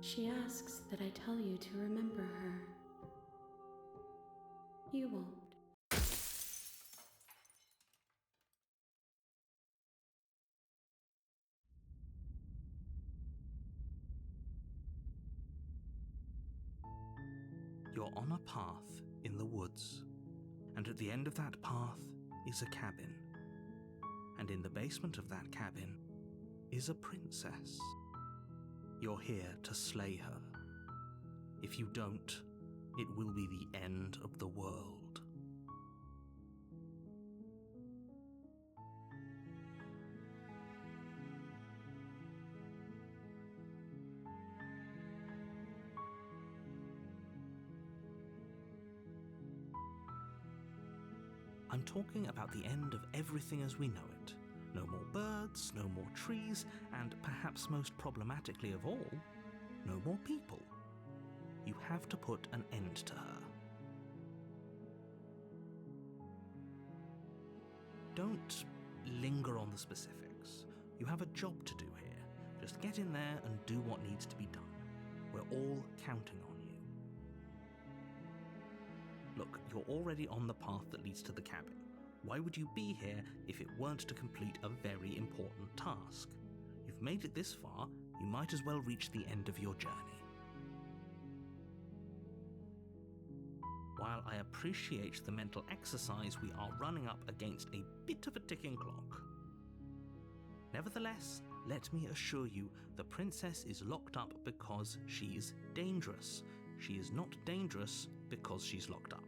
She asks that I tell you to remember her. You won't. You're on a path in the woods, and at the end of that path is a cabin. And in the basement of that cabin is a princess. You're here to slay her. If you don't, it will be the end of the world. I'm talking about the end of everything as we know it. No more birds, no more trees, and perhaps most problematically of all, no more people. You have to put an end to her. Don't linger on the specifics. You have a job to do here. Just get in there and do what needs to be done. We're all counting on you. Look, you're already on the path that leads to the cabin. Why would you be here if it weren't to complete a very important task? You've made it this far, you might as well reach the end of your journey. While I appreciate the mental exercise, we are running up against a bit of a ticking clock. Nevertheless, let me assure you, the princess is locked up because she's dangerous. She is not dangerous because she's locked up.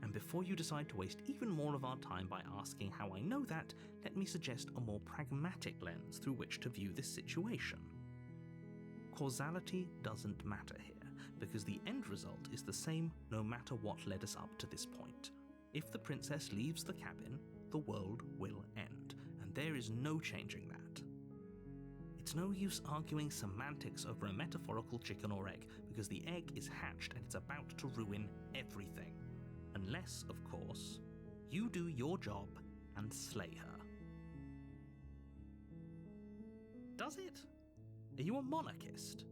And before you decide to waste even more of our time by asking how I know that, let me suggest a more pragmatic lens through which to view this situation. Causality doesn't matter here, because the end result is the same no matter what led us up to this point. If the princess leaves the cabin, the world will end, and there is no changing that. It's no use arguing semantics over a metaphorical chicken or egg, because the egg is hatched and it's about to ruin everything. Unless, of course, you do your job and slay her. Does it? Are you a monarchist?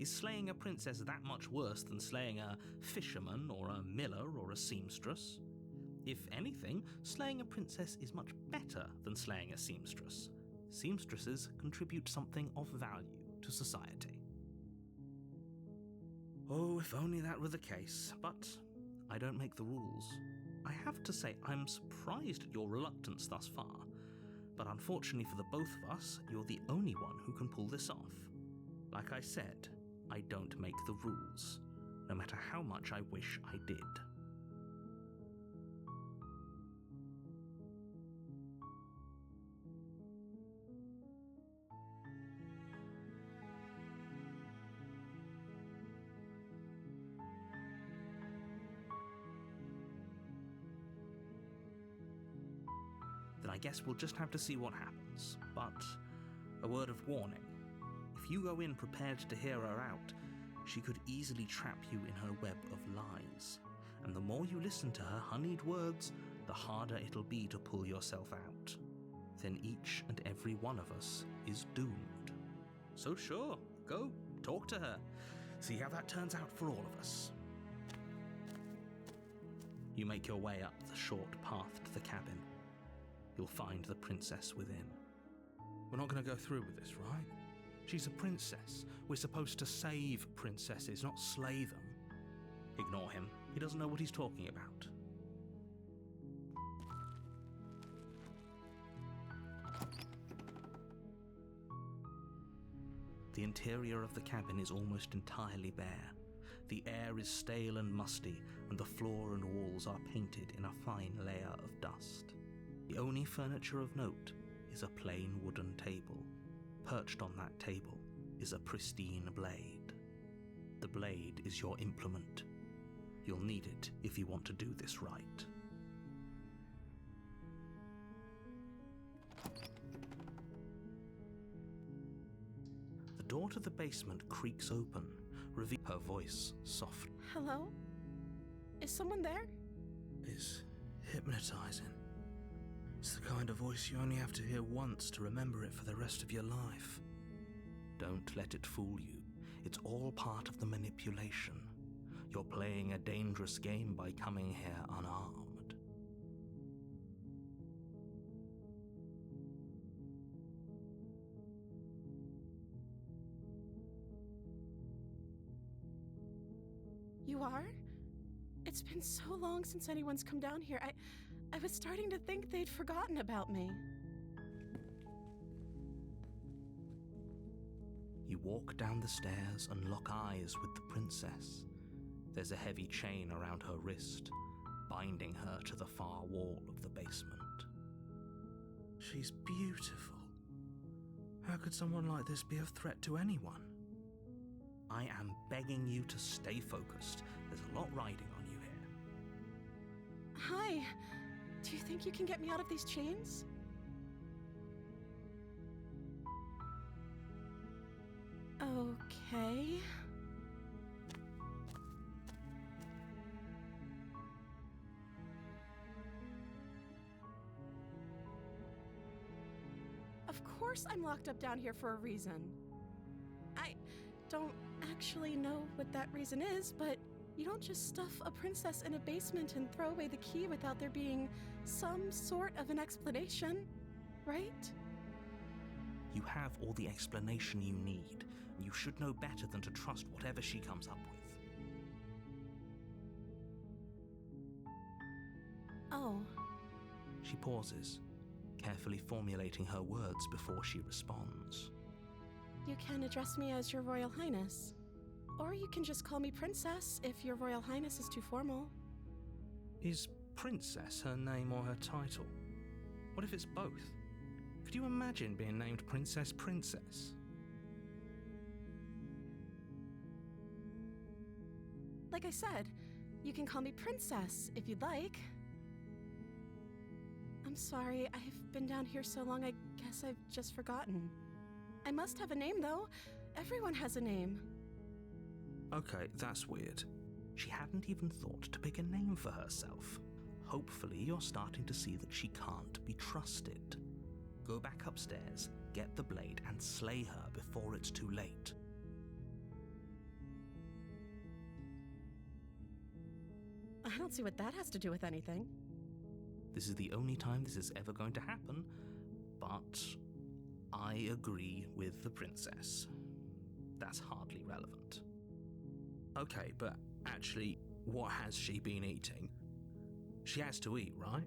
Is slaying a princess that much worse than slaying a fisherman or a miller or a seamstress? If anything, slaying a princess is much better than slaying a seamstress. Seamstresses contribute something of value to society. Oh, if only that were the case, but I don't make the rules. I have to say, I'm surprised at your reluctance thus far, but unfortunately for the both of us, you're the only one who can pull this off. Like I said, I don't make the rules, no matter how much I wish I did. Then I guess we'll just have to see what happens. But a word of warning. If you go in prepared to hear her out, she could easily trap you in her web of lies. And the more you listen to her honeyed words, the harder it'll be to pull yourself out. Then each and every one of us is doomed. So sure, go talk to her. See how that turns out for all of us. You make your way up the short path to the cabin. You'll find the princess within. We're not going to go through with this, right? She's a princess. We're supposed to save princesses, not slay them. Ignore him. He doesn't know what he's talking about. The interior of the cabin is almost entirely bare. The air is stale and musty, and the floor and walls are painted in a fine layer of dust. The only furniture of note is a plain wooden table. Perched on that table is a pristine blade. The blade is your implement. You'll need it if you want to do this right. The door to the basement creaks open, revealing her voice soft. Hello? Is someone there? It's hypnotizing. It's the kind of voice you only have to hear once to remember it for the rest of your life. Don't let it fool you. It's all part of the manipulation. You're playing a dangerous game by coming here unarmed. You are? It's been so long since anyone's come down here. I was starting to think they'd forgotten about me. You walk down the stairs and lock eyes with the princess. There's a heavy chain around her wrist, binding her to the far wall of the basement. She's beautiful. How could someone like this be a threat to anyone? I am begging you to stay focused. There's a lot riding on you here. Hi. Do you think you can get me out of these chains? Okay. Of course I'm locked up down here for a reason. I don't actually know what that reason is, but you don't just stuff a princess in a basement and throw away the key without there being some sort of an explanation, right? You have all the explanation you need. You should know better than to trust whatever she comes up with. Oh. She pauses, carefully formulating her words before she responds. You can address me as Your Royal Highness. Or you can just call me Princess if Your Royal Highness is too formal. Is Princess her name or her title? What if it's both? Could you imagine being named Princess Princess? Like I said, you can call me Princess if you'd like. I'm sorry, I've been down here so long I guess I've just forgotten. I must have a name though. Everyone has a name. Okay, that's weird. She hadn't even thought to pick a name for herself. Hopefully you're starting to see that she can't be trusted. Go back upstairs, get the blade, and slay her before it's too late. I don't see what that has to do with anything. This is the only time this is ever going to happen, but I agree with the princess. That's hardly relevant. Okay, but actually, what has she been eating? She has to eat, right?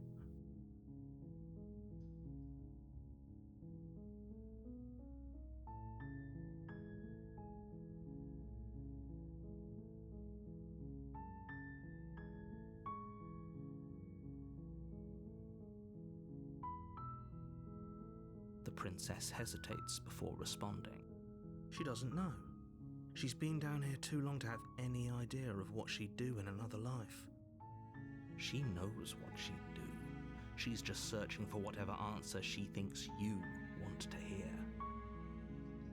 The princess hesitates before responding. She doesn't know. She's been down here too long to have any idea of what she'd do in another life. She knows what she'd do. She's just searching for whatever answer she thinks you want to hear.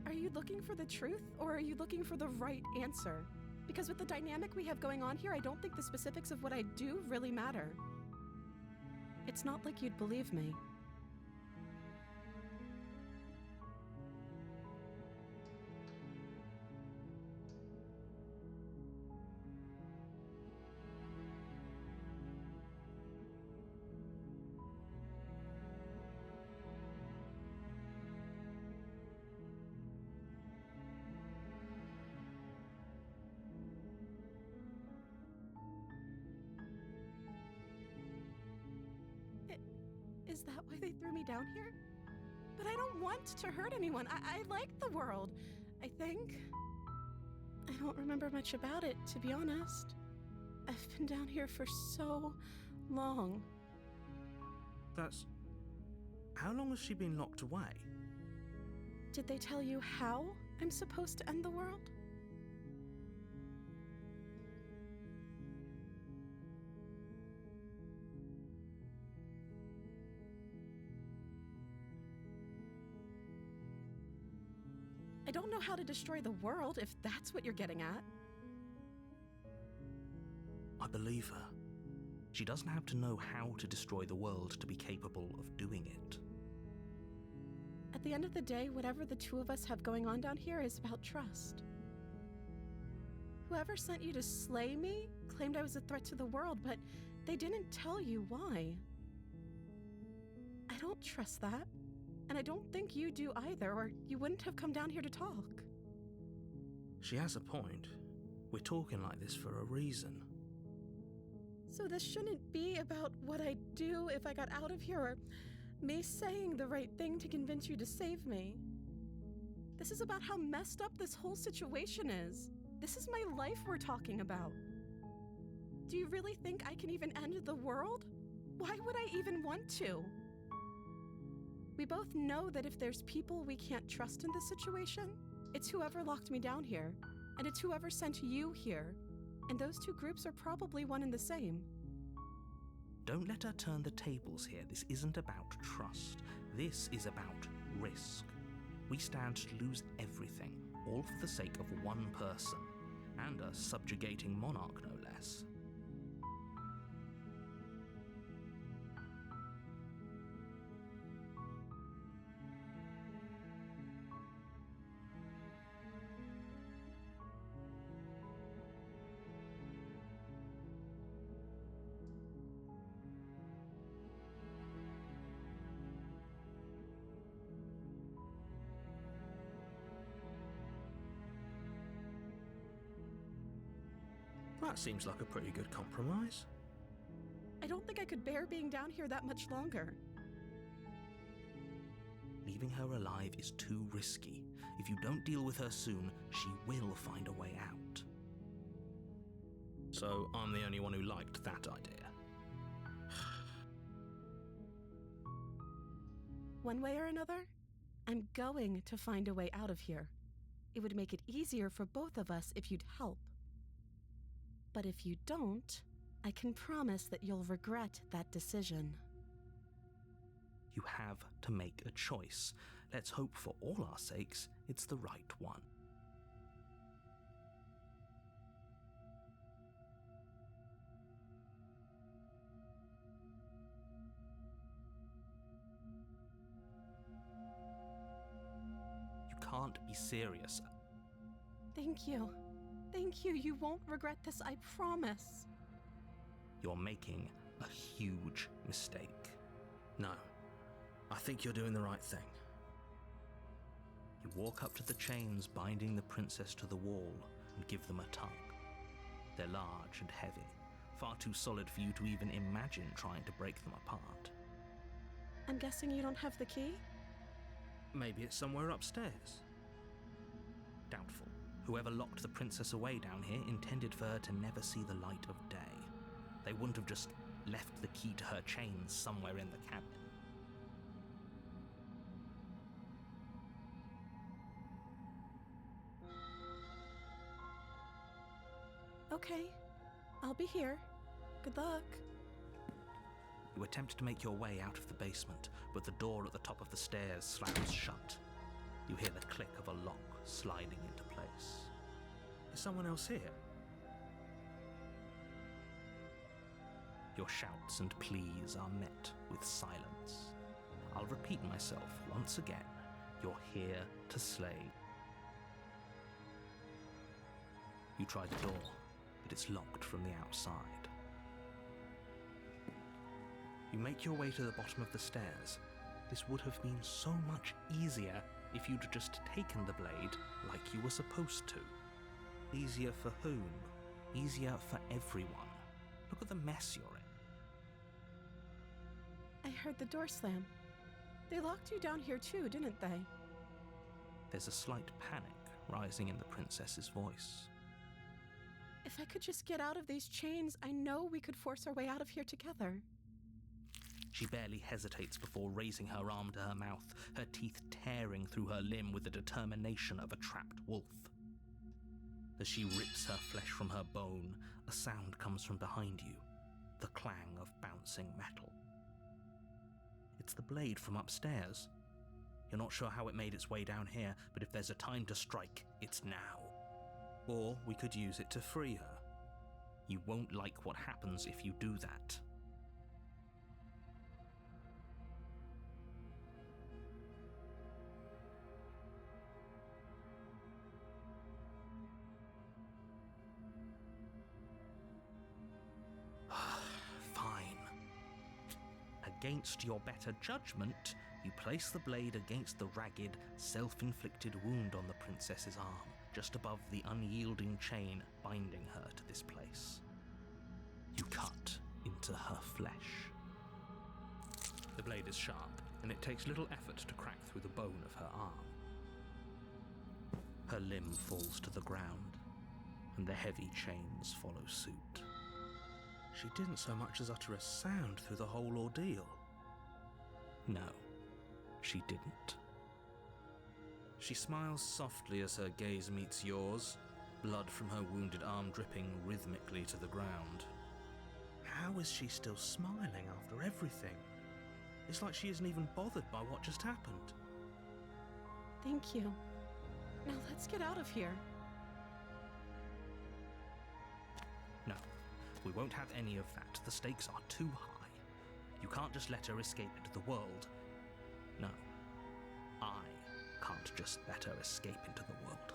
Are you looking for the truth, or are you looking for the right answer? Because with the dynamic we have going on here, I don't think the specifics of what I do really matter. It's not like you'd believe me. Is that why they threw me down here? But I don't want to hurt anyone. I like the world, I think. I don't remember much about it, to be honest. I've been down here for so long. How long has she been locked away? Did they tell you how I'm supposed to end the world? I don't know how to destroy the world, if that's what you're getting at. I believe her. She doesn't have to know how to destroy the world to be capable of doing it. At the end of the day, whatever the two of us have going on down here is about trust. Whoever sent you to slay me claimed I was a threat to the world, but they didn't tell you why. I don't trust that, and I don't think you do either, or you wouldn't have come down here to talk. She has a point. We're talking like this for a reason. So this shouldn't be about what I'd do if I got out of here, or me saying the right thing to convince you to save me. This is about how messed up this whole situation is. This is my life we're talking about. Do you really think I can even end the world? Why would I even want to? We both know that if there's people we can't trust in this situation, it's whoever locked me down here, and it's whoever sent you here. And those two groups are probably one and the same. Don't let her turn the tables here. This isn't about trust. This is about risk. We stand to lose everything, all for the sake of one person, and a subjugating monarch, no less. That seems like a pretty good compromise. I don't think I could bear being down here that much longer. Leaving her alive is too risky. If you don't deal with her soon, she will find a way out. So I'm the only one who liked that idea. One way or another, I'm going to find a way out of here. It would make it easier for both of us if you'd help. But if you don't, I can promise that you'll regret that decision. You have to make a choice. Let's hope for all our sakes it's the right one. You can't be serious. Thank you. Thank you. You won't regret this, I promise. You're making a huge mistake. No, I think you're doing the right thing. You walk up to the chains binding the princess to the wall and give them a tug. They're large and heavy, far too solid for you to even imagine trying to break them apart. I'm guessing you don't have the key? Maybe it's somewhere upstairs. Doubtful. Whoever locked the princess away down here intended for her to never see the light of day. They wouldn't have just left the key to her chains somewhere in the cabin. Okay, I'll be here. Good luck. You attempt to make your way out of the basement, but the door at the top of the stairs slams shut. You hear the click of a lock sliding into place. Is someone else here? Your shouts and pleas are met with silence. I'll repeat myself once again. You're here to slay. You try the door, but it's locked from the outside. You make your way to the bottom of the stairs. This would have been so much easier if you'd just taken the blade like you were supposed to. Easier for whom? Easier for everyone. Look at the mess you're in. I heard the door slam. They locked you down here too, didn't they? There's a slight panic rising in the princess's voice. If I could just get out of these chains, I know we could force our way out of here together. She barely hesitates before raising her arm to her mouth, her teeth tearing through her limb with the determination of a trapped wolf. As she rips her flesh from her bone, a sound comes from behind you, the clang of bouncing metal. It's the blade from upstairs. You're not sure how it made its way down here, but if there's a time to strike, it's now. Or we could use it to free her. You won't like what happens if you do that. against your better judgment, you place the blade against the ragged, self-inflicted wound on the princess's arm, just above the unyielding chain binding her to this place. You cut into her flesh. The blade is sharp, and it takes little effort to crack through the bone of her arm. Her limb falls to the ground, and the heavy chains follow suit. She didn't so much as utter a sound through the whole ordeal. No, she didn't. She smiles softly as her gaze meets yours, blood from her wounded arm dripping rhythmically to the ground. How is she still smiling after everything? It's like she isn't even bothered by what just happened. Thank you. Now let's get out of here. No, we won't have any of that. The stakes are too high. You can't just let her escape into the world. No, I can't just let her escape into the world.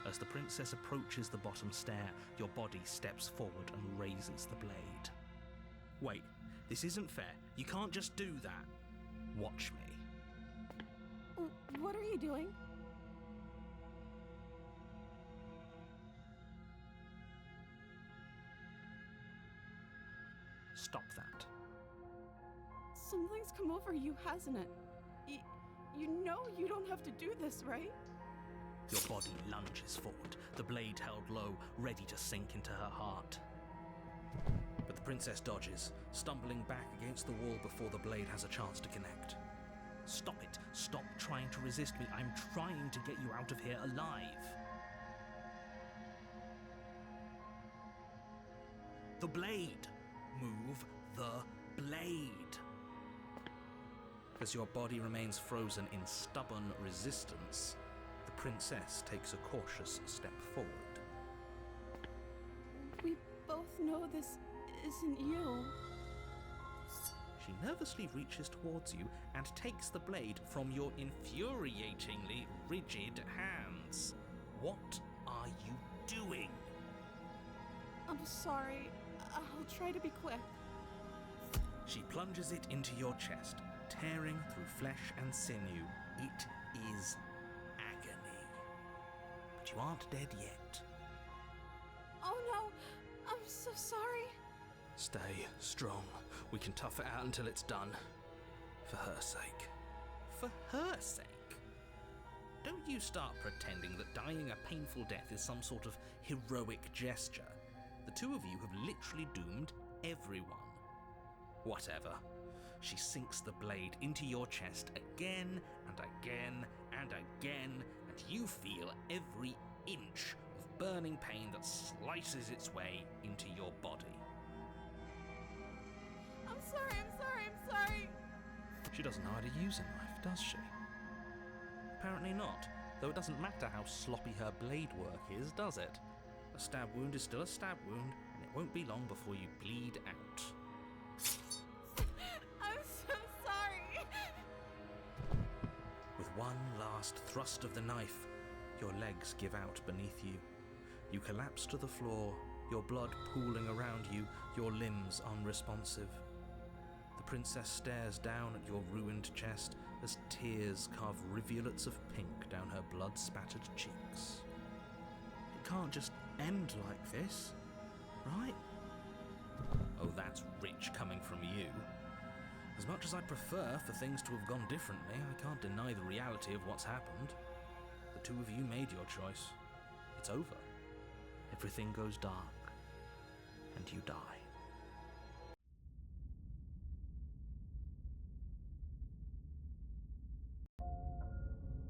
As the princess approaches the bottom stair, your body steps forward and raises the blade. Wait, this isn't fair. You can't just do that. Watch me. What are you doing? Stop that. Something's come over you, hasn't it? You know you don't have to do this, right? Your body lunges forward, the blade held low, ready to sink into her heart. But the princess dodges, stumbling back against the wall before the blade has a chance to connect. Stop it. Stop trying to resist me. I'm trying to get you out of here alive. The blade. Move the blade. As your body remains frozen in stubborn resistance, the princess takes a cautious step forward. We both know this isn't you. She nervously reaches towards you and takes the blade from your infuriatingly rigid hands. What are you doing? I'm sorry. I'll try to be quick. She plunges it into your chest, tearing through flesh and sinew. It is agony. But you aren't dead yet. Oh no, I'm so sorry. Stay strong. We can tough it out until it's done. For her sake. For her sake? Don't you start pretending that dying a painful death is some sort of heroic gesture. The two of you have literally doomed everyone. Whatever. She sinks the blade into your chest again and again and again, and you feel every inch of burning pain that slices its way into your body. I'm sorry. She doesn't know how to use a knife, does she? Apparently not, though it doesn't matter how sloppy her blade work is, does it? A stab wound is still a stab wound, and it won't be long before you bleed out. I'm so sorry. With one last thrust of the knife, your legs give out beneath you. You collapse to the floor, your blood pooling around you, your limbs unresponsive. The princess stares down at your ruined chest as tears carve rivulets of pink down her blood-spattered cheeks. It can't just end like this, right? Oh, that's rich coming from you. As much as I'd prefer for things to have gone differently, I can't deny the reality of what's happened. The two of you made your choice. It's over. Everything goes dark, and you die.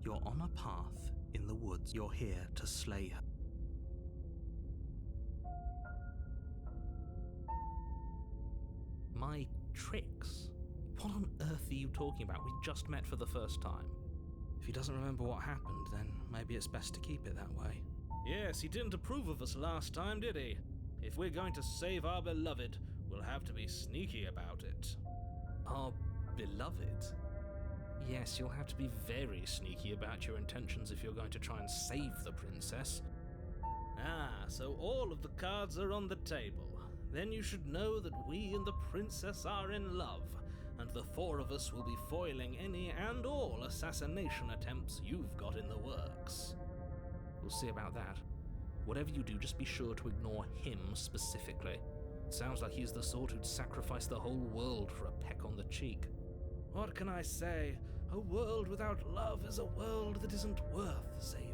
You're on a path in the woods. You're here to slay her. My tricks? What on earth are you talking about? We just met for the first time. If he doesn't remember what happened, then maybe it's best to keep it that way. Yes, he didn't approve of us last time, did he? If we're going to save our beloved, we'll have to be sneaky about it. Our beloved? Yes, you'll have to be very sneaky about your intentions if you're going to try and save the princess. Ah, so all of the cards are on the table. then you should know that we and the princess are in love, and the four of us will be foiling any and all assassination attempts you've got in the works. We'll see about that. Whatever you do, just be sure to ignore him specifically. It sounds like he's the sort who'd sacrifice the whole world for a peck on the cheek. What can I say? A world without love is a world that isn't worth saving.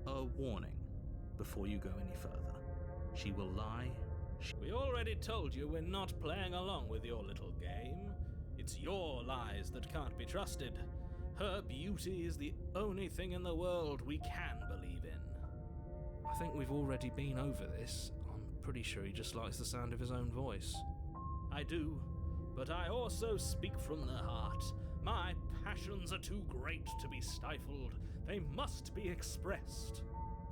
A warning before you go any further. She will lie. We already told you we're not playing along with your little game. It's your lies that can't be trusted. Her beauty is the only thing in the world we can believe in. I think we've already been over this. I'm pretty sure he just likes the sound of his own voice. I do, but I also speak from the heart. My passions are too great to be stifled. They must be expressed.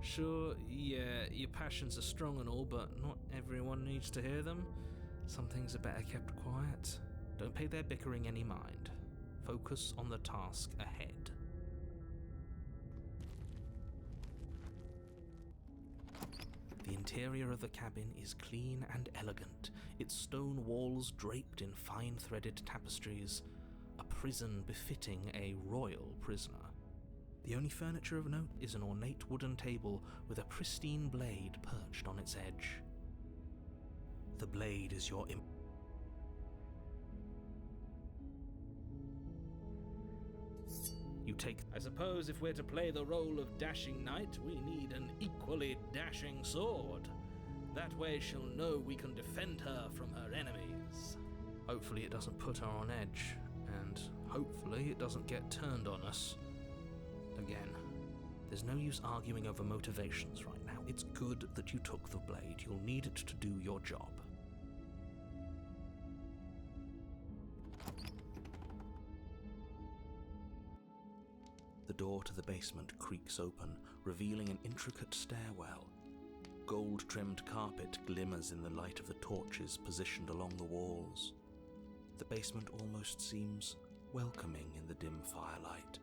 Sure, yeah, your passions are strong and all, but not everyone needs to hear them. Some things are better kept quiet. Don't pay their bickering any mind. Focus on the task ahead. The interior of the cabin is clean and elegant, its stone walls draped in fine-threaded tapestries, a prison befitting a royal prisoner. The only furniture of note is an ornate wooden table with a pristine blade perched on its edge. The blade is your I suppose if we're to play the role of dashing knight, we need an equally dashing sword. That way she'll know we can defend her from her enemies. Hopefully it doesn't put her on edge, and hopefully it doesn't get turned on us. Again, there's no use arguing over motivations right now. It's good that you took the blade. You'll need it to do your job. The door to the basement creaks open, revealing an intricate stairwell. Gold-trimmed carpet glimmers in the light of the torches positioned along the walls. The basement almost seems welcoming in the dim firelight.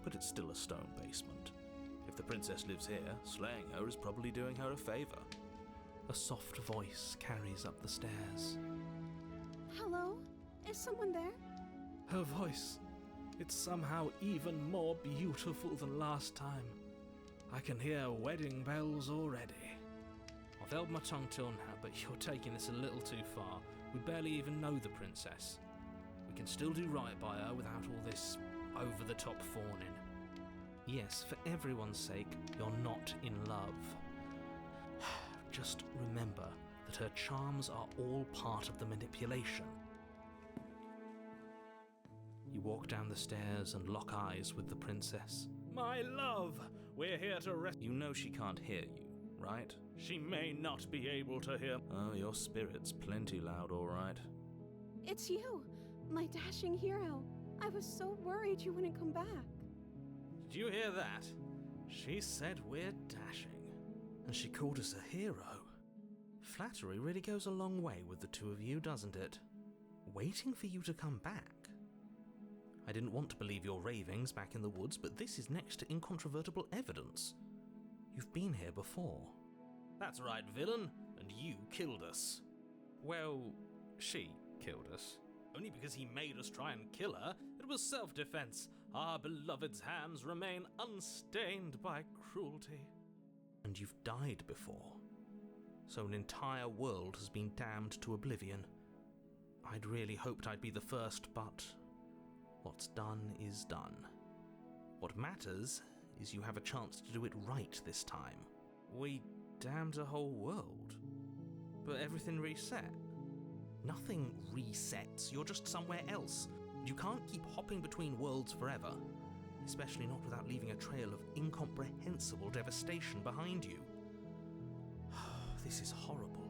But it's still a stone basement. If the princess lives here, slaying her is probably doing her a favor. A soft voice carries up the stairs. Hello? Is someone there? Her voice. It's somehow even more beautiful than last time. I can hear wedding bells already. I've held my tongue till now, but you're taking this a little too far. We barely even know the princess. We can still do right by her without all this over-the-top fawning. Yes, for everyone's sake, you're not in love. Just remember that her charms are all part of the manipulation. You walk down the stairs and lock eyes with the princess. My love, we're here to rest. You know she can't hear you, right? She may not be able to hear. Oh, your spirit's plenty loud, all right. It's you, my dashing hero. I was so worried you wouldn't come back. Did you hear that? She said we're dashing. And she called us a hero. Flattery really goes a long way with the two of you, doesn't it? Waiting for you to come back. I didn't want to believe your ravings back in the woods, but this is next to incontrovertible evidence. You've been here before. That's right, villain, and you killed us. Well, she killed us. Only because he made us try and kill her. It was self-defense. Our beloved's hands remain unstained by cruelty. And you've died before. So an entire world has been damned to oblivion. I'd really hoped I'd be the first, but what's done is done. What matters is you have a chance to do it right this time. We damned a whole world, but everything reset. Nothing resets, you're just somewhere else. You can't keep hopping between worlds forever, especially not without leaving a trail of incomprehensible devastation behind you. This is horrible.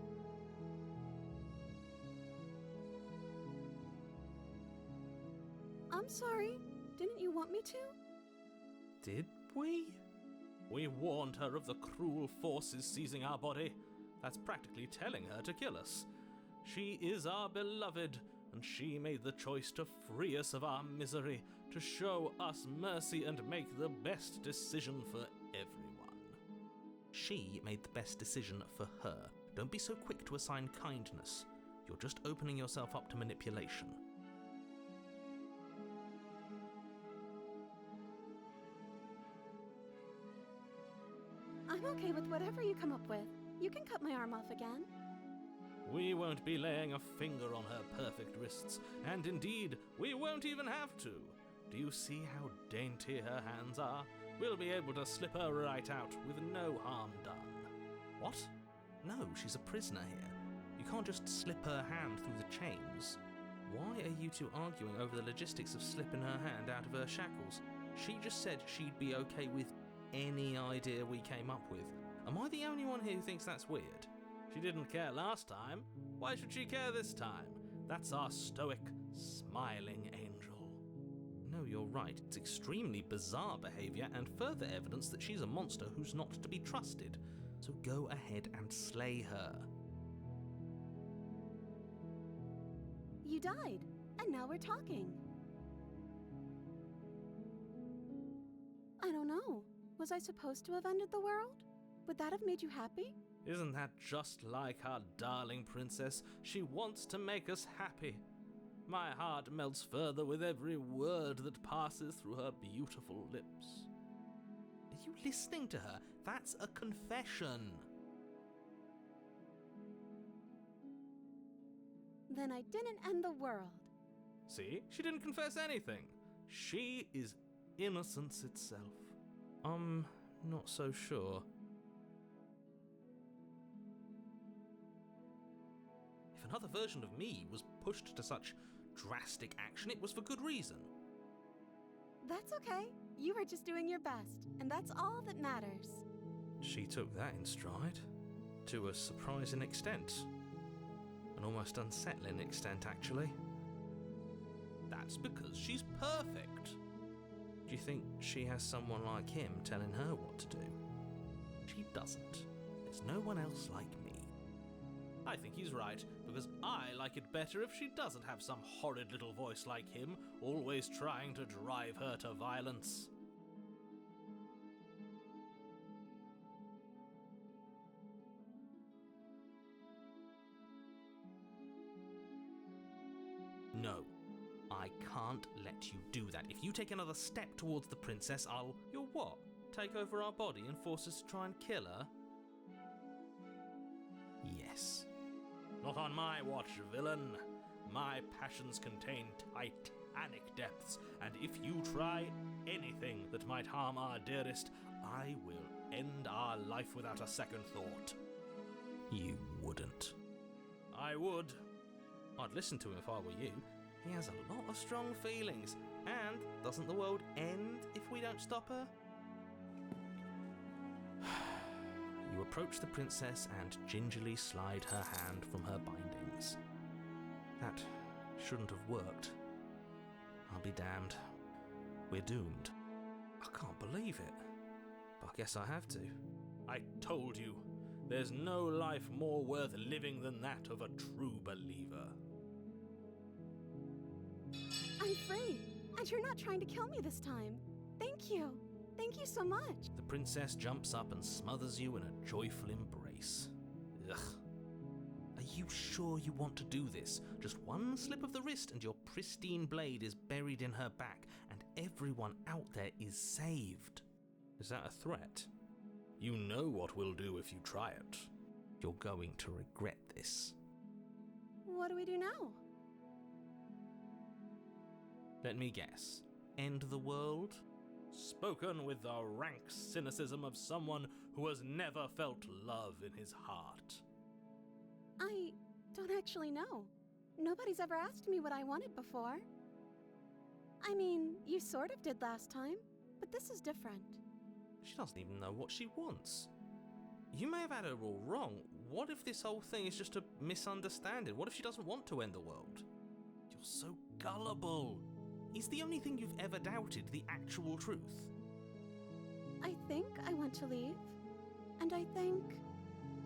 I'm sorry. Didn't you want me to? Did we? We warned her of the cruel forces seizing our body. That's practically telling her to kill us. She is our beloved, and she made the choice to free us of our misery, to show us mercy and make the best decision for everyone. She made the best decision for her. Don't be so quick to assign kindness. You're just opening yourself up to manipulation. I'm okay with whatever you come up with. You can cut my arm off again. We won't be laying a finger on her perfect wrists, and indeed, we won't even have to. Do you see how dainty her hands are? We'll be able to slip her right out with no harm done. What? No, she's a prisoner here. You can't just slip her hand through the chains. Why are you two arguing over the logistics of slipping her hand out of her shackles? She just said she'd be okay with any idea we came up with. Am I the only one here who thinks that's weird? She didn't care last time. Why should she care this time? That's our stoic, smiling angel. No, you're right. It's extremely bizarre behaviour and further evidence that she's a monster who's not to be trusted. So go ahead and slay her. You died, and now we're talking. I don't know. Was I supposed to have ended the world? Would that have made you happy? Isn't that just like our darling princess? She wants to make us happy. My heart melts further with every word that passes through her beautiful lips. Are you listening to her? That's a confession. Then I didn't end the world. See? She didn't confess anything. She is innocence itself. I'm not so sure. If another version of me was pushed to such drastic action, it was for good reason. That's okay. You were just doing your best, and that's all that matters. She took that in stride. To a surprising extent. An almost unsettling extent, actually. That's because she's perfect. Do you think she has someone like him telling her what to do? She doesn't. There's no one else like me. I think he's right, because I like it better if she doesn't have some horrid little voice like him, always trying to drive her to violence. No, I can't let you do that. If you take another step towards the princess, I'll... You'll what? Take over our body and force us to try and kill her? Yes. Not on my watch, villain. My passions contain titanic depths, and if you try anything that might harm our dearest, I will end our life without a second thought. You wouldn't. I would. I'd listen to him if I were you. He has a lot of strong feelings. And doesn't the world end if we don't stop her? You approach the princess and gingerly slide her hand from her bindings. That shouldn't have worked. I'll be damned. We're doomed. I can't believe it. But I guess I have to. I told you, there's no life more worth living than that of a true believer. I'm free, and you're not trying to kill me this time. Thank you. Thank you so much. The princess jumps up and smothers you in a joyful embrace. Ugh. Are you sure you want to do this? Just one slip of the wrist and your pristine blade is buried in her back, and everyone out there is saved. Is that a threat? You know what we'll do if you try it. You're going to regret this. What do we do now? Let me guess. End the world? Spoken with the rank cynicism of someone who has never felt love in his heart. I don't actually know. Nobody's ever asked me what I wanted before. I mean, you sort of did last time, but this is different. She doesn't even know what she wants. You may have had her all wrong. What if this whole thing is just a misunderstanding? What if she doesn't want to end the world? You're so gullible. Is the only thing you've ever doubted the actual truth? I think I want to leave, and I think...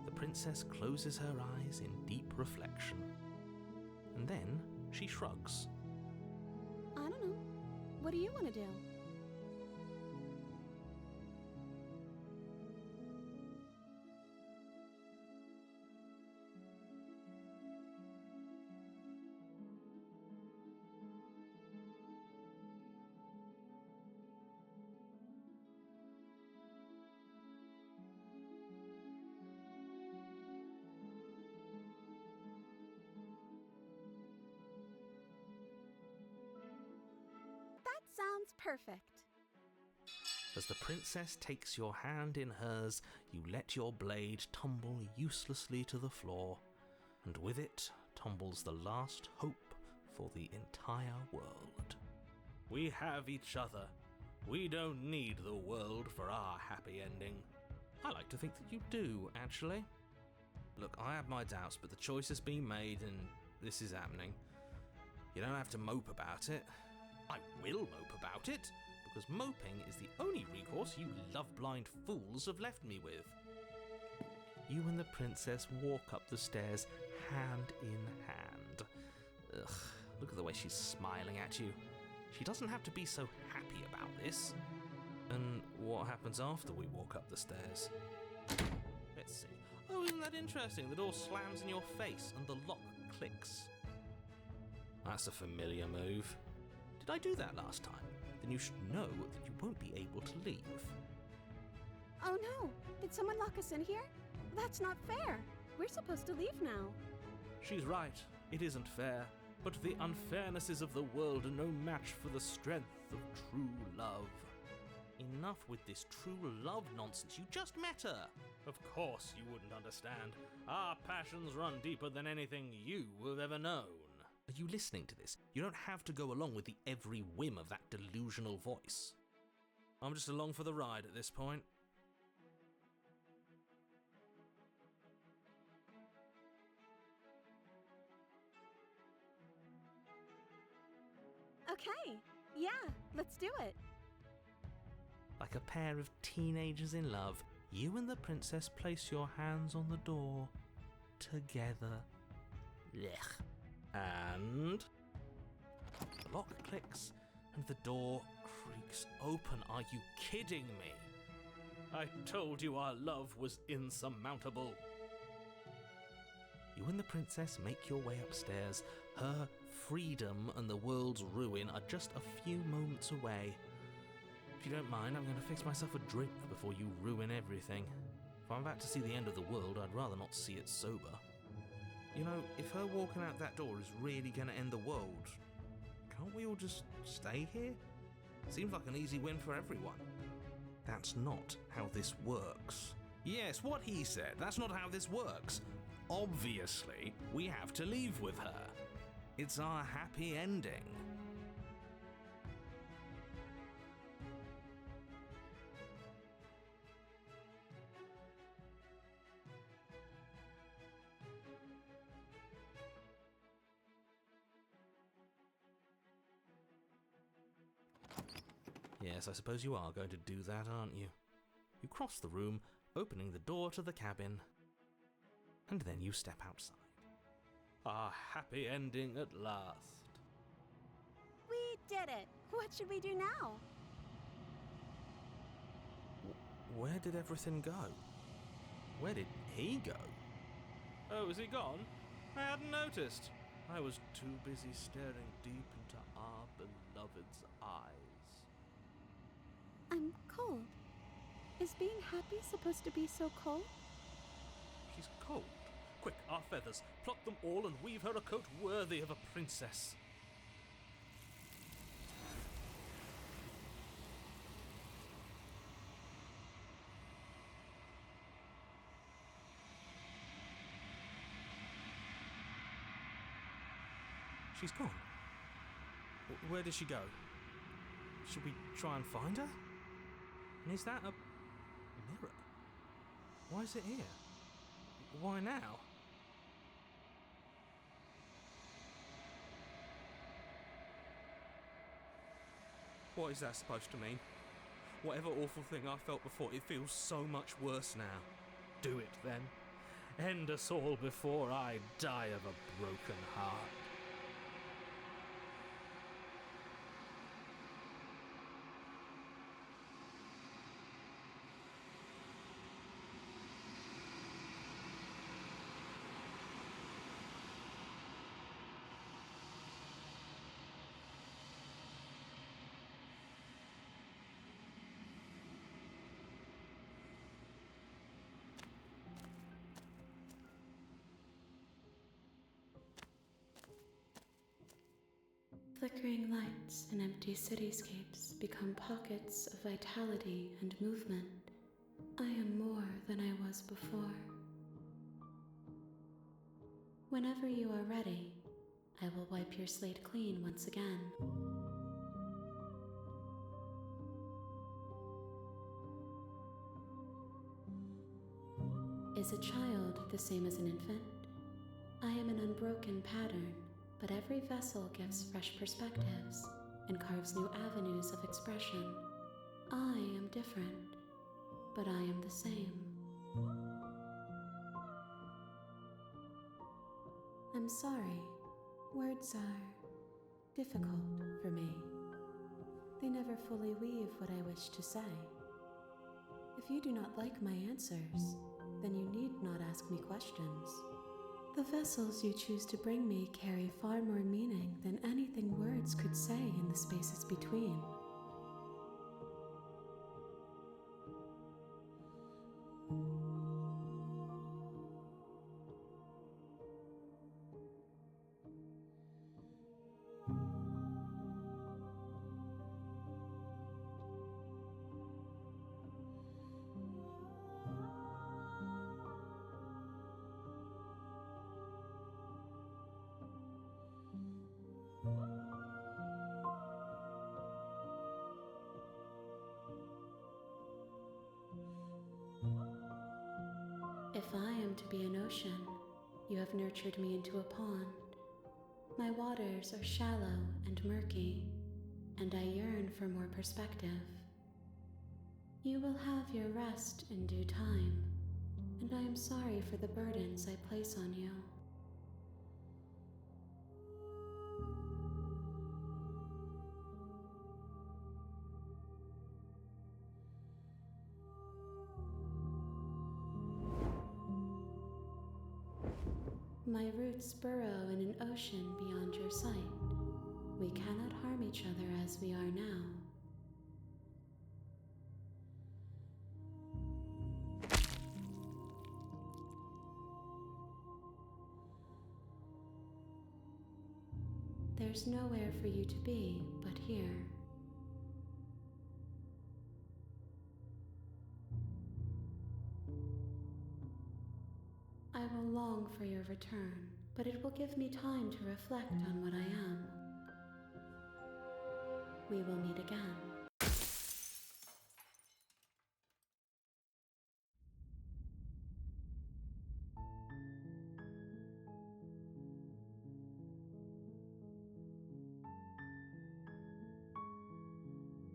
The princess closes her eyes in deep reflection. And then She shrugs. I don't know. What do you want to do? That sounds perfect. As the princess takes your hand in hers, you let your blade tumble uselessly to the floor, and with it tumbles the last hope for the entire world. We have each other. We don't need the world for our happy ending. I like to think that you do, actually. Look, I have my doubts, but the choice has been made and this is happening. You don't have to mope about it. I will mope about it, because moping is the only recourse you love-blind fools have left me with. You and the princess walk up the stairs, hand in hand. Ugh, look at the way she's smiling at you. She doesn't have to be so happy about this. And what happens after we walk up the stairs? Let's see. Oh, isn't that interesting? The door slams in your face and the lock clicks. That's a familiar move. Did I do that last time? Then you should know that you won't be able to leave. Oh no! Did someone lock us in here? That's not fair. We're supposed to leave now. She's right. It isn't fair. But the unfairnesses of the world are no match for the strength of true love. Enough with this true love nonsense. You just met her. Of course you wouldn't understand. Our passions run deeper than anything you have ever known. Are you listening to this? You don't have to go along with the every whim of that delusional voice. I'm just along for the ride at this point. Okay, yeah, let's do it. Like a pair of teenagers in love, you and the princess place your hands on the door together. Blech. And the lock clicks and the door creaks open. Are you kidding me? I told you our love was insurmountable. You and the princess make your way upstairs. Her freedom and the world's ruin are just a few moments away. If you don't mind, I'm going to fix myself a drink before you ruin everything. If I'm about to see the end of the world, I'd rather not see it sober. You know, if her walking out that door is really going to end the world, can't we all just stay here? Seems like an easy win for everyone. That's not how this works. Yes, what he said. That's not how this works. Obviously, we have to leave with her. It's our happy ending. Yes, I suppose you are going to do that, aren't you? You cross the room, opening the door to the cabin, and then you step outside. Our happy ending at last. We did it. What should we do now? Where did everything go? Where did he go? Oh, is he gone? I hadn't noticed. I was too busy staring deep into our beloved's eyes. I'm cold. Is being happy supposed to be so cold? She's cold. Quick, our feathers. Pluck them all and weave her a coat worthy of a princess. She's gone. Where did she go? Should we try and find her? And is that a mirror? Why is it here? Why now? What is that supposed to mean? Whatever awful thing I felt before, it feels so much worse now. Do it then. End us all before I die of a broken heart. flickering lights and empty cityscapes become pockets of vitality and movement. I am more than I was before. Whenever you are ready, I will wipe your slate clean once again. Is a child the same as an infant? I am an unbroken pattern, but every vessel gives fresh perspectives and carves new avenues of expression. I am different, but I am the same. I'm sorry. Words are difficult for me. They never fully weave what I wish to say. If you do not like my answers, then you need not ask me questions. The vessels you choose to bring me carry far more meaning than anything words could say in the spaces between. If I am to be an ocean, you have nurtured me into a pond. My waters are shallow and murky, and I yearn for more perspective. You will have your rest in due time, and I am sorry for the burdens I place on you. My roots burrow in an ocean beyond your sight. We cannot harm each other as we are now. There's nowhere for you to be but here. I will long for your return, but it will give me time to reflect on what I am. We will meet again.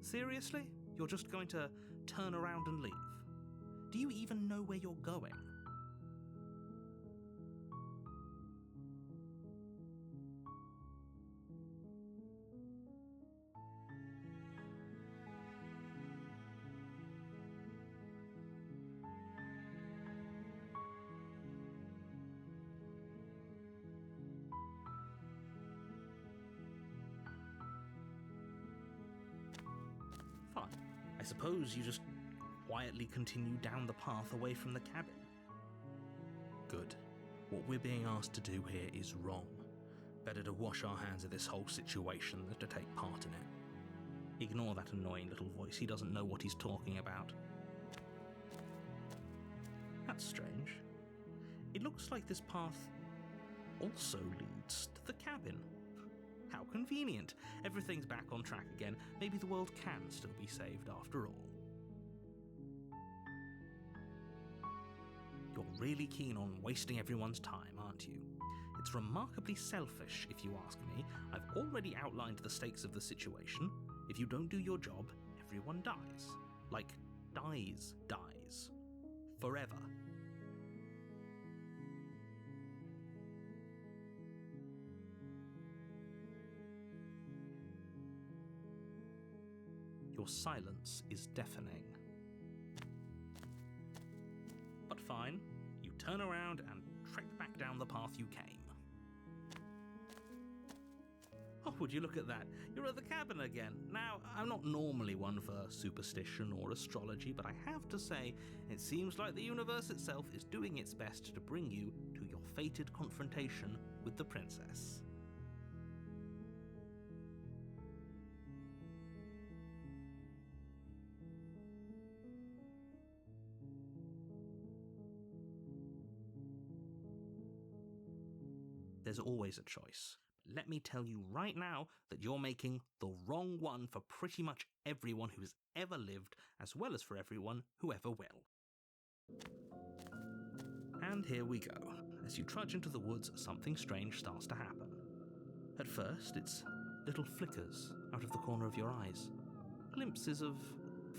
Seriously? You're just going to turn around and leave? Do you even know where you're going? Fine. I suppose you just quietly continue down the path away from the cabin. Good. What we're being asked to do here is wrong. Better to wash our hands of this whole situation than to take part in it. Ignore that annoying little voice. He doesn't know what he's talking about. That's strange. It looks like this path also leads to the cabin. How convenient. Everything's back on track again. Maybe the world can still be saved after all. You're really keen on wasting everyone's time, aren't you? It's remarkably selfish, if you ask me. I've already outlined the stakes of the situation. If you don't do your job, everyone dies. Like, dies. Forever. Your silence is deafening. But fine, you turn around and trek back down the path you came. Oh, would you look at that? You're at the cabin again. Now, I'm not normally one for superstition or astrology, but I have to say, it seems like the universe itself is doing its best to bring you to your fated confrontation with the princess. there's always a choice. Let me tell you right now that you're making the wrong one for pretty much everyone who's ever lived, as well as for everyone who ever will. And here we go. As you trudge into the woods, something strange starts to happen. At first, it's little flickers out of the corner of your eyes. Glimpses of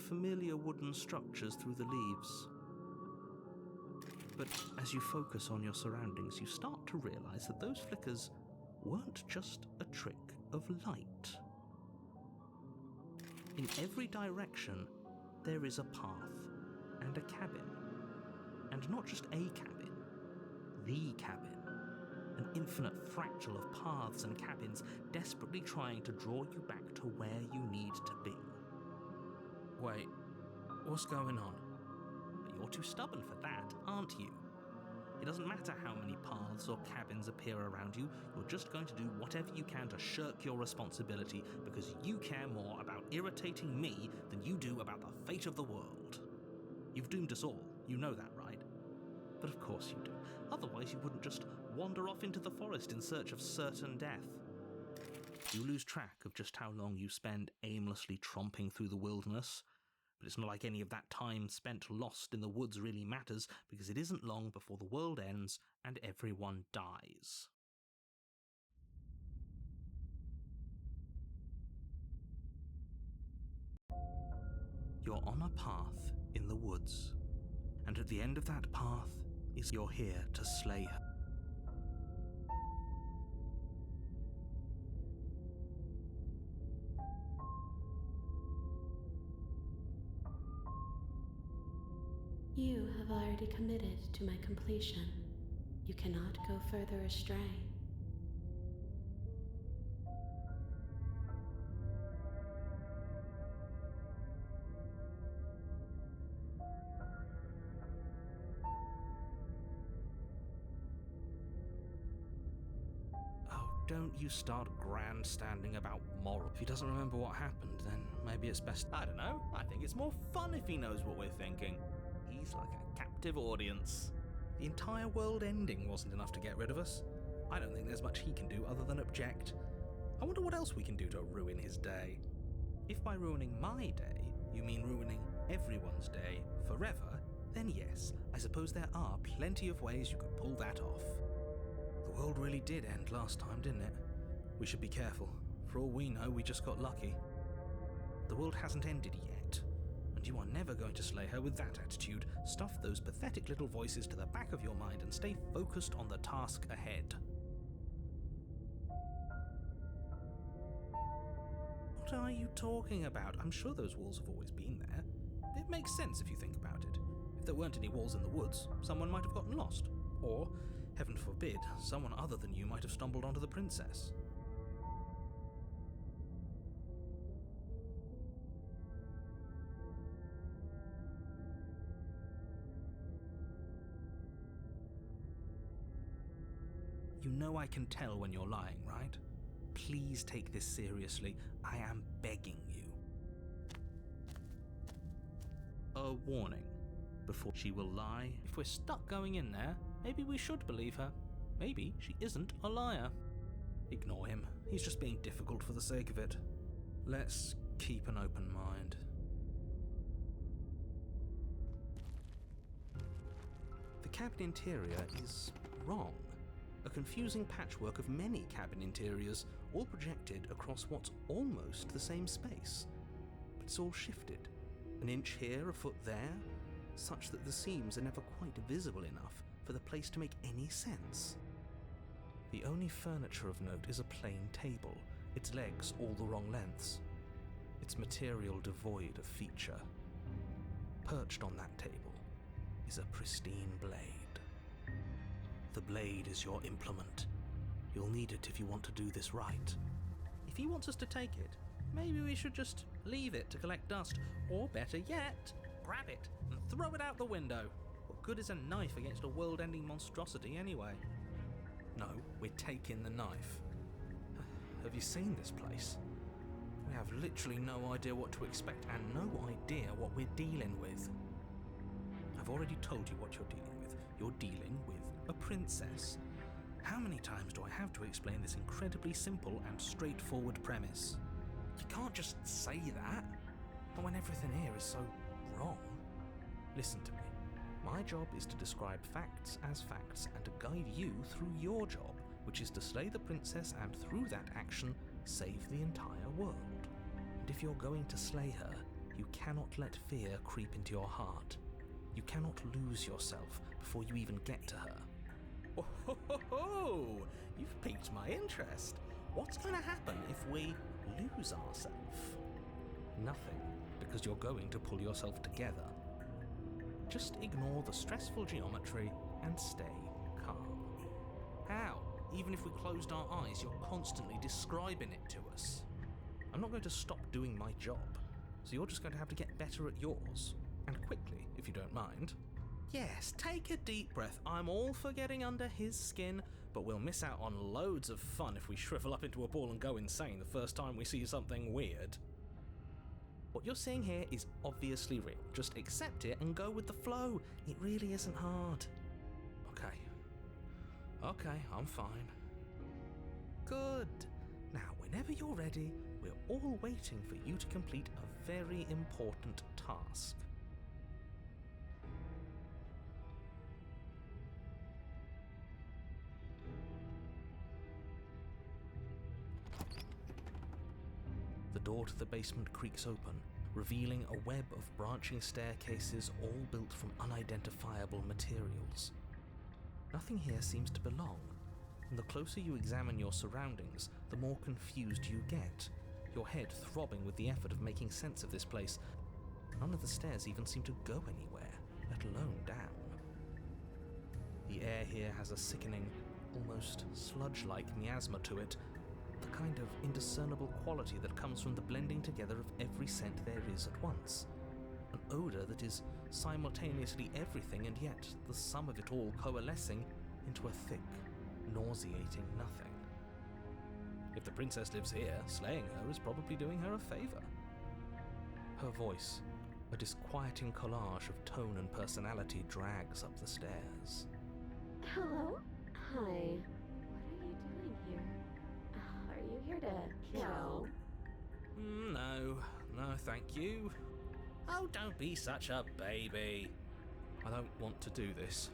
familiar wooden structures through the leaves. But as you focus on your surroundings, you start to realize that those flickers weren't just a trick of light. In every direction, there is a path and a cabin. And not just a cabin, the cabin. An infinite fractal of paths and cabins desperately trying to draw you back to where you need to be. Wait, what's going on? But you're too stubborn for that, aren't you? It doesn't matter how many paths or cabins appear around you, you're just going to do whatever you can to shirk your responsibility because you care more about irritating me than you do about the fate of the world. You've doomed us all, you know that, right? But of course you do. Otherwise you wouldn't just wander off into the forest in search of certain death. You lose track of just how long you spend aimlessly tromping through the wilderness. But it's not like any of that time spent lost in the woods really matters, because it isn't long before the world ends and everyone dies. You're on a path in the woods, and at the end of that path is you're here to slay her. You have already committed to my completion. You cannot go further astray. Oh, don't you start grandstanding about moral. If he doesn't remember what happened, then maybe it's best... I don't know. I think it's more fun if he knows what we're thinking. He's like a captive audience. The entire world ending wasn't enough to get rid of us. I don't think there's much he can do other than object. I wonder what else we can do to ruin his day. If by ruining my day, you mean ruining everyone's day forever, then yes, I suppose there are plenty of ways you could pull that off. The world really did end last time, didn't it? We should be careful. For all we know, we just got lucky. The world hasn't ended yet, and you are never going to slay her with that attitude. Stuff those pathetic little voices to the back of your mind and stay focused on the task ahead. What are you talking about? I'm sure those walls have always been there. It makes sense if you think about it. If there weren't any walls in the woods, someone might have gotten lost. Or, heaven forbid, someone other than you might have stumbled onto the princess. You know I can tell when you're lying, right? Please take this seriously. I am begging you. A warning. Before she will lie, if we're stuck going in there, maybe we should believe her. Maybe she isn't a liar. Ignore him. He's just being difficult for the sake of it. Let's keep an open mind. The cabin interior is wrong. A confusing patchwork of many cabin interiors, all projected across what's almost the same space. But it's all shifted. An inch here, a foot there, such that the seams are never quite visible enough for the place to make any sense. The only furniture of note is a plain table, its legs all the wrong lengths, its material devoid of feature. Perched on that table is a pristine blade. The blade is your implement. You'll need it if you want to do this right. If he wants us to take it, maybe we should just leave it to collect dust, or better yet, grab it and throw it out the window. What good is a knife against a world-ending monstrosity anyway? No, we're taking the knife. Have you seen this place? We have literally no idea what to expect and no idea what we're dealing with. I've already told you what you're dealing with. You're dealing with a princess. How many times do I have to explain this incredibly simple and straightforward premise? You can't just say that, not when everything here is so wrong. Listen to me. My job is to describe facts as facts and to guide you through your job, which is to slay the princess and through that action, save the entire world. And if you're going to slay her, you cannot let fear creep into your heart. You cannot lose yourself before you even get to her. Oh, ho, ho, ho. You've piqued my interest. What's going to happen if we lose ourselves? Nothing, because you're going to pull yourself together. Just ignore the stressful geometry and stay calm. How? Even if we closed our eyes, you're constantly describing it to us. I'm not going to stop doing my job, so you're just going to have to get better at yours. And quickly, if you don't mind. Yes, take a deep breath. I'm all for getting under his skin, but we'll miss out on loads of fun if we shrivel up into a ball and go insane the first time we see something weird. What you're seeing here is obviously real. Just accept it and go with the flow. It really isn't hard. Okay, I'm fine. Good. Now, whenever you're ready, we're all waiting for you to complete a very important task. The door to the basement creaks open, revealing a web of branching staircases all built from unidentifiable materials. Nothing here seems to belong, and the closer you examine your surroundings, the more confused you get, your head throbbing with the effort of making sense of this place. None of the stairs even seem to go anywhere, let alone down. The air here has a sickening, almost sludge-like miasma to it, the kind of indiscernible quality that comes from the blending together of every scent there is at once. An odour that is simultaneously everything and yet the sum of it all coalescing into a thick, nauseating nothing. If the princess lives here, slaying her is probably doing her a favour. Her voice, a disquieting collage of tone and personality, drags up the stairs. Hello? Hi. What are you doing here? Are you here to kill? No, thank you. Oh, don't be such a baby. I don't want to do this.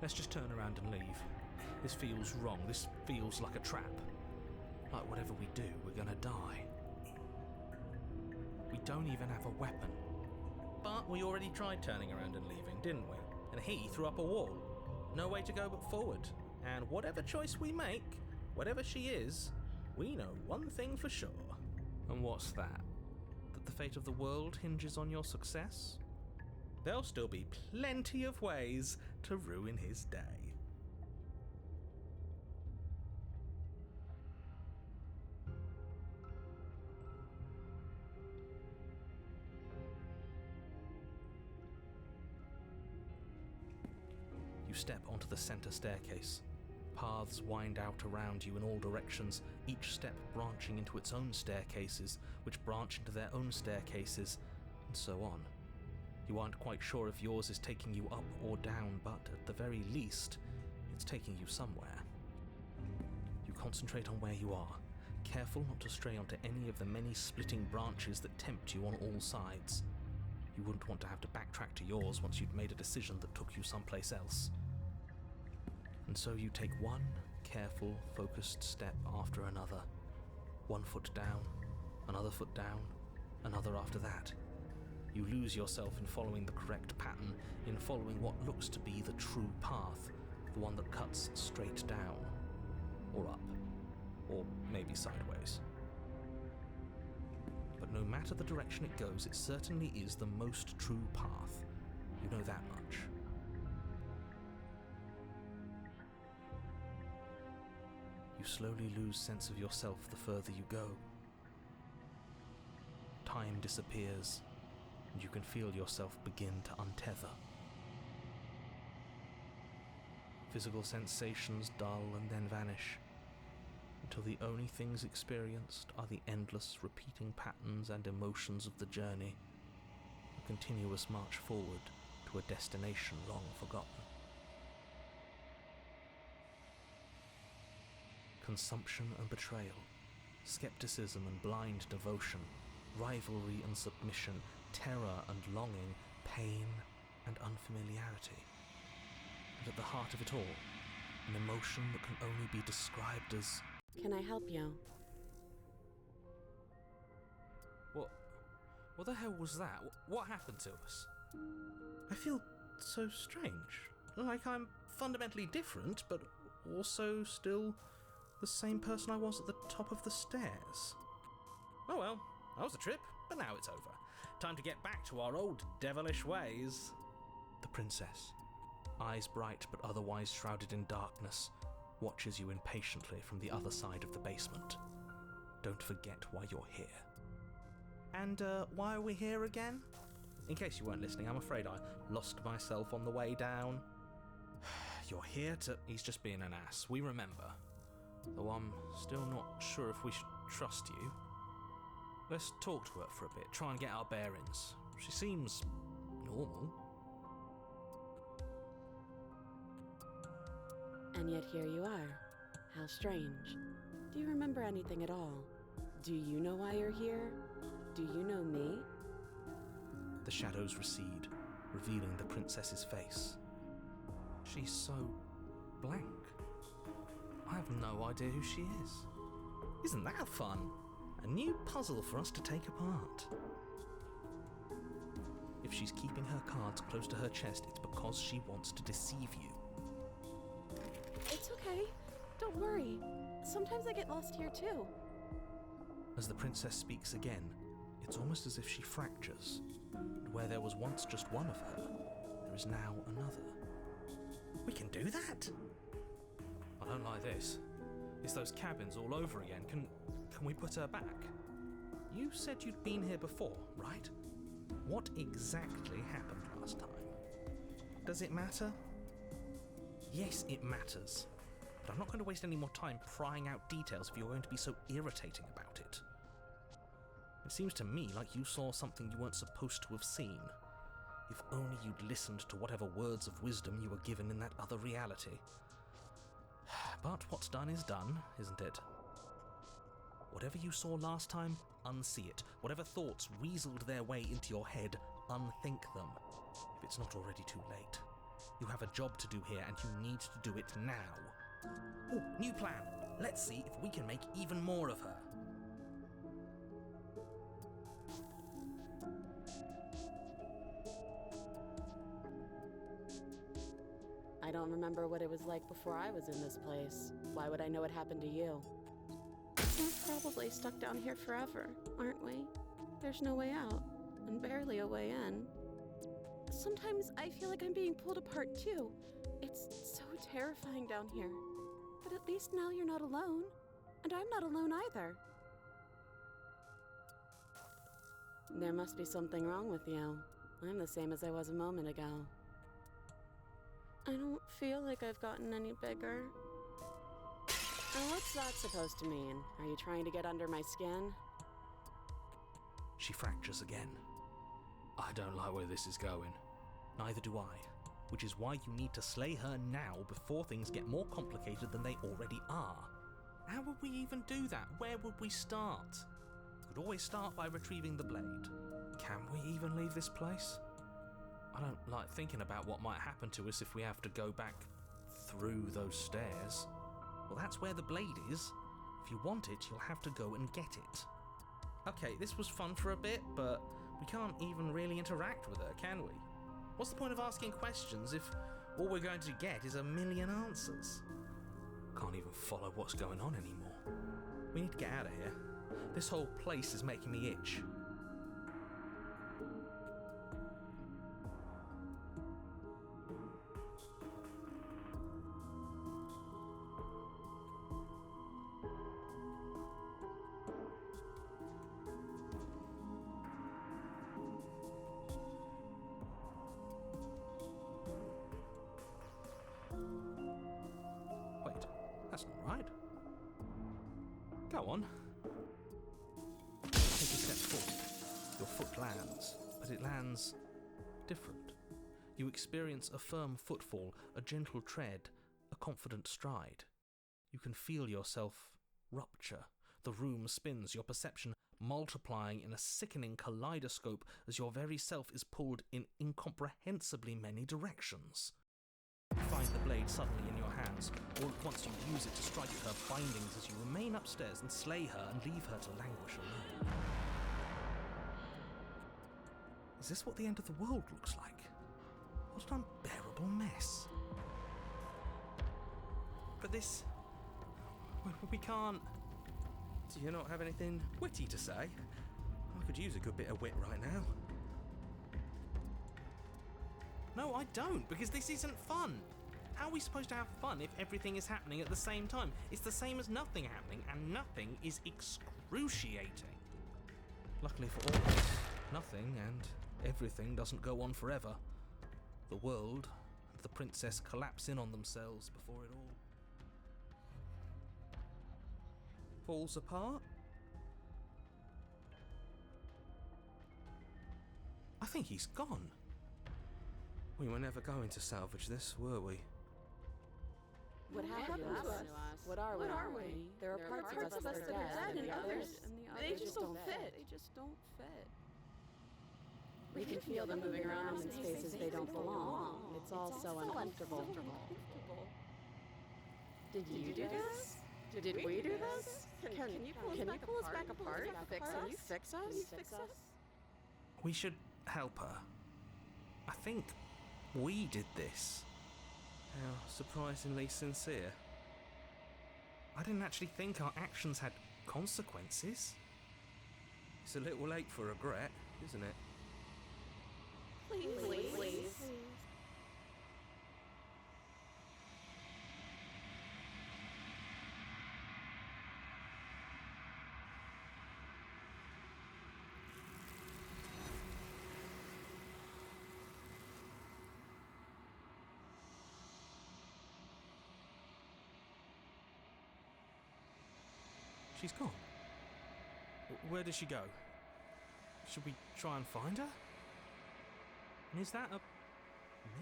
Let's just turn around and leave. This feels wrong. This feels like a trap. Like whatever we do, we're gonna die. We don't even have a weapon. But we already tried turning around and leaving, didn't we? And he threw up a wall. No way to go but forward. And whatever choice we make, whatever she is, we know one thing for sure. And what's that? That the fate of the world hinges on your success? There'll still be plenty of ways to ruin his day. You step onto the center staircase. Paths wind out around you in all directions, each step branching into its own staircases, which branch into their own staircases, and so on. You aren't quite sure if yours is taking you up or down, but at the very least, it's taking you somewhere. You concentrate on where you are, careful not to stray onto any of the many splitting branches that tempt you on all sides. You wouldn't want to have to backtrack to yours once you'd made a decision that took you someplace else. And so you take one careful, focused step after another. 1 foot down, another foot down, another after that. You lose yourself in following the correct pattern, in following what looks to be the true path, the one that cuts straight down, or up, or maybe sideways. But no matter the direction it goes, it certainly is the most true path. You know that much. You slowly lose sense of yourself the further you go. Time disappears, and you can feel yourself begin to untether. Physical sensations dull and then vanish, until the only things experienced are the endless repeating patterns and emotions of the journey, a continuous march forward to a destination long forgotten. consumption and betrayal, skepticism and blind devotion, rivalry and submission, terror and longing, pain and unfamiliarity. And at the heart of it all, an emotion that can only be described as... Can I help you? What the hell was that? What happened to us? I feel so strange. Like I'm fundamentally different, but also still the same person I was at the top of the stairs. Oh well, that was a trip, but now it's over. Time to get back to our old devilish ways. The princess, eyes bright but otherwise shrouded in darkness, watches you impatiently from the other side of the basement. Don't forget why you're here. And why are we here again? In case you weren't listening, I'm afraid I lost myself on the way down. You're here to... He's just being an ass, we remember. Though I'm still not sure if we should trust you. Let's talk to her for a bit, try and get our bearings. She seems normal. And yet here you are. How strange. Do you remember anything at all? Do you know why you're here? Do you know me? The shadows recede, revealing the princess's face. She's so blank. I have no idea who she is. Isn't that fun? A new puzzle for us to take apart. If she's keeping her cards close to her chest, it's because she wants to deceive you. It's okay. Don't worry. Sometimes I get lost here too. As the princess speaks again, it's almost as if she fractures. And where there was once just one of her, there is now another. We can do that? I don't like this. It's those cabins all over again. Can we put her back? You said you'd been here before, right? What exactly happened last time? Does it matter? Yes, it matters. But I'm not going to waste any more time prying out details if you're going to be so irritating about it. It seems to me like you saw something you weren't supposed to have seen. If only you'd listened to whatever words of wisdom you were given in that other reality. But what's done is done, isn't it? Whatever you saw last time, unsee it. Whatever thoughts weaseled their way into your head, unthink them. If it's not already too late. You have a job to do here and you need to do it now. Oh, new plan. Let's see if we can make even more of her. I don't remember what it was like before I was in this place. Why would I know what happened to you? We're probably stuck down here forever, aren't we? There's no way out, and barely a way in. Sometimes I feel like I'm being pulled apart too. It's so terrifying down here. But at least now you're not alone. And I'm not alone either. There must be something wrong with you. I'm the same as I was a moment ago. I don't feel like I've gotten any bigger. What's that supposed to mean? Are you trying to get under my skin? She fractures again. I don't like where this is going. Neither do I. Which is why you need to slay her now before things get more complicated than they already are. How would we even do that? Where would we start? Could always start by retrieving the blade. Can we even leave this place? I don't like thinking about what might happen to us if we have to go back through those stairs. Well, that's where the blade is. If you want it, you'll have to go and get it. Okay, this was fun for a bit, but we can't even really interact with her, can we? What's the point of asking questions if all we're going to get is a million answers? Can't even follow what's going on anymore. We need to get out of here. This whole place is making me itch. That's not right. Go on. Take a step forward. Your foot lands, but it lands different. You experience a firm footfall, a gentle tread, a confident stride. You can feel yourself rupture. The room spins, your perception multiplying in a sickening kaleidoscope as your very self is pulled in incomprehensibly many directions. You find the blade suddenly in your hands. All at once you use it to strike at her bindings as you remain upstairs and slay her and leave her to languish alone. Is this what the end of the world looks like? What an unbearable mess. But this... we can't... Do you not have anything witty to say? I could use a good bit of wit right now. No, I don't, because this isn't fun. How are we supposed to have fun if everything is happening at the same time? It's the same as nothing happening, and nothing is excruciating. Luckily for all of us, nothing and everything doesn't go on forever. The world and the princess collapse in on themselves before it all falls apart. I think he's gone. We were never going to salvage this, were we? What happened to us? What are we? There are parts of us that are dead, and the others, they just don't fit. They just don't fit. We can feel them moving around in spaces they don't belong. It's all so uncomfortable. Did you do this? Did we do this? Can you pull us back apart? Fix us? We should help her. I think we did this. How surprisingly sincere. I didn't actually think our actions had consequences. It's a little late for regret, isn't it? Please. She's gone. Where did she go? Should we try and find her? And is that a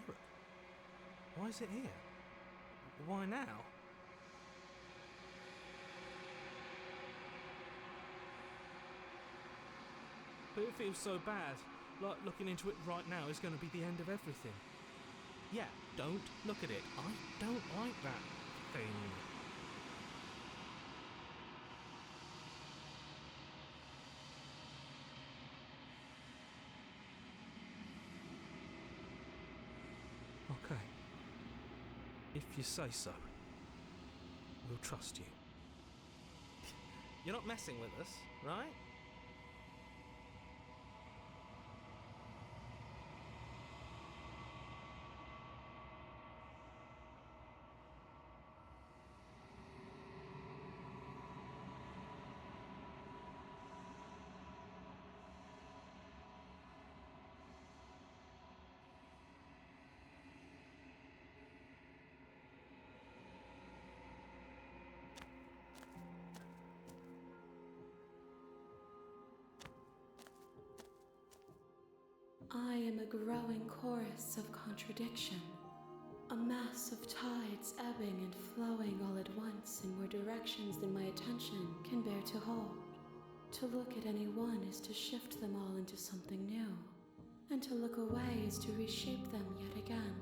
mirror? Why is it here? Why now? But it feels so bad. Like looking into it right now is going to be the end of everything. Yeah, don't look at it. I don't like that thing. Okay. If you say so, we'll trust you. You're not messing with us, right? I am a growing chorus of contradiction, a mass of tides ebbing and flowing all at once in more directions than my attention can bear to hold. To look at any one is to shift them all into something new, and to look away is to reshape them yet again.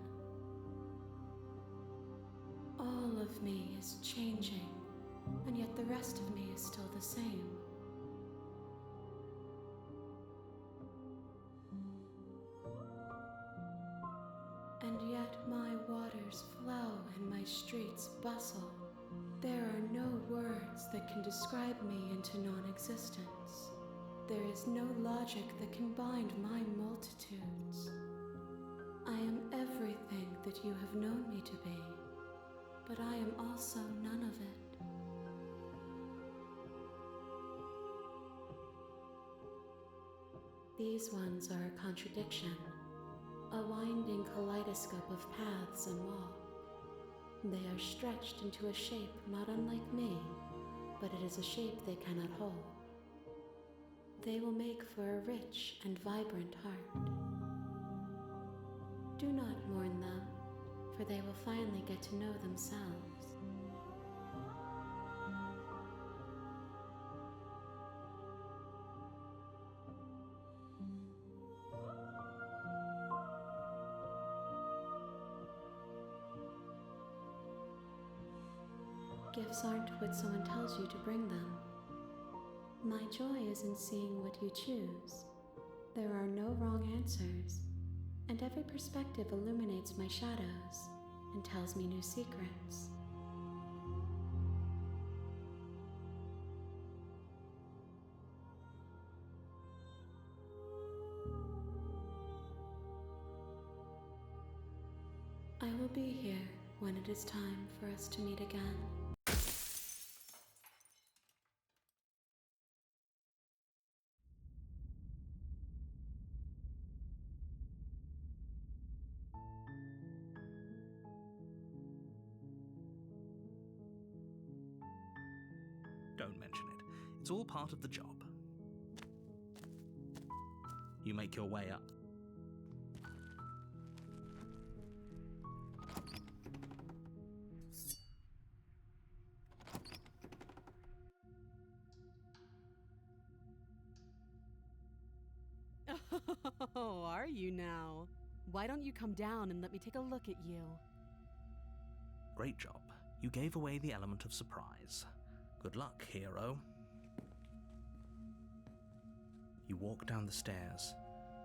All of me is changing, and yet the rest of me is still the same. And yet my waters flow and my streets bustle. There are no words that can describe me into non-existence. There is no logic that can bind my multitudes. I am everything that you have known me to be, but I am also none of it. These ones are a contradiction. A winding kaleidoscope of paths and wall. They are stretched into a shape not unlike me, but it is a shape they cannot hold. They will make for a rich and vibrant heart. Do not mourn them, for they will finally get to know themselves. gifts aren't what someone tells you to bring them. My joy is in seeing what you choose. There are no wrong answers, and every perspective illuminates my shadows and tells me new secrets. I will be here when it is time for us to meet again. Don't mention it. It's all part of the job. You make your way up. Oh, are you now? Why don't you come down and let me take a look at you? Great job. You gave away the element of surprise. Good luck, hero. You walk down the stairs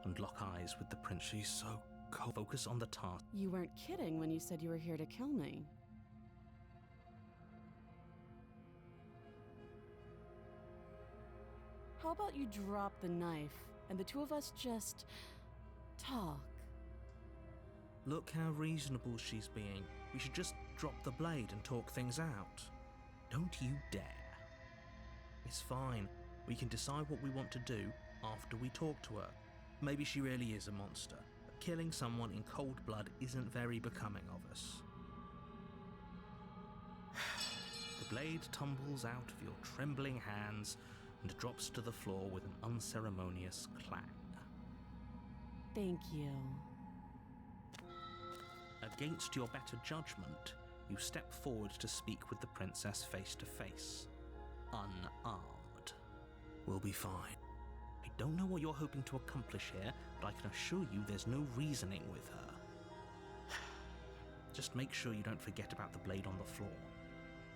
and lock eyes with the prince. She's so cold. Focus on the task. You weren't kidding when you said you were here to kill me. How about you drop the knife and the two of us just talk? Look how reasonable she's being. We should just drop the blade and talk things out. Don't you dare. It's fine. We can decide what we want to do after we talk to her. Maybe she really is a monster, but killing someone in cold blood isn't very becoming of us. The blade tumbles out of your trembling hands and drops to the floor with an unceremonious clang. Thank you. Against your better judgment, you step forward to speak with the princess face to face. Unarmed. We'll be fine. I don't know what you're hoping to accomplish here, but I can assure you there's no reasoning with her. Just make sure you don't forget about the blade on the floor.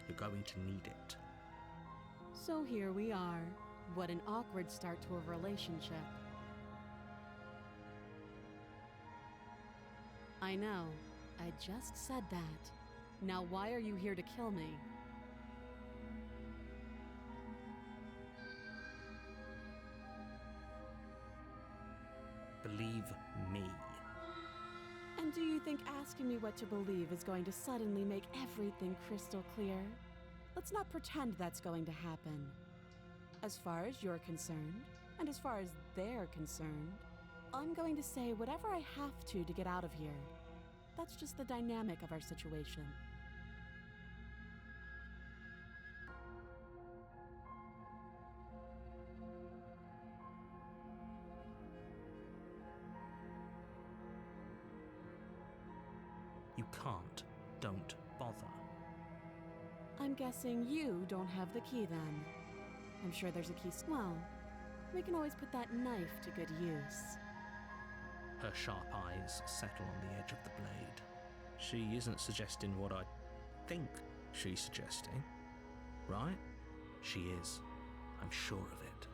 You're going to need it. So here we are. What an awkward start to a relationship. I know. I just said that. Now why are you here to kill me? Believe me. And do you think asking me what to believe is going to suddenly make everything crystal clear? Let's not pretend that's going to happen. As far as you're concerned, and as far as they're concerned, I'm going to say whatever I have to get out of here. That's just the dynamic of our situation. You can't. Don't bother. I'm guessing you don't have the key then. I'm sure there's a key. Well, we can always put that knife to good use. Her sharp eyes settle on the edge of the blade. She isn't suggesting what I think she's suggesting, right? She is. I'm sure of it.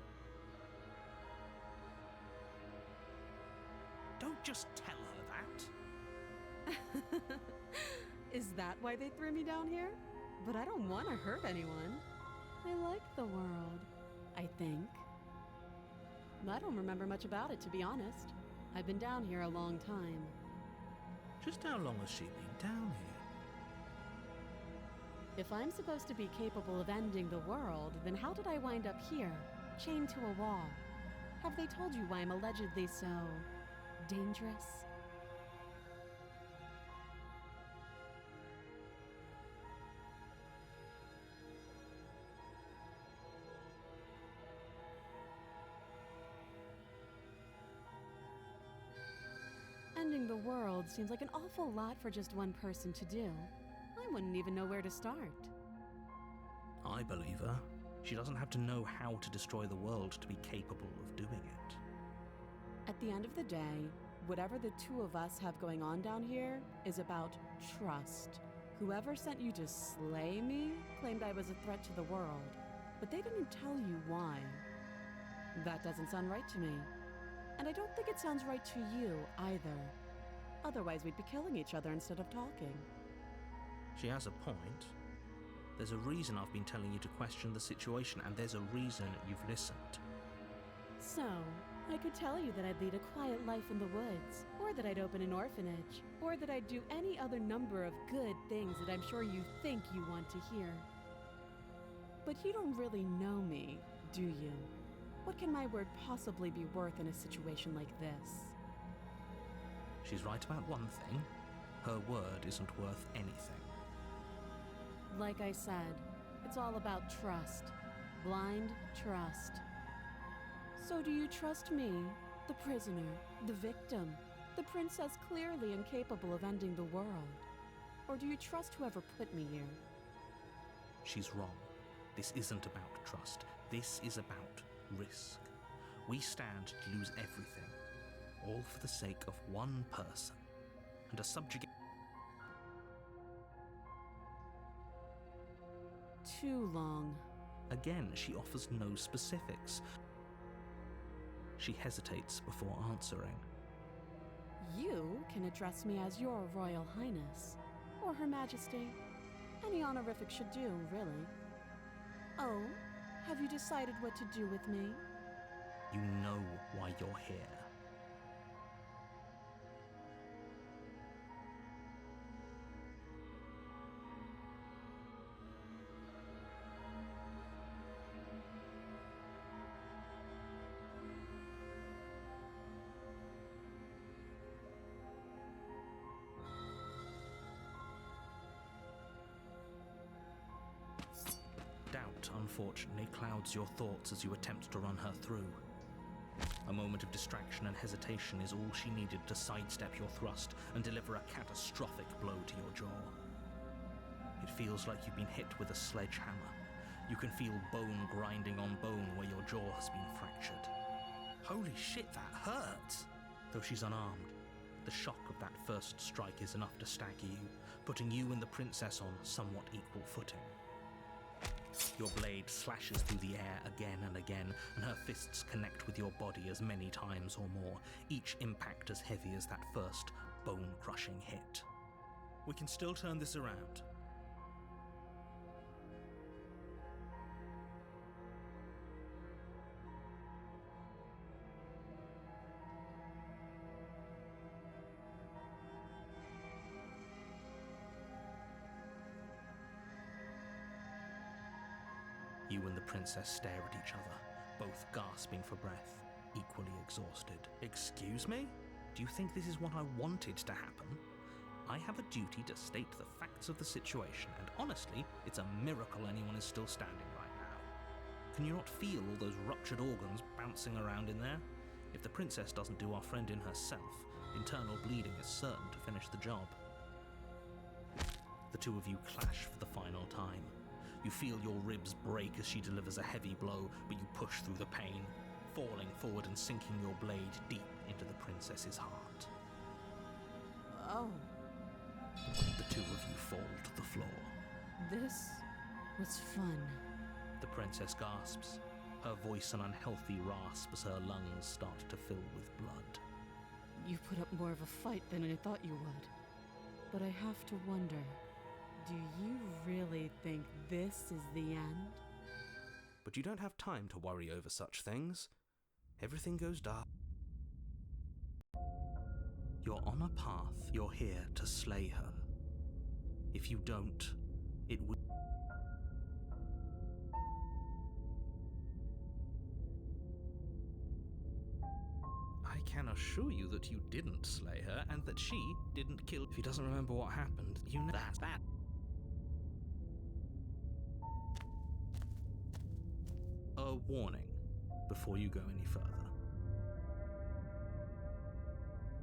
Don't just tell her that. Is that why they threw me down here? But I don't want to hurt anyone. I like the world, I think. I don't remember much about it, to be honest. I've been down here a long time. Just how long has she been down here? If I'm supposed to be capable of ending the world, then how did I wind up here, chained to a wall? Have they told you why I'm allegedly so dangerous? Ending the world seems like an awful lot for just one person to do. I wouldn't even know where to start. I believe her. She doesn't have to know how to destroy the world to be capable of doing it. At the end of the day, whatever the two of us have going on down here is about trust. Whoever sent you to slay me claimed I was a threat to the world, but they didn't tell you why. That doesn't sound right to me. And I don't think it sounds right to you either. Otherwise, we'd be killing each other instead of talking. She has a point. There's a reason I've been telling you to question the situation, and there's a reason you've listened. So, I could tell you that I'd lead a quiet life in the woods, or that I'd open an orphanage, or that I'd do any other number of good things that I'm sure you think you want to hear. But you don't really know me, do you? What can my word possibly be worth in a situation like this? She's right about one thing. Her word isn't worth anything. Like I said, it's all about trust. Blind trust. So do you trust me, the prisoner, the victim, the princess clearly incapable of ending the world? Or do you trust whoever put me here? She's wrong. This isn't about trust. This is about risk. We stand to lose everything, all for the sake of one person, and a subjugate. Too long. Again, she offers no specifics. She hesitates before answering. You can address me as Your Royal Highness, or Her Majesty. Any honorific should do, really. Oh, have you decided what to do with me? You know why you're here. Doubt, unfortunately, clouds your thoughts as you attempt to run her through. A moment of distraction and hesitation is all she needed to sidestep your thrust and deliver a catastrophic blow to your jaw. It feels like you've been hit with a sledgehammer. You can feel bone grinding on bone where your jaw has been fractured. Holy shit, that hurts! Though she's unarmed, the shock of that first strike is enough to stagger you, putting you and the princess on somewhat equal footing. Your blade slashes through the air again and again, and her fists connect with your body as many times or more, each impact as heavy as that first bone-crushing hit. We can still turn this around. You and the princess stare at each other, both gasping for breath, equally exhausted. Excuse me? Do you think this is what I wanted to happen? I have a duty to state the facts of the situation, and honestly, it's a miracle anyone is still standing right now. Can you not feel all those ruptured organs bouncing around in there? If the princess doesn't do our friend in herself, internal bleeding is certain to finish the job. The two of you clash for the final time. You feel your ribs break as she delivers a heavy blow, but you push through the pain, falling forward and sinking your blade deep into the princess's heart. Oh, The two of you fall to the floor. this was fun. The princess gasps, her voice an unhealthy rasp as her lungs start to fill with blood. You put up more of a fight than I thought you would. But I have to wonder, do you really think this is the end? But you don't have time to worry over such things. Everything goes dark. You're on a path. You're here to slay her. If you don't, it will. I can assure you that you didn't slay her and that she didn't kill. If he doesn't remember what happened, you know that's that. A warning before you go any further.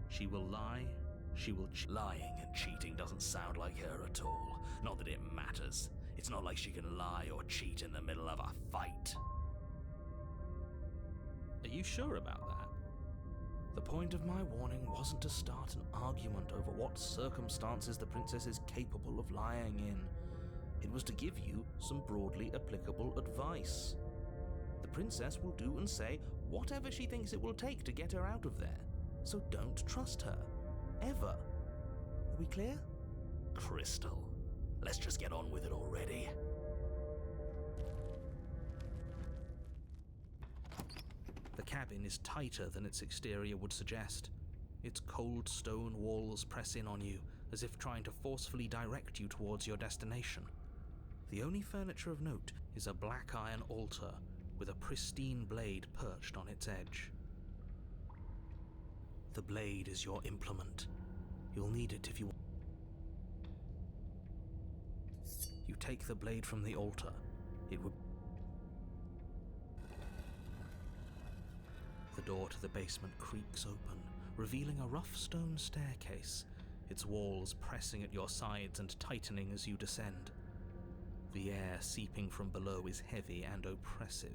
She will lie, she will Lying and cheating doesn't sound like her at all. Not that it matters. It's not like she can lie or cheat in the middle of a fight. Are you sure about that? The point of my warning wasn't to start an argument over what circumstances the princess is capable of lying in. It was to give you some broadly applicable advice. The princess will do and say whatever she thinks it will take to get her out of there, so don't trust her. Ever. Are we clear? Crystal, let's just get on with it already. The cabin is tighter than its exterior would suggest. Its cold stone walls press in on you, as if trying to forcefully direct you towards your destination. The only furniture of note is a black iron altar with a pristine blade perched on its edge. The blade is your implement. You'll need it if you... You take the blade from the altar. It would... The door to the basement creaks open, revealing a rough stone staircase, its walls pressing at your sides and tightening as you descend. The air seeping from below is heavy and oppressive,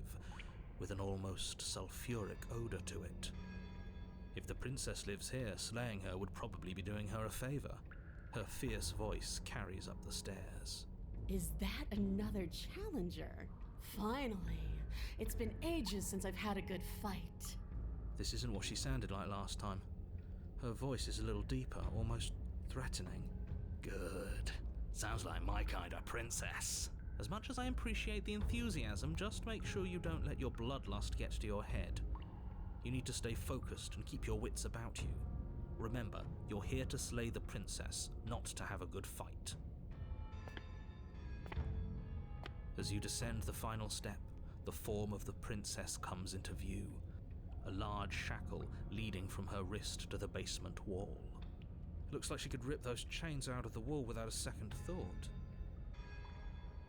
with an almost sulfuric odor to it. If the princess lives here, slaying her would probably be doing her a favor. Her fierce voice carries up the stairs. Is that another challenger? Finally. It's been ages since I've had a good fight. This isn't what she sounded like last time. Her voice is a little deeper, almost threatening. Good. Sounds like my kind of princess. As much as I appreciate the enthusiasm, just make sure you don't let your bloodlust get to your head. You need to stay focused and keep your wits about you. Remember, you're here to slay the princess, not to have a good fight. As you descend the final step, the form of the princess comes into view. A large shackle leading from her wrist to the basement wall. Looks like she could rip those chains out of the wall without a second thought.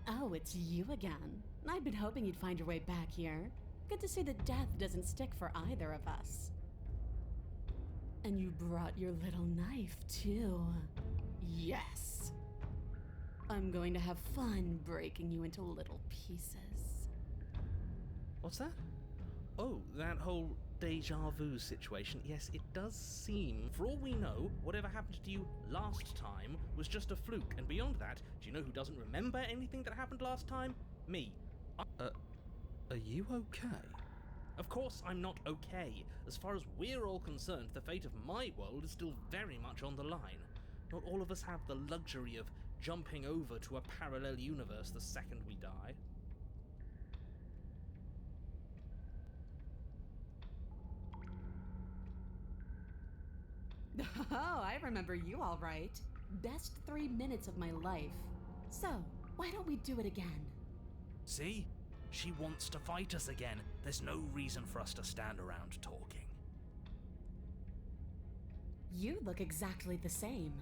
Oh, it's you again. I'd been hoping you'd find your way back here. Good to see that death doesn't stick for either of us. And you brought your little knife, too. Yes! I'm going to have fun breaking you into little pieces. What's that? Oh, that whole deja vu situation. Yes, it does seem, for all we know, whatever happened to you last time was just a fluke. And beyond that, do you know who doesn't remember anything that happened last time? Me. Are you okay? Of course I'm not okay. As far as we're all concerned, the fate of my world is still very much on the line. Not all of us have the luxury of jumping over to a parallel universe the second we die. Oh, I remember you all right. Best 3 minutes of my life. So, why don't we do it again? See? She wants to fight us again. There's no reason for us to stand around talking. You look exactly the same.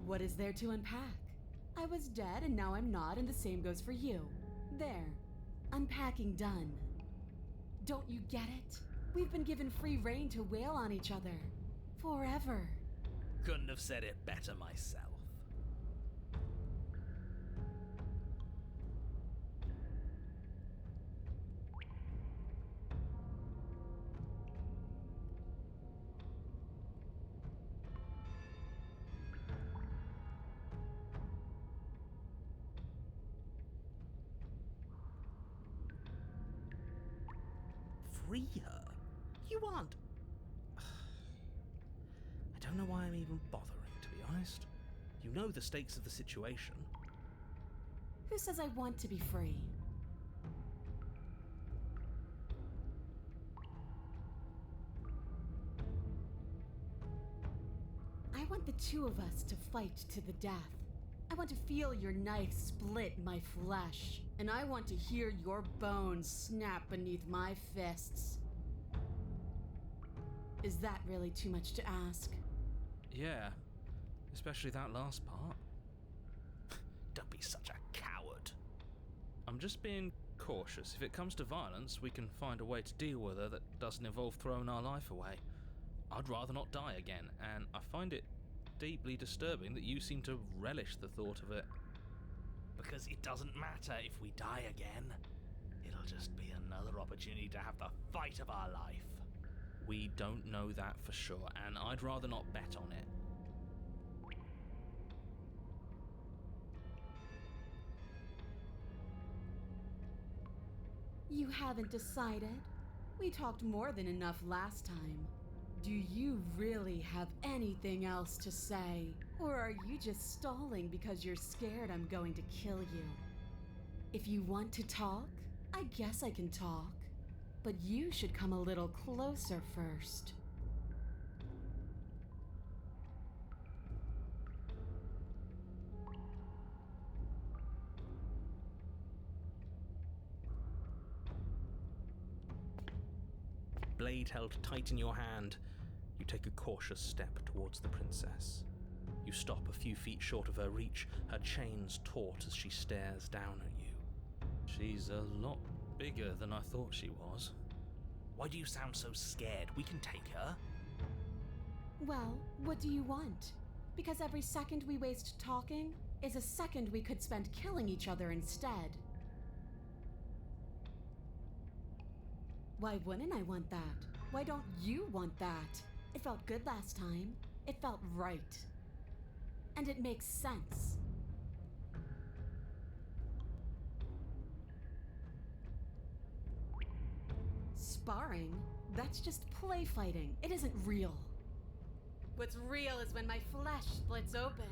What is there to unpack? I was dead and now I'm not, and the same goes for you. There. Unpacking done. Don't you get it? We've been given free rein to wail on each other. Forever. Couldn't have said it better myself. Free her? You aren't... I don't know why I'm even bothering, to be honest. You know the stakes of the situation. Who says I want to be free? I want the two of us to fight to the death. I want to feel your knife split my flesh, and I want to hear your bones snap beneath my fists. Is that really too much to ask? Yeah, especially that last part. Don't be such a coward. I'm just being cautious. If it comes to violence, we can find a way to deal with her that doesn't involve throwing our life away. I'd rather not die again, and I find it deeply disturbing that you seem to relish the thought of it. Because it doesn't matter if we die again. It'll just be another opportunity to have the fight of our life. We don't know that for sure, and I'd rather not bet on it. You haven't decided? We talked more than enough last time. Do you really have anything else to say? Or are you just stalling because you're scared I'm going to kill you? If you want to talk, I guess I can talk. But you should come a little closer first. Blade held tight in your hand, you take a cautious step towards the princess. You stop a few feet short of her reach, her chains taut as she stares down at you. She's a lot bigger than I thought she was. Why do you sound so scared? We can take her. Well, what do you want? Because every second we waste talking is a second we could spend killing each other instead. Why wouldn't I want that? Why don't you want that? It felt good last time. It felt right. And it makes sense. Sparring? That's just play fighting. It isn't real. What's real is when my flesh splits open.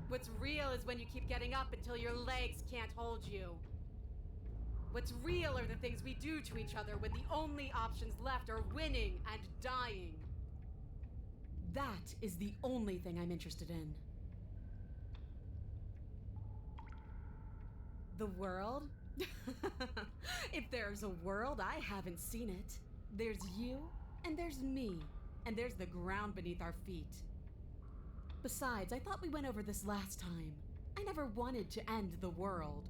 What's real is when you keep getting up until your legs can't hold you. What's real are the things we do to each other when the only options left are winning and dying. That is the only thing I'm interested in. The world? If there's a world, I haven't seen it. There's you, and there's me, and there's the ground beneath our feet. Besides, I thought we went over this last time. I never wanted to end the world.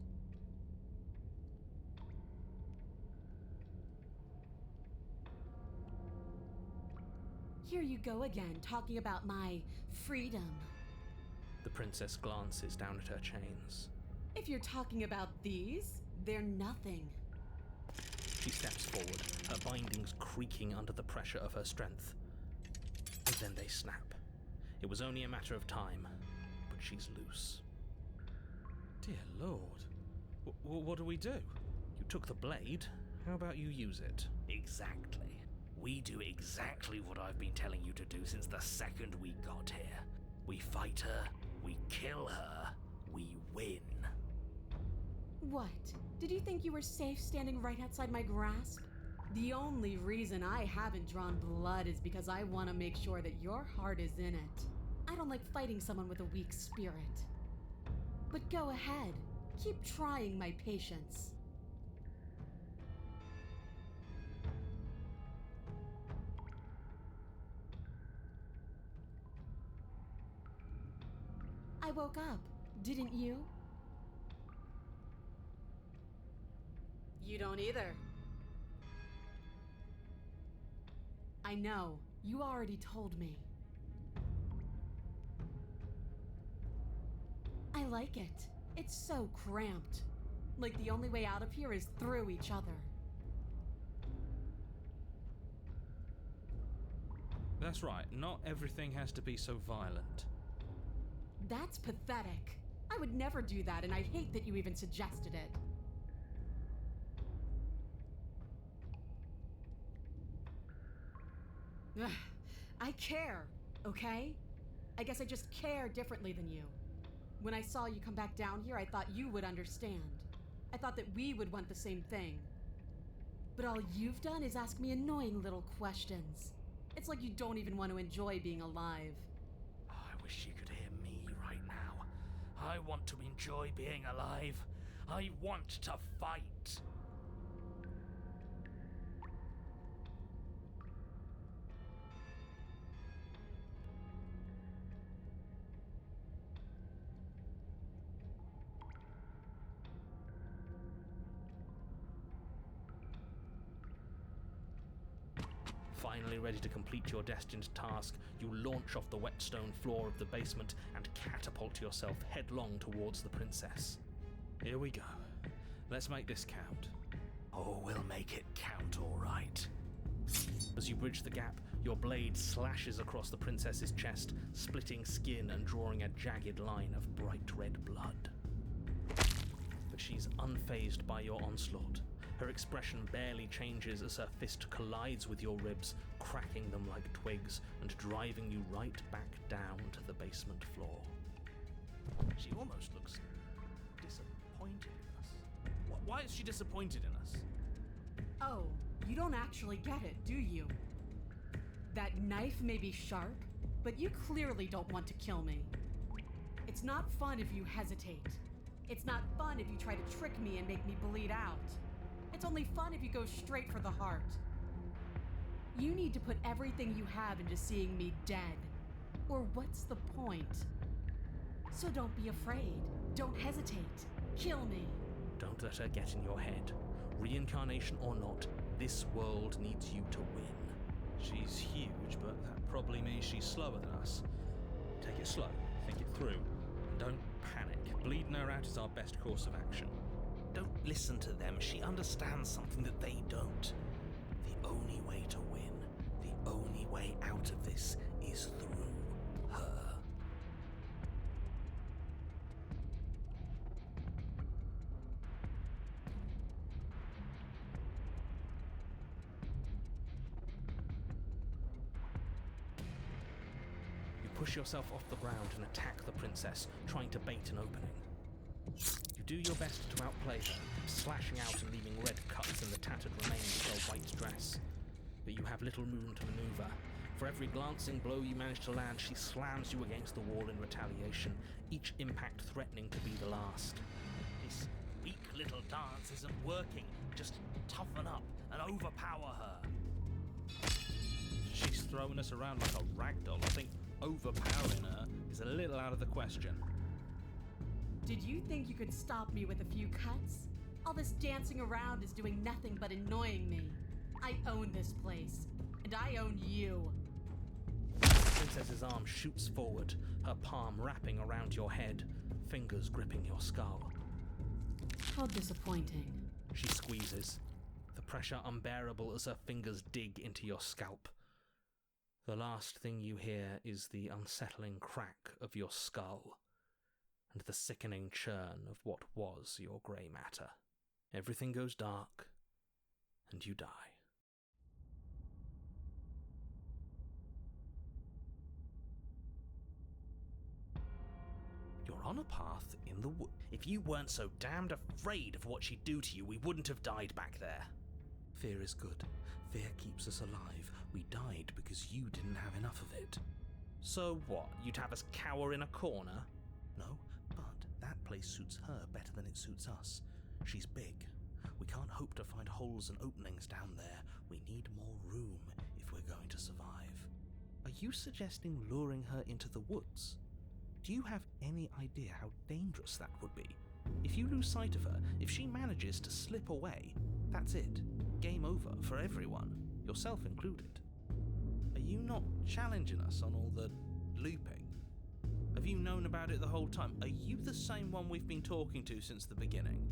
Here you go again, talking about my freedom. The princess glances down at her chains. If you're talking about these, they're nothing. She steps forward, her bindings creaking under the pressure of her strength. And then they snap. It was only a matter of time, but she's loose. Dear Lord, what do we do? You took the blade, how about you use it? Exactly. We do exactly what I've been telling you to do since the second we got here. We fight her, we kill her, we win. What? Did you think you were safe standing right outside my grasp? The only reason I haven't drawn blood is because I want to make sure that your heart is in it. I don't like fighting someone with a weak spirit. But go ahead. Keep trying my patience. I woke up, didn't you? You don't either. I know, you already told me. I like it. It's so cramped. Like the only way out of here is through each other. That's right, not everything has to be so violent. That's pathetic. I would never do that, and I hate that you even suggested it. Ugh, I care, okay? I guess I just care differently than you. When I saw you come back down here, I thought you would understand. I thought that we would want the same thing. But all you've done is ask me annoying little questions. It's like you don't even want to enjoy being alive. I wish you could hear me right now. I want to enjoy being alive. I want to fight. Finally ready to complete your destined task, you launch off the wet stone floor of the basement and catapult yourself headlong towards the princess. Here we go. Let's make this count. Oh, we'll make it count, all right. As you bridge the gap, your blade slashes across the princess's chest, splitting skin and drawing a jagged line of bright red blood. But she's unfazed by your onslaught. Her expression barely changes as her fist collides with your ribs, cracking them like twigs and driving you right back down to the basement floor. She almost looks disappointed in us. Why is she disappointed in us? Oh, you don't actually get it, do you? That knife may be sharp, but you clearly don't want to kill me. It's not fun if you hesitate. It's not fun if you try to trick me and make me bleed out. It's only fun if you go straight for the heart. You need to put everything you have into seeing me dead. Or what's the point? So don't be afraid. Don't hesitate. Kill me. Don't let her get in your head. Reincarnation or not, this world needs you to win. She's huge, but that probably means she's slower than us. Take it slow, think it through, and don't panic. Bleeding her out is our best course of action. Don't listen to them. She understands something that they don't. The only way to win, the only way out of this is through her. You push yourself off the ground and attack the princess, trying to bait an opening. You do your best to outplay her, slashing out and leaving red cuts in the tattered remains of her white dress. But you have little room to maneuver. For every glancing blow you manage to land, she slams you against the wall in retaliation, each impact threatening to be the last. This weak little dance isn't working. Just toughen up and overpower her. She's throwing us around like a ragdoll. I think overpowering her is a little out of the question. Did you think you could stop me with a few cuts? All this dancing around is doing nothing but annoying me. I own this place, and I own you. The princess's arm shoots forward, her palm wrapping around your head, fingers gripping your skull. How disappointing. She squeezes, the pressure unbearable as her fingers dig into your scalp. The last thing you hear is the unsettling crack of your skull, and the sickening churn of what was your grey matter. Everything goes dark, and you die. You're on a path in the wood. If you weren't so damned afraid of what she'd do to you, we wouldn't have died back there. Fear is good. Fear keeps us alive. We died because you didn't have enough of it. So what? You'd have us cower in a corner? No, but that place suits her better than it suits us. She's big. We can't hope to find holes and openings down there. We need more room if we're going to survive. Are you suggesting luring her into the woods? Do you have any idea how dangerous that would be? If you lose sight of her, if she manages to slip away, that's it. Game over for everyone, yourself included. Are you not challenging us on all the looping? Have you known about it the whole time? Are you the same one we've been talking to since the beginning?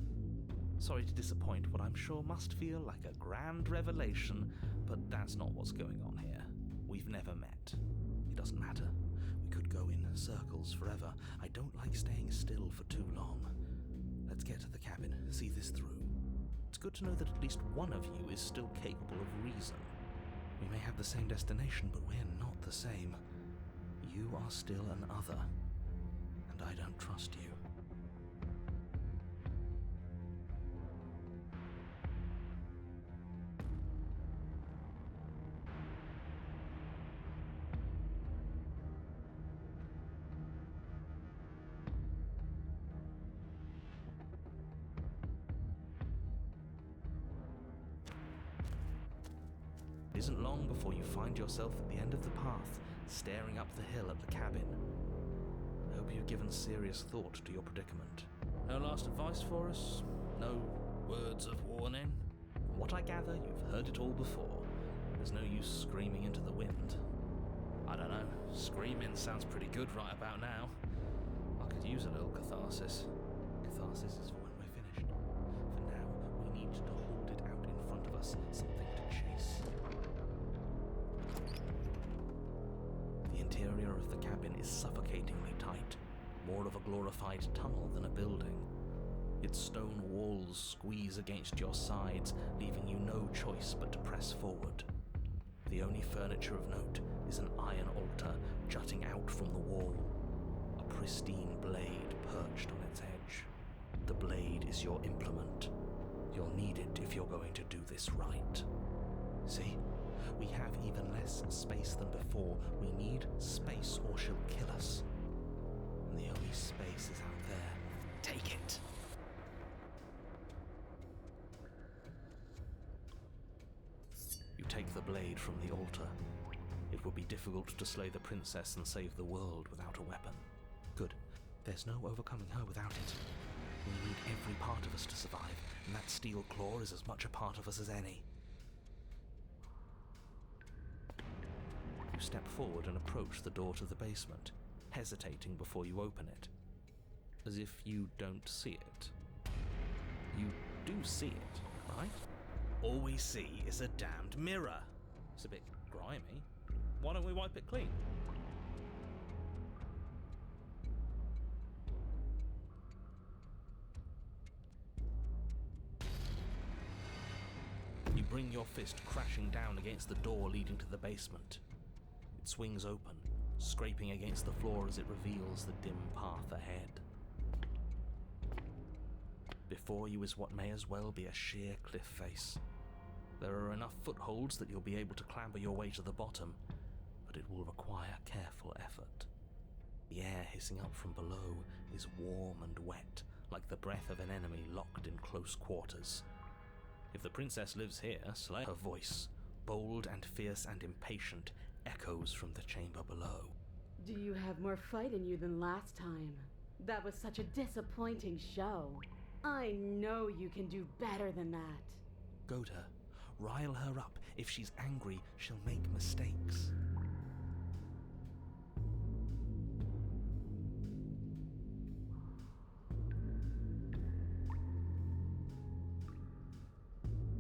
Sorry to disappoint what I'm sure must feel like a grand revelation, but that's not what's going on here. We've never met. It doesn't matter. We could go in circles forever. I don't like staying still for too long. Let's get to the cabin, see this through. It's good to know that at least one of you is still capable of reason. We may have the same destination, but we're not the same. You are still an other, and I don't trust you. It isn't long before you find yourself at the end of the path, staring up the hill at the cabin. I hope you've given serious thought to your predicament. No last advice for us? No words of warning? From what I gather, you've heard it all before. There's no use screaming into the wind. I don't know, screaming sounds pretty good right about now. I could use a little catharsis. Catharsis is for when we're finished. For now, we need to hold it out in front of us, something to chase. The interior of the cabin is suffocatingly tight, more of a glorified tunnel than a building. Its stone walls squeeze against your sides, leaving you no choice but to press forward. The only furniture of note is an iron altar jutting out from the wall, a pristine blade perched on its edge. The blade is your implement. You'll need it if you're going to do this right. See? We have even less space than before. We need space or she'll kill us. And the only space is out there. Take it. You take the blade from the altar. It would be difficult to slay the princess and save the world without a weapon. Good. There's no overcoming her without it. We need every part of us to survive, and that steel claw is as much a part of us as any. You step forward and approach the door to the basement, hesitating before you open it. As if you don't see it. You do see it, right? All we see is a damned mirror. It's a bit grimy. Why don't we wipe it clean? You bring your fist crashing down against the door leading to the basement. It swings open, scraping against the floor as it reveals the dim path ahead. Before you is what may as well be a sheer cliff face. There are enough footholds that you'll be able to clamber your way to the bottom, but it will require careful effort. The air hissing up from below is warm and wet, like the breath of an enemy locked in close quarters. If the princess lives here, slay her voice, bold and fierce and impatient, echoes from the chamber below. Do you have more fight in you than last time? That was such a disappointing show. I know you can do better than that. Goad her. Rile her up. If she's angry, she'll make mistakes.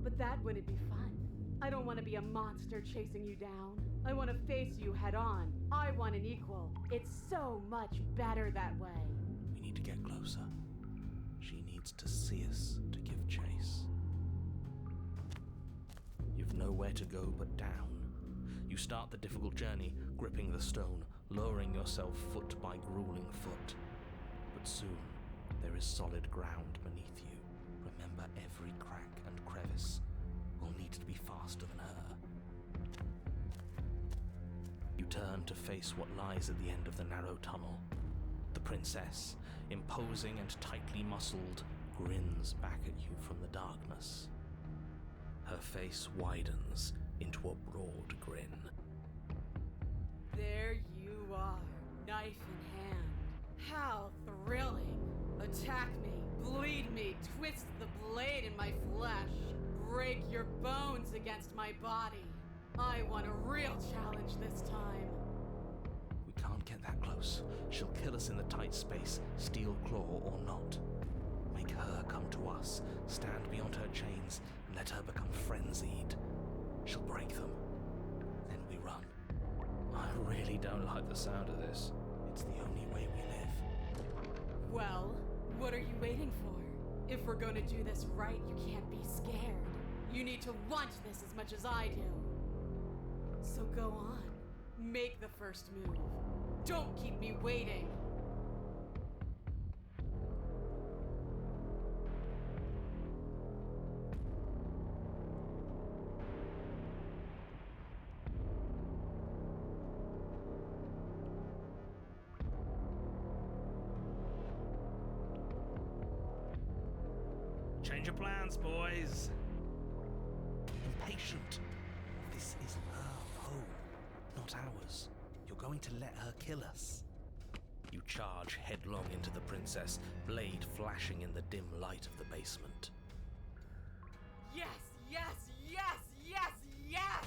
But that wouldn't be fun. I don't want to be a monster chasing you down. I want to face you head on. I want an equal. It's so much better that way. We need to get closer. She needs to see us to give chase. You've nowhere to go but down. You start the difficult journey, gripping the stone, lowering yourself foot by grueling foot. But soon, there is solid ground beneath you. Remember every crack and crevice. We'll need to be faster than her. You turn to face what lies at the end of the narrow tunnel. The princess, imposing and tightly muscled, grins back at you from the darkness. Her face widens into a broad grin. There you are, knife in hand. How thrilling! Attack me, bleed me, twist the blade in my flesh, break your bones against my body. I want a real challenge this time. We can't get that close. She'll kill us in the tight space, steel claw or not. Make her come to us, stand beyond her chains, and let her become frenzied. She'll break them. Then we run. I really don't like the sound of this. It's the only way we live. Well, what are you waiting for? If we're gonna do this right, you can't be scared. You need to want this as much as I do. So go on. Make the first move. Don't keep me waiting. Change your plans, boys. Impatient. This is her home, not ours. You're going to let her kill us. You charge headlong into the princess, blade flashing in the dim light of the basement. Yes, yes, yes, yes, yes!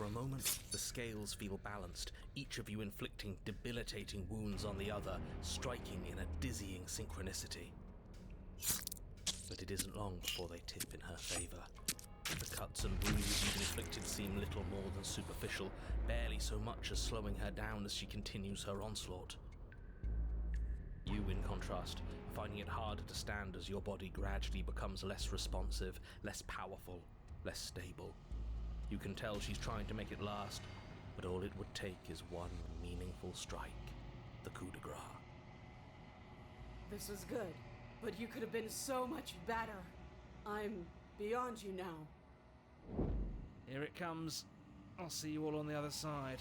a moment, the scales feel balanced, each of you inflicting debilitating wounds on the other, striking in a dizzying synchronicity. But it isn't long before they tip in her favor. The cuts and bruises you've inflicted seem little more than superficial, barely so much as slowing her down as she continues her onslaught. You, in contrast, are finding it harder to stand as your body gradually becomes less responsive, less powerful, less stable. You can tell she's trying to make it last, but all it would take is one meaningful strike, the coup de grace. This was good, but you could have been so much better. I'm beyond you now. Here it comes. I'll see you all on the other side.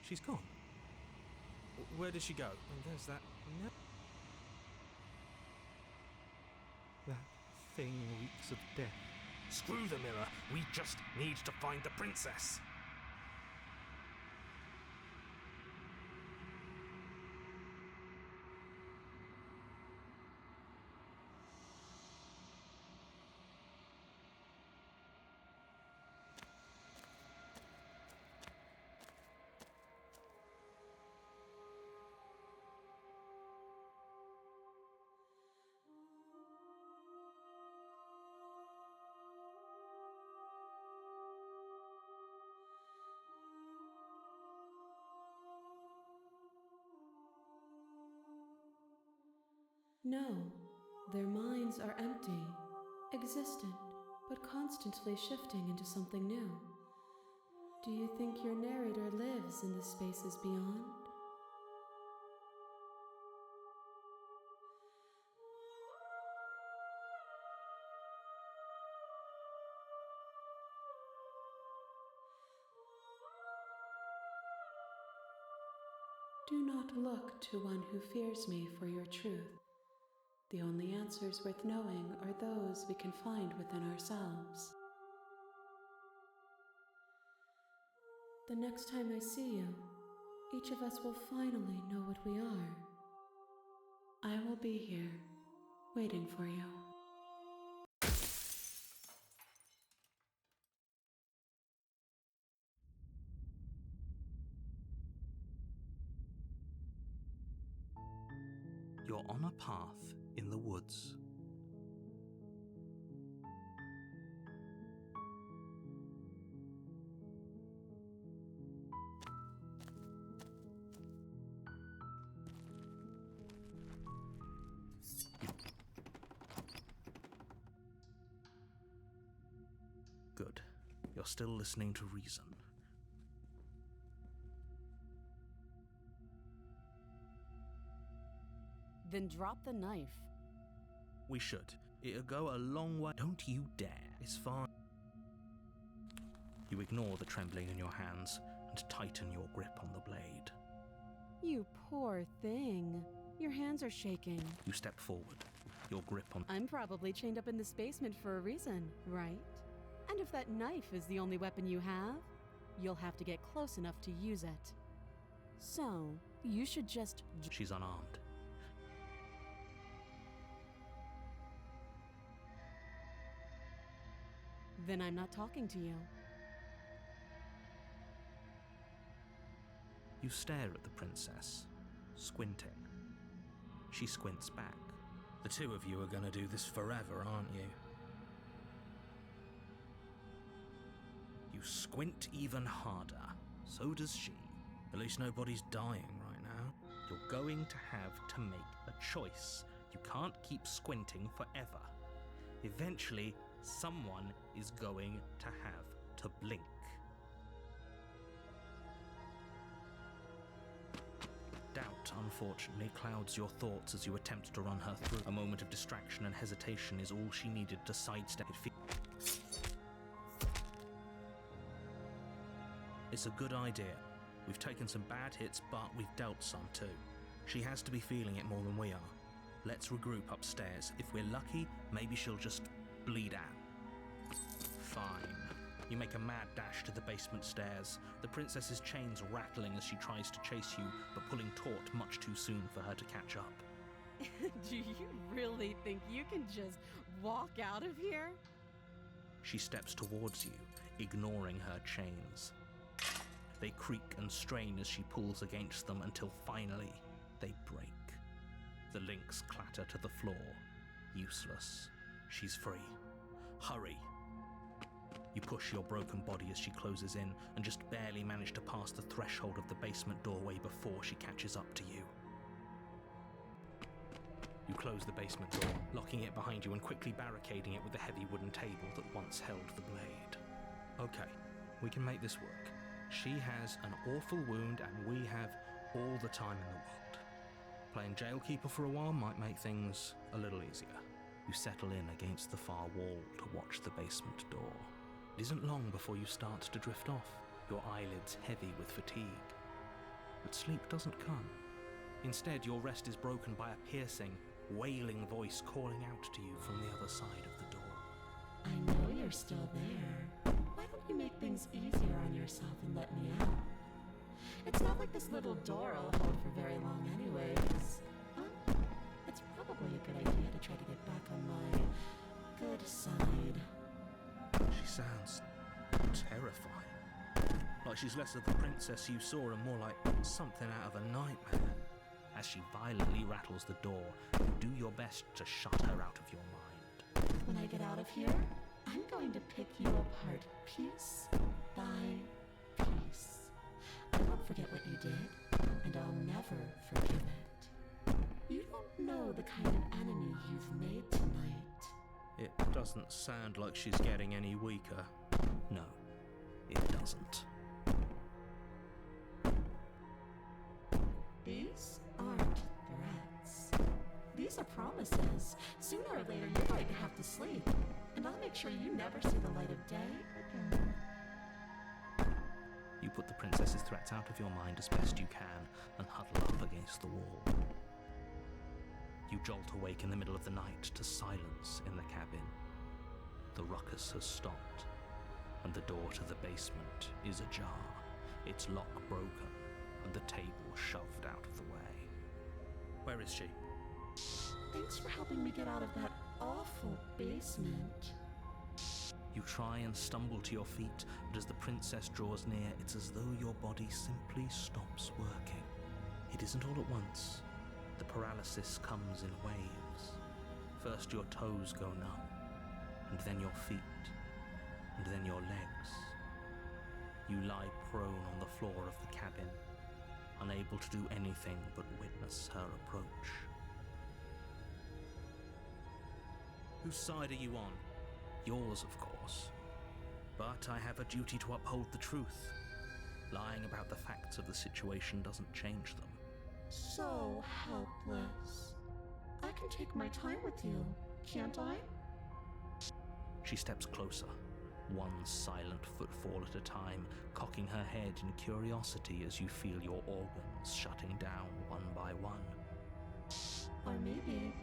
She's gone. Where did she go? And there's that thing reeks of death. Screw the mirror. We just need to find the princess. No, their minds are empty, existent, but constantly shifting into something new. Do you think your narrator lives in the spaces beyond? Do not look to one who fears me for your truth. The only answers worth knowing are those we can find within ourselves. The next time I see you, each of us will finally know what we are. I will be here, waiting for you. You're on a path in the woods. Good. You're still listening to reason. Then drop the knife. We should. It'll go a long way. Don't you dare. It's fine. You ignore the trembling in your hands and tighten your grip on the blade. You poor thing. Your hands are shaking. You step forward, your grip on... I'm probably chained up in this basement for a reason, right? And if that knife is the only weapon you have, you'll have to get close enough to use it. So, you should just... She's unarmed. Then I'm not talking to you. You stare at the princess, squinting. She squints back. The two of you are going to do this forever, aren't you? You squint even harder. So does she. At least nobody's dying right now. You're going to have to make a choice. You can't keep squinting forever. Eventually, someone is going to have to blink. Doubt, unfortunately, clouds your thoughts as you attempt to run her through. A moment of distraction and hesitation is all she needed to sidestep it. It's a good idea. We've taken some bad hits, but we've dealt some too. She has to be feeling it more than we are. Let's regroup upstairs. If we're lucky, maybe she'll just bleed out. Fine. You make a mad dash to the basement stairs, the princess's chains rattling as she tries to chase you, but pulling taut much too soon for her to catch up. Do you really think you can just walk out of here? She steps towards you, ignoring her chains. They creak and strain as she pulls against them until finally they break. The links clatter to the floor. Useless. She's free. Hurry. You push your broken body as she closes in and just barely manage to pass the threshold of the basement doorway before she catches up to you. You close the basement door, locking it behind you and quickly barricading it with the heavy wooden table that once held the blade. Okay, we can make this work. She has an awful wound and we have all the time in the world. Playing jailkeeper for a while might make things a little easier. You settle in against the far wall to watch the basement door. It isn't long before you start to drift off, your eyelids heavy with fatigue. But sleep doesn't come. Instead, your rest is broken by a piercing, wailing voice calling out to you from the other side of the door. I know you're still there. Why don't you make things easier on yourself and let me out? It's not like this little door will hold for very long anyways. It's probably a good idea to try to get back on my good side. She sounds terrifying. Like she's less of the princess you saw and more like something out of a nightmare. As she violently rattles the door, you do your best to shut her out of your mind. When I get out of here, I'm going to pick you apart piece by piece. I won't forget what you did, and I'll never forgive it. You don't know the kind of enemy you've made tonight. It doesn't sound like she's getting any weaker. No, it doesn't. These aren't threats. These are promises. Sooner or later, you're going to have to sleep, and I'll make sure you never see the light of day again. You put the princess's threats out of your mind as best you can and huddle up against the wall. You jolt awake in the middle of the night to silence in the cabin. The ruckus has stopped, and the door to the basement is ajar, its lock broken, and the table shoved out of the way. Where is she? Thanks for helping me get out of that awful basement. You try and stumble to your feet, but as the princess draws near, it's as though your body simply stops working. It isn't all at once. The paralysis comes in waves. First your toes go numb, and then your feet, and then your legs. You lie prone on the floor of the cabin, unable to do anything but witness her approach. Whose side are you on? Yours, of course. But I have a duty to uphold the truth. Lying about the facts of the situation doesn't change them. So helpless. I can take my time with you, can't I? She steps closer, one silent footfall at a time, cocking her head in curiosity as you feel your organs shutting down one by one. Or maybe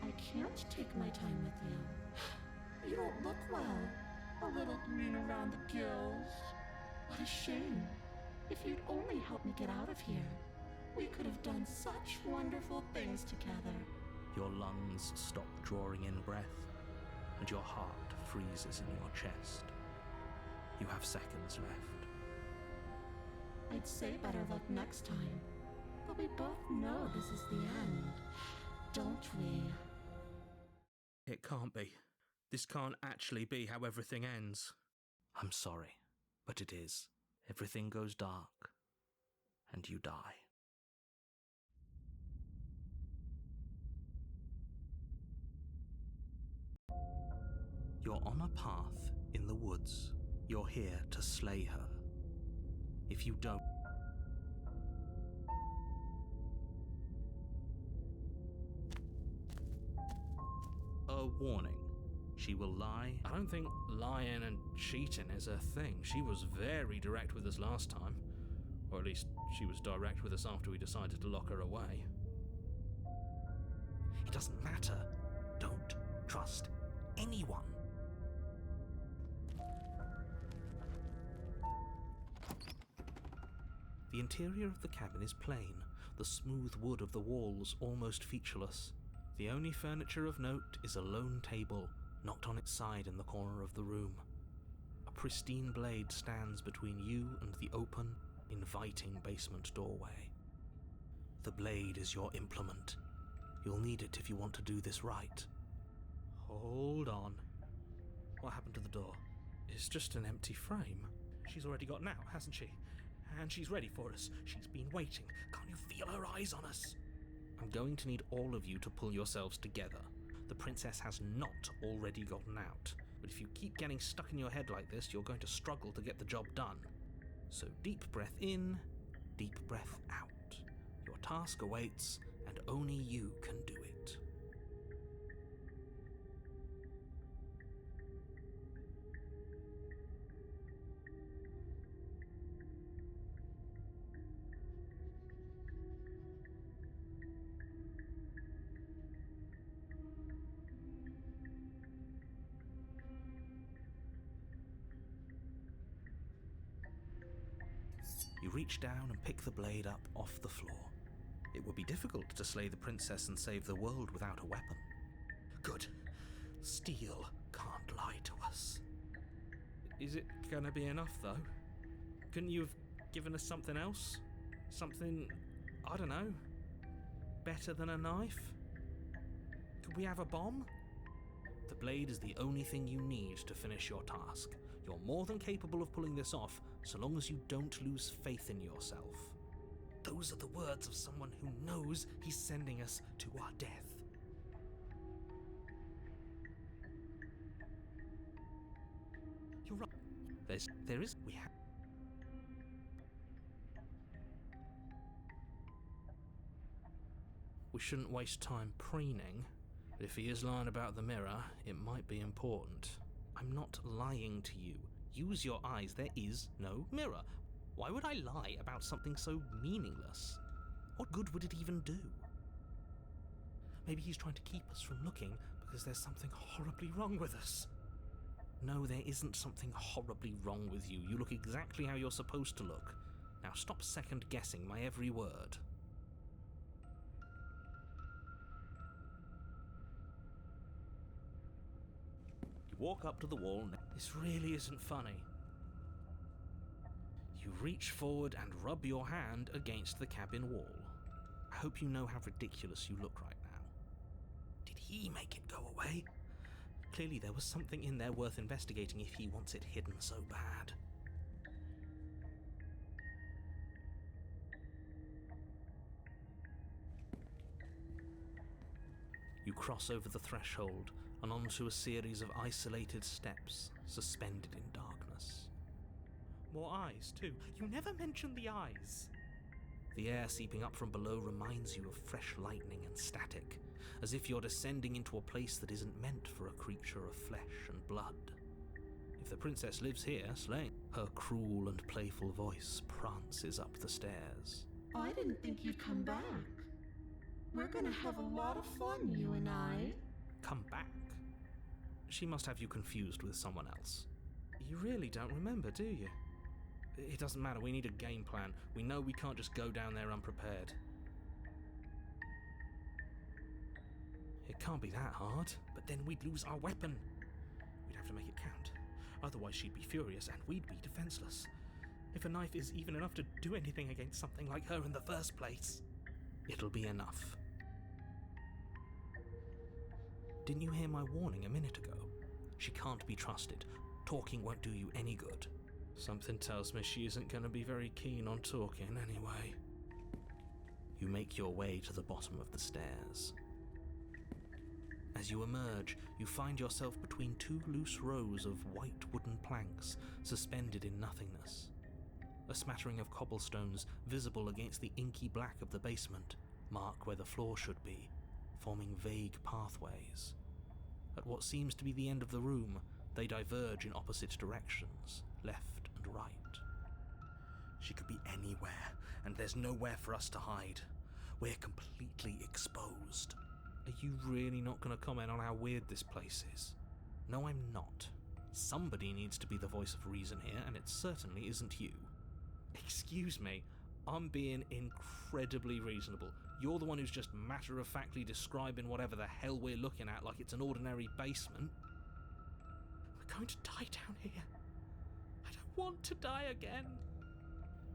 I can't take my time with you. You don't look well. A little green around the gills. What a shame. If you'd only help me get out of here, we could have done such wonderful things together. Your lungs stop drawing in breath, and your heart freezes in your chest. You have seconds left. I'd say better luck next time, but we both know this is the end, don't we? It can't be. This can't actually be how everything ends. I'm sorry, but it is. Everything goes dark, and you die. You're on a path in the woods. You're here to slay her. If you don't... A warning. She will lie. I don't think lying and cheating is a thing. She was very direct with us last time. Or at least she was direct with us after we decided to lock her away. It doesn't matter. Don't trust anyone. The interior of the cabin is plain, the smooth wood of the walls almost featureless. The only furniture of note is a lone table, knocked on its side in the corner of the room. A pristine blade stands between you and the open, inviting basement doorway. The blade is your implement. You'll need it if you want to do this right. Hold on. What happened to the door? It's just an empty frame. She's already gotten out, hasn't she? And she's ready for us. She's been waiting. Can't you feel her eyes on us? I'm going to need all of you to pull yourselves together. The princess has not already gotten out. But if you keep getting stuck in your head like this, you're going to struggle to get the job done. So deep breath in, deep breath out. Your task awaits, and only you can do it. You reach down and pick the blade up off the floor. It would be difficult to slay the princess and save the world without a weapon. Good. Steel can't lie to us. Is it gonna be enough, though? Couldn't you have given us something else? Something, I don't know, better than a knife? Could we have a bomb? The blade is the only thing you need to finish your task. You're more than capable of pulling this off, so long as you don't lose faith in yourself. Those are the words of someone who knows he's sending us to our death. You're right. We shouldn't waste time preening, but if he is lying about the mirror, it might be important. I'm not lying to you. Use your eyes. There is no mirror. Why would I lie about something so meaningless? What good would it even do? Maybe he's trying to keep us from looking because there's something horribly wrong with us. No, there isn't something horribly wrong with you. You look exactly how you're supposed to look. Now stop second-guessing my every word. You walk up to the wall. This really isn't funny. You reach forward and rub your hand against the cabin wall. I hope you know how ridiculous you look right now. Did he make it go away? Clearly there was something in there worth investigating if he wants it hidden so bad. You cross over the threshold and onto a series of isolated steps suspended in darkness. More eyes, too. You never mentioned the eyes. The air seeping up from below reminds you of fresh lightning and static, as if you're descending into a place that isn't meant for a creature of flesh and blood. If the princess lives here, slaying, her cruel and playful voice prances up the stairs. I didn't think you'd come back. We're gonna have a lot of fun, you and I. Come back? She must have you confused with someone else. You really don't remember, do you? It doesn't matter, we need a game plan. We know we can't just go down there unprepared. It can't be that hard. But then we'd lose our weapon. We'd have to make it count. Otherwise she'd be furious and we'd be defenseless. If a knife is even enough to do anything against something like her in the first place. It'll be enough. Didn't you hear my warning a minute ago? She can't be trusted. Talking won't do you any good. Something tells me she isn't going to be very keen on talking anyway. You make your way to the bottom of the stairs. As you emerge, you find yourself between two loose rows of white wooden planks suspended in nothingness. A smattering of cobblestones visible against the inky black of the basement mark where the floor should be, forming vague pathways. At what seems to be the end of the room, they diverge in opposite directions, left and right. She could be anywhere, and there's nowhere for us to hide. We're completely exposed. Are you really not going to comment on how weird this place is? No, I'm not. Somebody needs to be the voice of reason here, and it certainly isn't you. Excuse me, I'm being incredibly reasonable. You're the one who's just matter-of-factly describing whatever the hell we're looking at like it's an ordinary basement. We're going to die down here. I don't want to die again.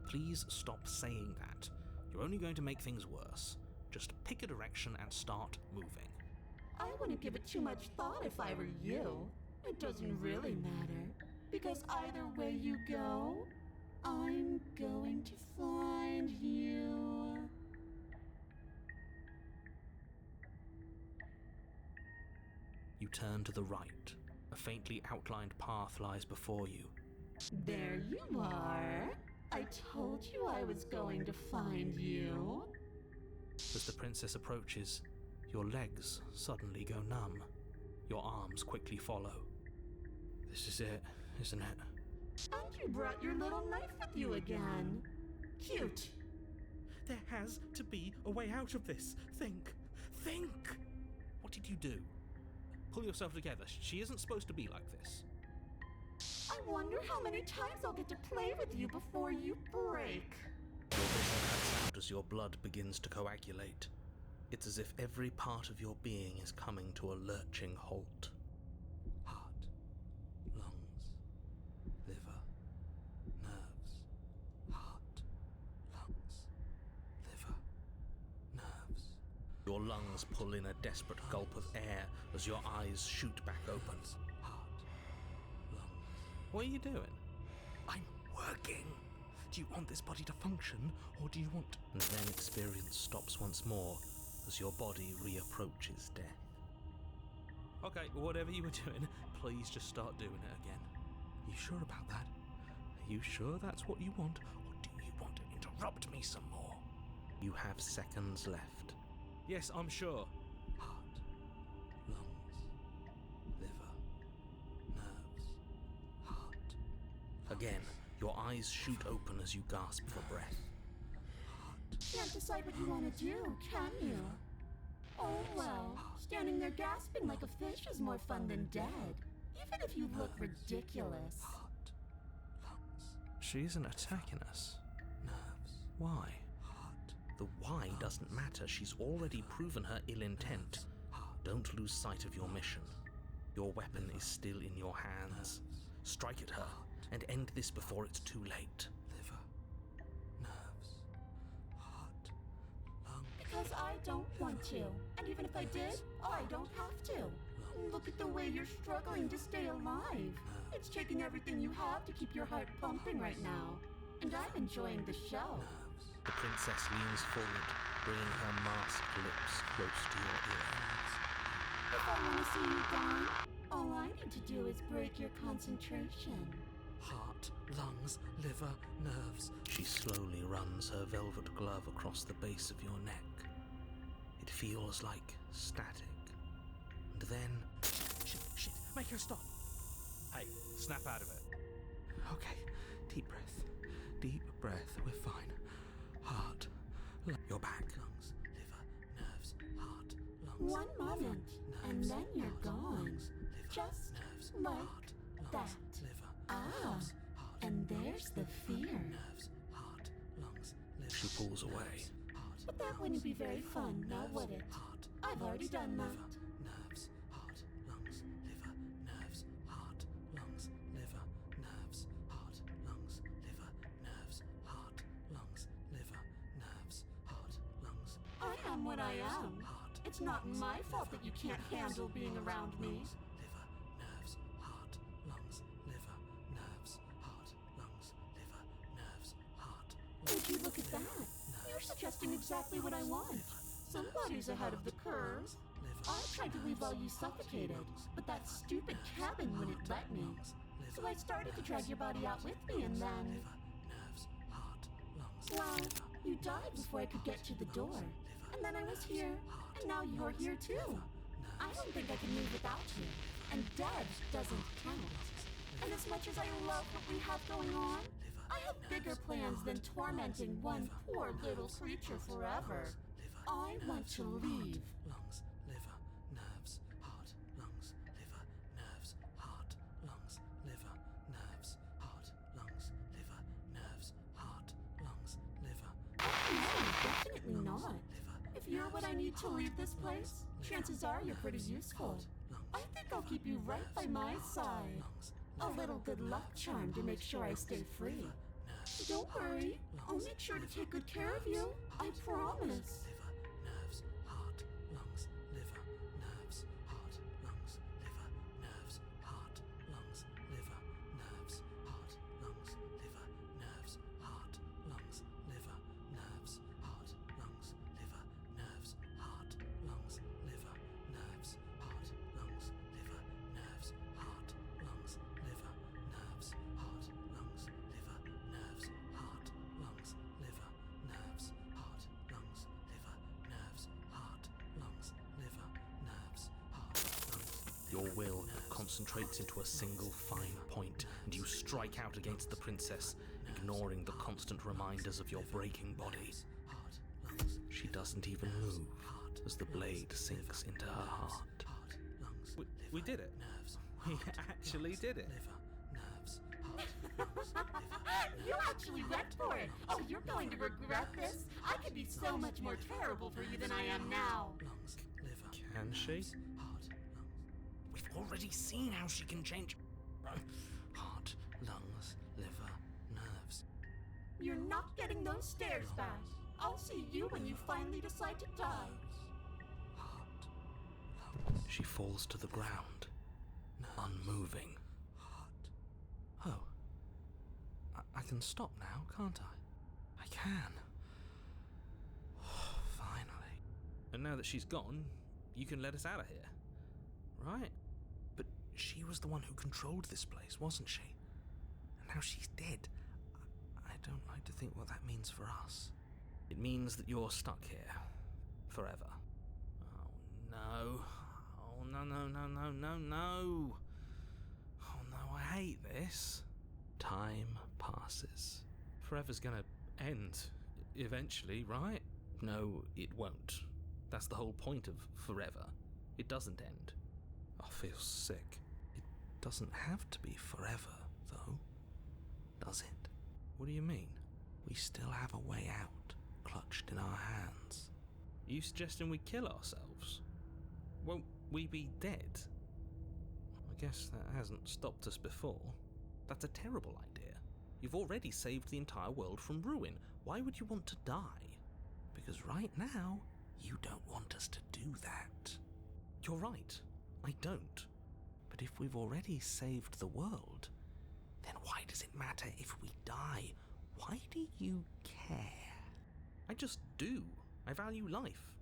Please stop saying that. You're only going to make things worse. Just pick a direction and start moving. I wouldn't give it too much thought if I were you. It doesn't really matter, because either way you go, I'm going to find you. You turn to the right. A faintly outlined path lies before you. There you are. I told you I was going to find you. As the princess approaches, your legs suddenly go numb. Your arms quickly follow. This is it, isn't it? And you brought your little knife with you again. Cute. There has to be a way out of this. Think. What did you do? Pull yourself together. She isn't supposed to be like this. I wonder how many times I'll get to play with you before you break. Your vision cuts out as your blood begins to coagulate. It's as if every part of your being is coming to a lurching halt. Heart, lungs, liver, nerves. Heart, lungs, liver, nerves. Your lungs pull in a desperate gulp of air as your eyes shoot back open. Heart, lungs. What are you doing? I'm working. Do you want this body to function, or do you want... And then experience stops once more as your body reapproaches death. Okay, whatever you were doing, please just start doing it again. You sure about that? Are you sure that's what you want, or do you want to interrupt me some more? You have seconds left. Yes, I'm sure. Heart, lungs, liver, nerves, heart. Again, your eyes shoot open as you gasp for breath. Can't decide what you want to do, can you? Oh well, standing there gasping like a fish is more fun than dead, even if you look ridiculous. Heart, lungs. She isn't attacking us. Nerves. Why? Heart. The why doesn't matter. She's already proven her ill intent. Don't lose sight of your mission. Your weapon is still in your hands. Strike at her and end this before it's too late. Liver, nerves, heart, lungs. Because I don't want to. And even if I did, I don't have to. Look at the way you're struggling to stay alive. It's taking everything you have to keep your heart pumping right now. And I'm enjoying the show. The princess leans forward, bringing her masked lips close to your ear. If I want to see you gone, all I need to do is break your concentration. Heart, lungs, liver, nerves. She slowly runs her velvet glove across the base of your neck. It feels like static. And then... Shit, make her stop. Hey, snap out of it. Okay, deep breath, we're fine. Heart, your back, lungs, liver, nerves, heart, lungs. One moment, and then you're gone. Just like that. Liver, Ah, and there's the fear. nerves, heart, lungs, liver. She pulls away. But that wouldn't be very fun, now would it? I've already done that. Nerves, heart, lungs, liver, nerves, heart, lungs, liver, nerves, heart, lungs, liver, nerves, heart, lungs, liver, nerves, heart, lungs. I am what I am. It's not my fault that you can't handle being around me. Liver, nerves, heart, lungs, liver, nerves, heart, lungs, liver, nerves, heart. Would you look at that? You're suggesting exactly what I want. Somebody's ahead of the curve. I tried to leave while you suffocated, but that stupid cabin wouldn't let me. So I started to drag your body out with me, and then... Nerves, heart, lungs. Well, you died before I could get to the door. And then I was here, and now you're here too. I don't think I can move without you. And dead doesn't count. And as much as I love what we have going on, I have bigger plans than tormenting one poor little creature forever. I want to leave. Lungs, liver, nerves, heart, lungs, liver, nerves, heart, lungs, liver, nerves, heart, lungs, liver, nerves, heart, lungs, liver, need to leave this place? Chances are you're pretty useful. I think I'll keep you right by my side. A little good luck charm to make sure I stay free. Don't worry, I'll make sure to take good care of you. I promise. Nerves, heart, lungs, liver, nerves, heart, lungs, liver, nerves, heart, lungs, liver, nerves, heart, lungs, liver, nerves, heart, lungs, liver, nerves, heart, lungs, liver, nerves, heart, lungs, liver, nerves, heart, lungs, liver, nerves, heart, lungs, liver, nerves, heart, lungs, liver, nerves, heart, lungs, liver, nerves, heart, lungs, liver, nerves, heart, lungs, liver, nerves, heart, lungs. Your will concentrates into a single fine point, and you strike out against the princess, ignoring the constant reminders of your breaking body. She doesn't even move as the blade sinks into her heart. We did it. We actually did it. You actually went for it. Oh, you're going to regret this. I could be so much more terrible for you than I am now. Can she? We've already seen how she can change. Heart, lungs, liver, nerves. You're not getting those stairs back. I'll see you when you finally decide to die. She falls to the ground, unmoving. Oh. I can stop now, can't I? I can. Finally. And now that she's gone, you can let us out of here. Right? But she was the one who controlled this place, wasn't she? And now she's dead. I don't like to think what that means for us. It means that you're stuck here. Forever. Oh, no. Oh, no, no, no, no, no, no. Oh, no, I hate this. Time passes. Forever's gonna end. Eventually, right? No, it won't. That's the whole point of forever. It doesn't end. I feel sick. It doesn't have to be forever, though. Does it? What do you mean? We still have a way out, clutched in our hands. Are you suggesting we kill ourselves? Won't we be dead? I guess that hasn't stopped us before. That's a terrible idea. You've already saved the entire world from ruin. Why would you want to die? Because right now, you don't want us to do that. You're right. I don't. But if we've already saved the world, then why does it matter if we die? Why do you care? I just do. I value life.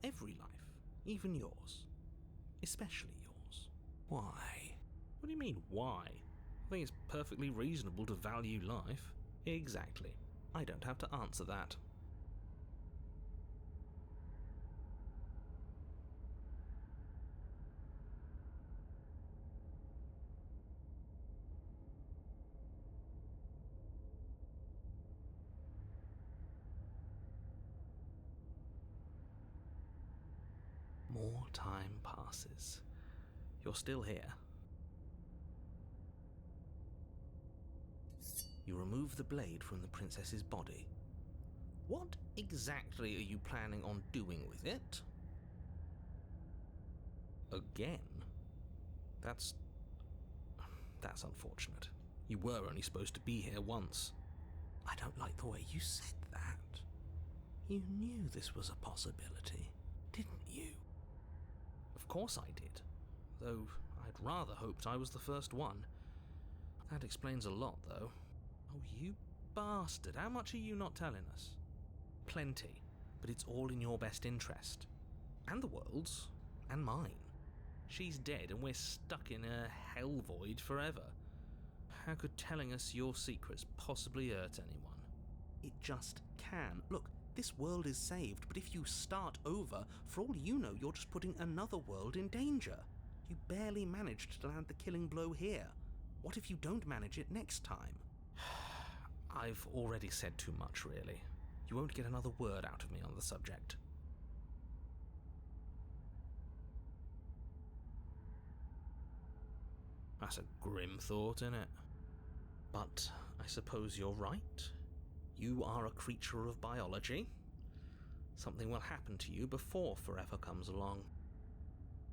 Every life. Even yours. Especially yours. Why? What do you mean, why? I think it's perfectly reasonable to value life. Exactly. I don't have to answer that. More time passes. You're still here. You remove the blade from the princess's body. What exactly are you planning on doing with it? Again? That's unfortunate. You were only supposed to be here once. I don't like the way you said that. You knew this was a possibility, didn't you? Of course I did. Though I'd rather hoped I was the first one. That explains a lot, though. Oh, you bastard. How much are you not telling us? Plenty. But it's all in your best interest. And the world's. And mine. She's dead and we're stuck in a hell void forever. How could telling us your secrets possibly hurt anyone? It just can. Look, this world is saved, but if you start over, for all you know, you're just putting another world in danger. You barely managed to land the killing blow here. What if you don't manage it next time? I've already said too much, really. You won't get another word out of me on the subject. That's a grim thought, innit? But I suppose you're right. You are a creature of biology. Something will happen to you before forever comes along.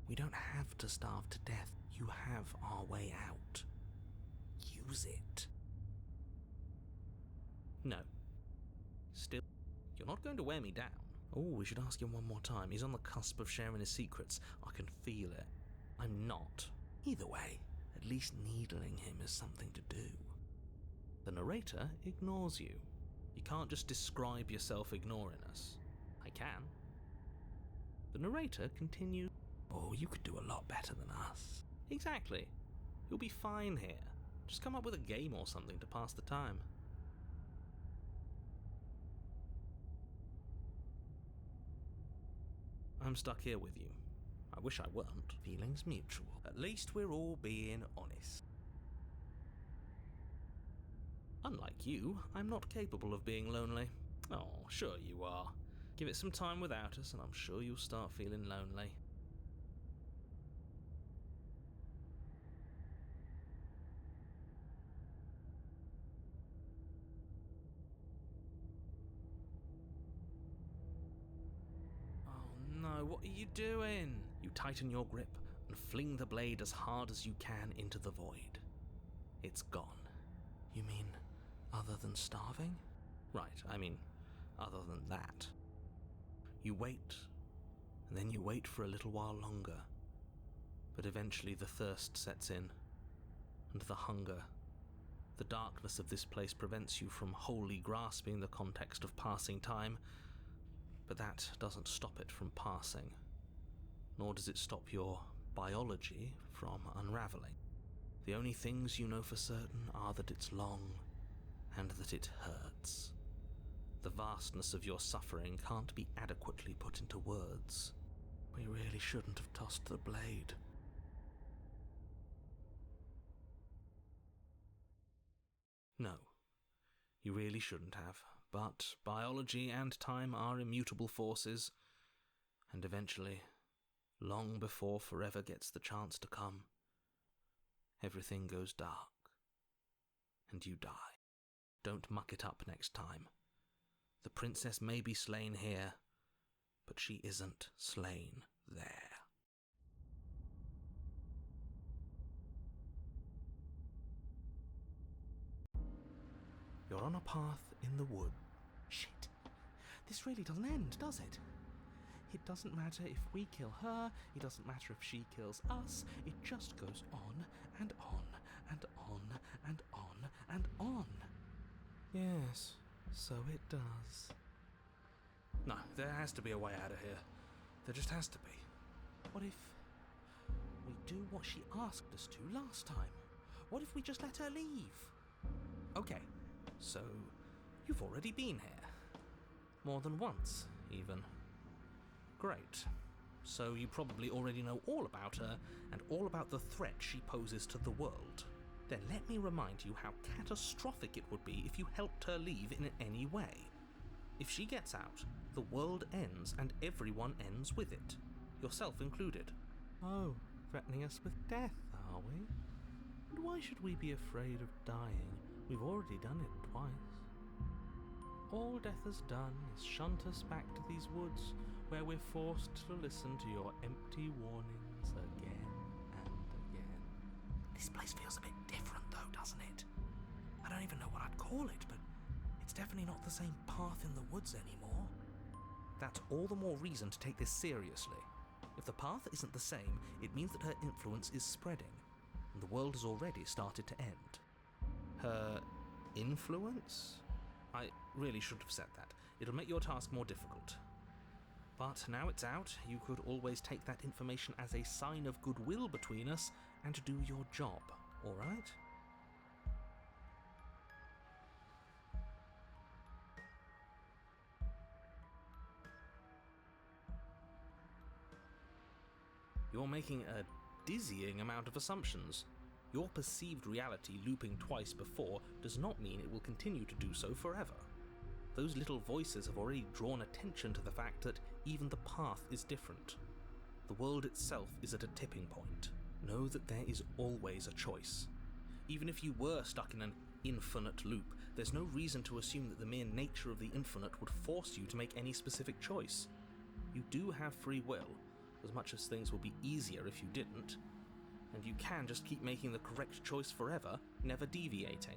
We don't have to starve to death. You have our way out. Use it. No. Still, you're not going to wear me down. Oh, we should ask him one more time. He's on the cusp of sharing his secrets. I can feel it. I'm not. Either way, at least needling him is something to do. The narrator ignores you. You can't just describe yourself ignoring us. I can. The narrator continues. Oh, you could do a lot better than us. Exactly. You'll be fine here. Just come up with a game or something to pass the time. I'm stuck here with you. I wish I weren't. Feelings mutual. At least we're all being honest. Unlike you, I'm not capable of being lonely. Oh, sure you are. Give it some time without us and I'm sure you'll start feeling lonely. No, what are you doing? You tighten your grip and fling the blade as hard as you can into the void. It's gone. You mean other than starving? Right, I mean other than that. You wait, and then you wait for a little while longer. But eventually the thirst sets in, and the hunger. The darkness of this place prevents you from wholly grasping the context of passing time, but that doesn't stop it from passing, nor does it stop your biology from unraveling. The only things you know for certain are that it's long and that it hurts. The vastness of your suffering can't be adequately put into words. We really shouldn't have tossed the blade. No, you really shouldn't have. But biology and time are immutable forces, and eventually, long before forever gets the chance to come, everything goes dark, and you die. Don't muck it up next time. The princess may be slain here, but she isn't slain there. You're on a path in the wood. Shit. This really doesn't end, does it? It doesn't matter if we kill her, it doesn't matter if she kills us, it just goes on and on and on and on and on. Yes, so it does. No, there has to be a way out of here. There just has to be. What if we do what she asked us to last time? What if we just let her leave? Okay, so you've already been here. More than once, even. Great. So you probably already know all about her and all about the threat she poses to the world. Then let me remind you how catastrophic it would be if you helped her leave in any way. If she gets out, the world ends and everyone ends with it, yourself included. Oh, threatening us with death, are we? And why should we be afraid of dying? We've already done it twice. All death has done is shunt us back to these woods, where we're forced to listen to your empty warnings again and again. This place feels a bit different though, doesn't it? I don't even know what I'd call it, but it's definitely not the same path in the woods anymore. That's all the more reason to take this seriously. If the path isn't the same, it means that her influence is spreading, and the world has already started to end. Her influence? I really should have said that. It'll make your task more difficult. But now it's out, you could always take that information as a sign of goodwill between us and do your job, alright? You're making a dizzying amount of assumptions. Your perceived reality looping twice before does not mean it will continue to do so forever. Those little voices have already drawn attention to the fact that even the path is different. The world itself is at a tipping point. Know that there is always a choice. Even if you were stuck in an infinite loop, There's no reason to assume that the mere nature of the infinite would force you to make any specific choice. You do have free will, as much as things would be easier if you didn't. And you can just keep making the correct choice forever, never deviating.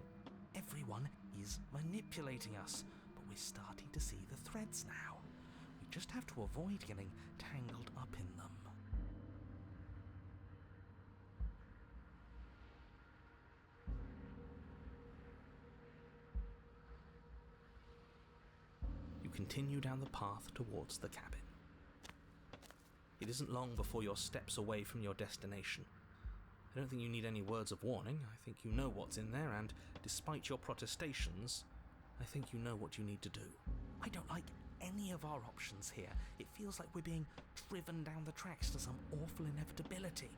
Everyone is manipulating us, but we're starting to see the threads now. We just have to avoid getting tangled up in them. You continue down the path towards the cabin. It isn't long before you're steps away from your destination. I don't think you need any words of warning. I think you know what's in there, and despite your protestations, I think you know what you need to do. I don't like any of our options here. It feels like we're being driven down the tracks to some awful inevitability.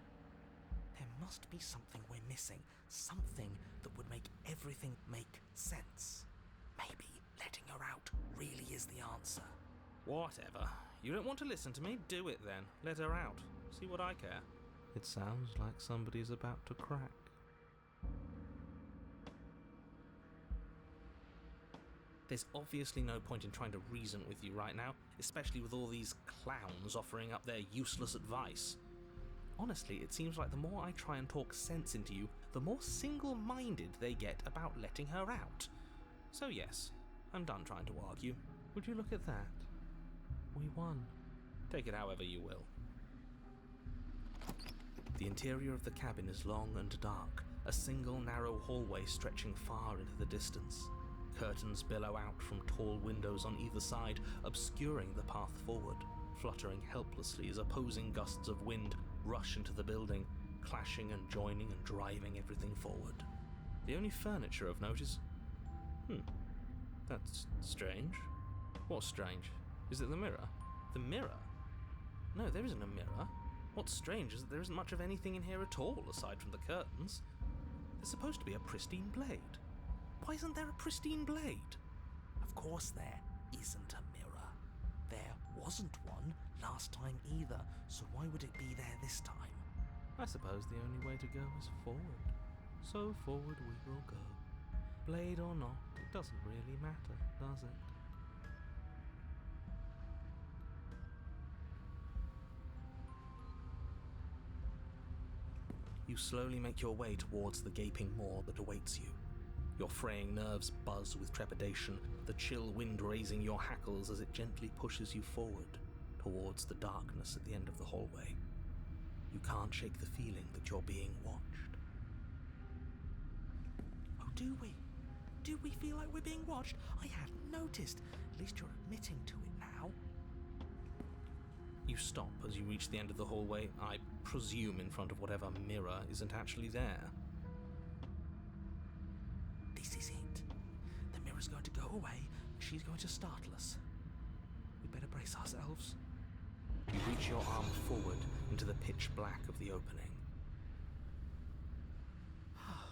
There must be something we're missing, something that would make everything make sense. Maybe letting her out really is the answer. Whatever. You don't want to listen to me? Do it then. Let her out. See what I care. It sounds like somebody's about to crack. There's obviously no point in trying to reason with you right now, especially with all these clowns offering up their useless advice. Honestly, it seems like the more I try and talk sense into you, the more single-minded they get about letting her out. So yes, I'm done trying to argue. Would you look at that? We won. Take it however you will. The interior of the cabin is long and dark, a single narrow hallway stretching far into the distance. Curtains billow out from tall windows on either side, obscuring the path forward, fluttering helplessly as opposing gusts of wind rush into the building, clashing and joining and driving everything forward. The only furniture of note is... that's strange. What's strange? Is it the mirror? The mirror? No, there isn't a mirror. What's strange is that there isn't much of anything in here at all, aside from the curtains. There's supposed to be a pristine blade. Why isn't there a pristine blade? Of course there isn't a mirror. There wasn't one last time either, so why would it be there this time? I suppose the only way to go is forward. So forward we will go. Blade or not, it doesn't really matter, does it? You slowly make your way towards the gaping maw that awaits you. Your fraying nerves buzz with trepidation, the chill wind raising your hackles as it gently pushes you forward, towards the darkness at the end of the hallway. You can't shake the feeling that you're being watched. Oh, do we? Do we feel like we're being watched? I hadn't noticed. At least you're admitting to it now. You stop as you reach the end of the hallway, I presume in front of whatever mirror isn't actually there. This is it. The mirror's going to go away, and she's going to startle us. We'd better brace ourselves. You reach your arm forward into the pitch black of the opening. Oh,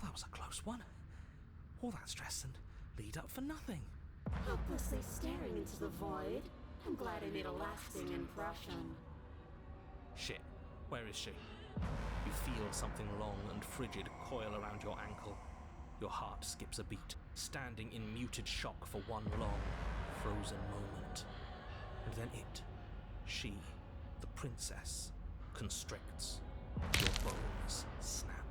that was a close one. All that stress and lead up for nothing. Helplessly staring into the void. I'm glad I made a lasting impression. Shit, where is she? You feel something long and frigid coil around your ankle. Your heart skips a beat, standing in muted shock for one long, frozen moment. And then she, the princess, constricts. Your bones snap.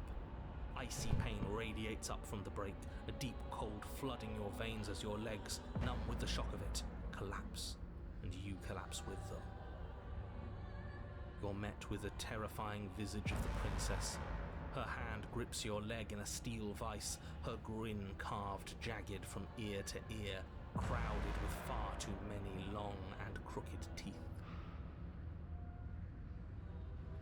Icy pain radiates up from the break, a deep cold flooding your veins as your legs, numb with the shock of it, collapse. And you collapse with them. You're met with the terrifying visage of the princess. Her hand grips your leg in a steel vice, her grin carved jagged from ear to ear, crowded with far too many long and crooked teeth.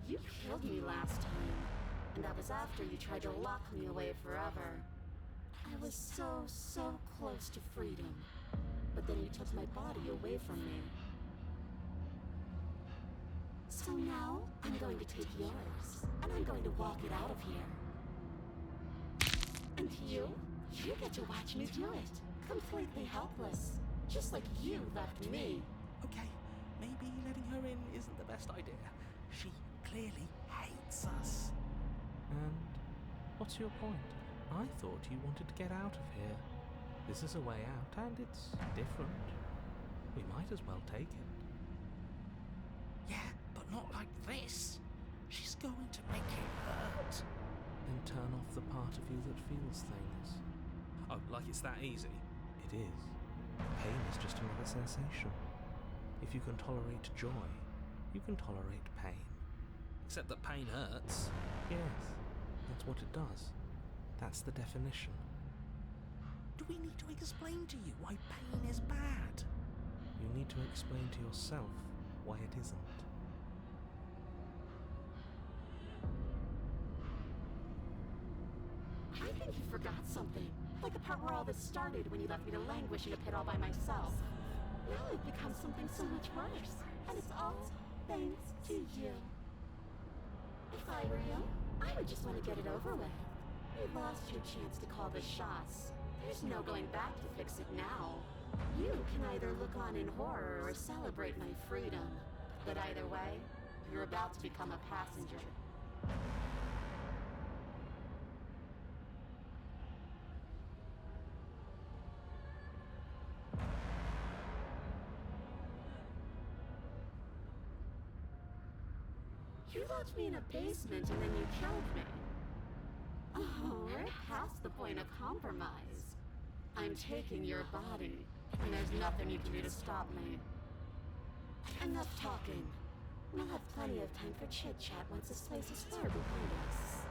You killed me last time, and that was after you tried to lock me away forever. I was so close to freedom. But then you took my body away from me. So now, I'm going to take yours, and I'm going to walk it out of here. And you get to watch me do it, completely helpless, just like you left me. Okay, maybe letting her in isn't the best idea. She clearly hates us. And what's your point? I thought you wanted to get out of here. This is a way out, and it's different. We might as well take it. Yeah, but not like this. She's going to make it hurt. Then turn off the part of you that feels things. Oh, like it's that easy? It is. Pain is just another sensation. If you can tolerate joy, you can tolerate pain. Except that pain hurts. Yes, that's what it does. That's the definition. Do we need to explain to you why pain is bad? You need to explain to yourself why it isn't. I think you forgot something. Like the part where all this started when you left me to languish in a pit all by myself. Now it becomes something so much worse. And it's all thanks to you. If I were you, I would just want to get it over with. You lost your chance to call the shots. There's no going back to fix it now. You can either look on in horror or celebrate my freedom. But either way, you're about to become a passenger. You locked me in a basement and then you killed me. Oh, we're past the point of compromise. I'm taking your body, and there's nothing you can do to stop me. Enough talking. We'll have plenty of time for chit-chat once this place is far behind us.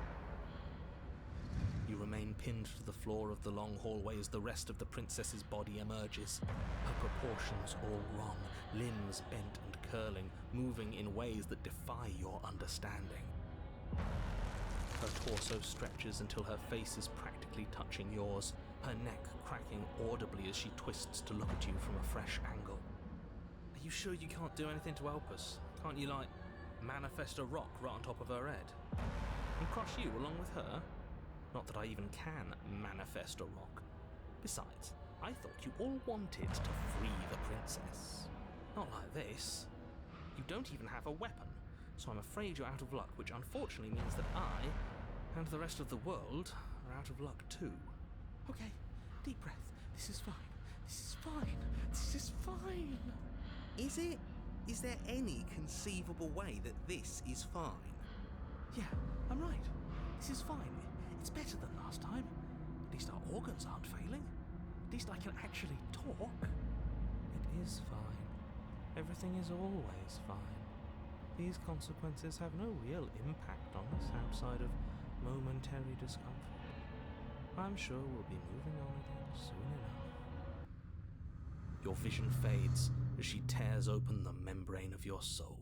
You remain pinned to the floor of the long hallway as the rest of the princess's body emerges. Her proportions all wrong, limbs bent and curling, moving in ways that defy your understanding. Her torso stretches until her face is practically touching yours, her neck cracking audibly as she twists to look at you from a fresh angle. Are you sure you can't do anything to help us? Can't you, manifest a rock right on top of her head? And crush you along with her? Not that I even can manifest a rock. Besides, I thought you all wanted to free the princess. Not like this. You don't even have a weapon, so I'm afraid you're out of luck, which unfortunately means that I, and the rest of the world, are out of luck too. Okay, deep breath. This is fine. This is fine. This is fine. Is it? Is there any conceivable way that this is fine? Yeah, I'm right. This is fine. It's better than last time. At least our organs aren't failing. At least I can actually talk. It is fine. Everything is always fine. These consequences have no real impact on us outside of momentary discomfort. I'm sure we'll be moving on again soon enough. Your vision fades as she tears open the membrane of your soul.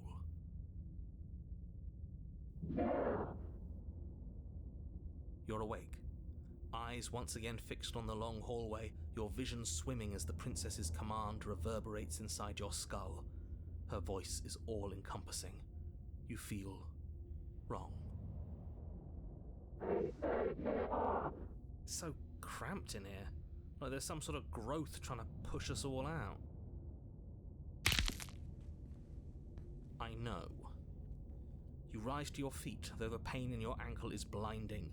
You're awake, eyes once again fixed on the long hallway, your vision swimming as the princess's command reverberates inside your skull. Her voice is all-encompassing. You feel wrong. It's so cramped in here, like there's some sort of growth trying to push us all out. I know. You rise to your feet, though the pain in your ankle is blinding.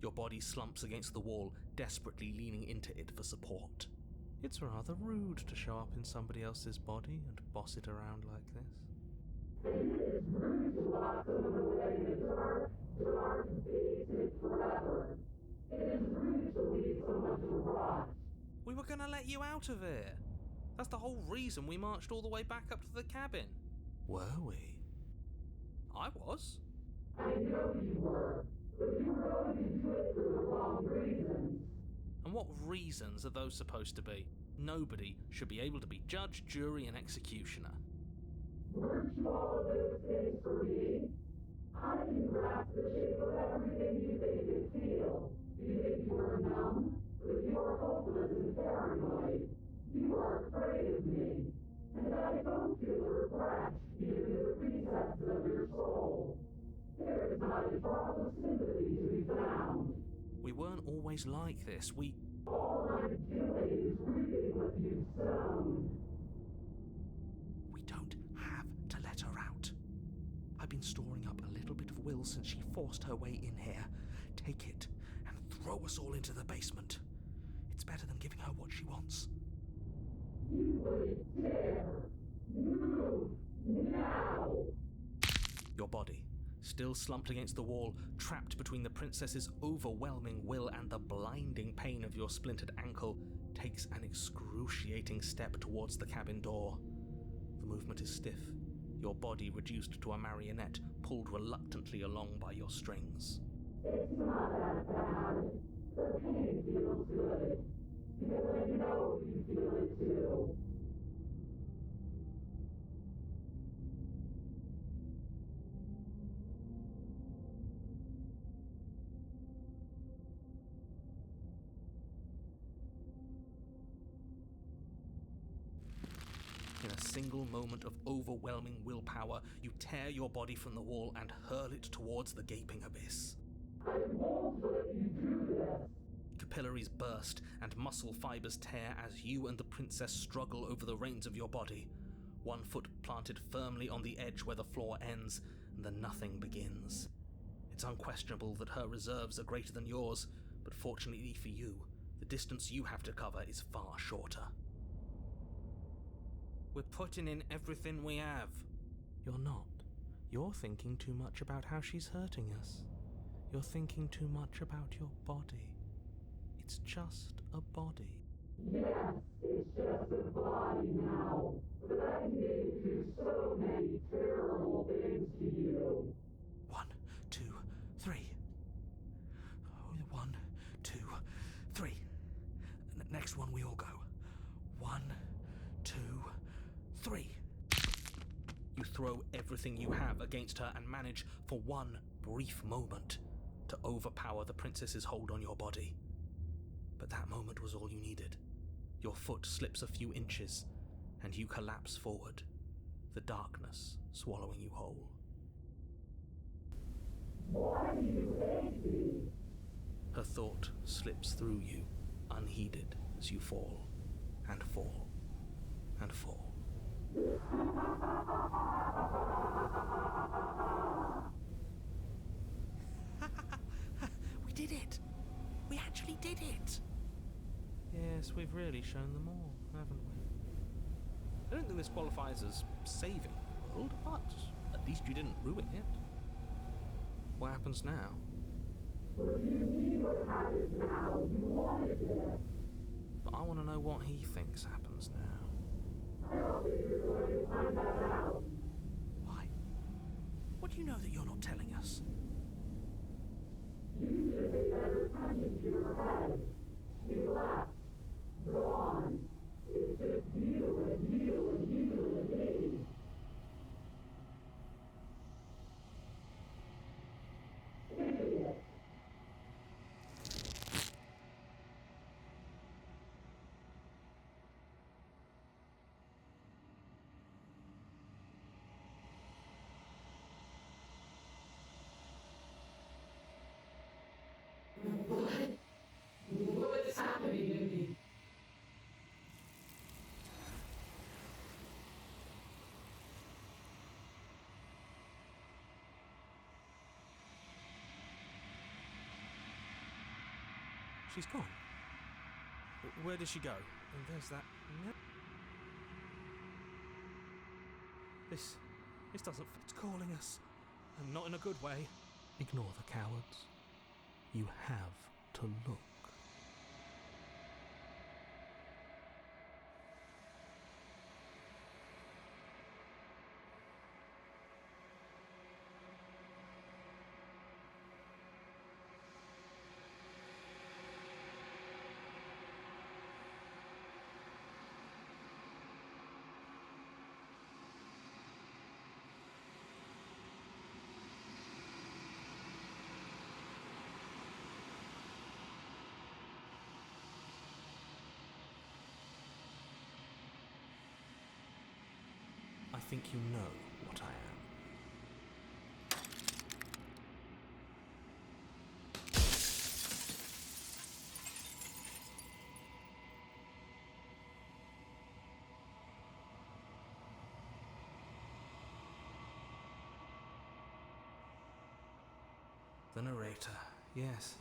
Your body slumps against the wall, desperately leaning into it for support. It's rather rude to show up in somebody else's body and boss it around like this. It is rude to lock someone away in the dark, to face it forever. It is rude to leave someone to rot. We were gonna let you out of here. That's the whole reason we marched all the way back up to the cabin. Were we? I was. I know you were, but you were going to do it for the wrong reasons. And what reasons are those supposed to be? Nobody should be able to be judge, jury, and executioner. Weren't you all of those things for me? I can grasp the shape of everything you think and feel. You think you are numb, but you are hopeless and paranoid. You are afraid of me, and I don't feel regret, even in the recesses of your soul. There is not a drop of sympathy to be found. We weren't always like this. All I'm doing is reaping what you've sown. We don't have to let her out. I've been storing up a little bit of will since she forced her way in here. Take it and throw us all into the basement. It's better than giving her what she wants. You wouldn't dare. Move now. Your body, still slumped against the wall, trapped between the princess's overwhelming will and the blinding pain of your splintered ankle, takes an excruciating step towards the cabin door. The movement is stiff, your body reduced to a marionette, pulled reluctantly along by your strings. It's not that bad. The pain feels good. Because I know you feel it too. In a single moment of overwhelming willpower, you tear your body from the wall and hurl it towards the gaping abyss. I won't let you do this. Capillaries burst and muscle fibers tear as you and the princess struggle over the reins of your body. One foot planted firmly on the edge where the floor ends, and the nothing begins. It's unquestionable that her reserves are greater than yours, but fortunately for you, the distance you have to cover is far shorter. We're putting in everything we have. You're not. You're thinking too much about how she's hurting us. You're thinking too much about your body. It's just a body. Yes, it's just a body now. But I did do so many terrible things to you. 1, 2, 3. 1, 2, 3. Next one we all go. 1, 2, 3. You throw everything you have against her and manage, for one brief moment, to overpower the princess's hold on your body. But that moment was all you needed. Your foot slips a few inches, and you collapse forward, the darkness swallowing you whole. Why do you hate me? Her thought slips through you, unheeded, as you fall, and fall, and fall. We did it! We actually did it! Yes, we've really shown them all, haven't we? I don't think this qualifies as saving the world, but at least you didn't ruin it. What happens now? What do you mean what happens now? You wanted this. But I want to know what he thinks happens now. I don't think you're going to find that out. Why? What do you know that you're not telling us? You should pay better attention to your head. You left. Gone. It's just you and you and you and me. Idiot. What's happening to me? She's gone. Where did she go? And there's that... This doesn't... It's calling us. And not in a good way. Ignore the cowards. You have to look. I think you know what I am. The narrator, yes.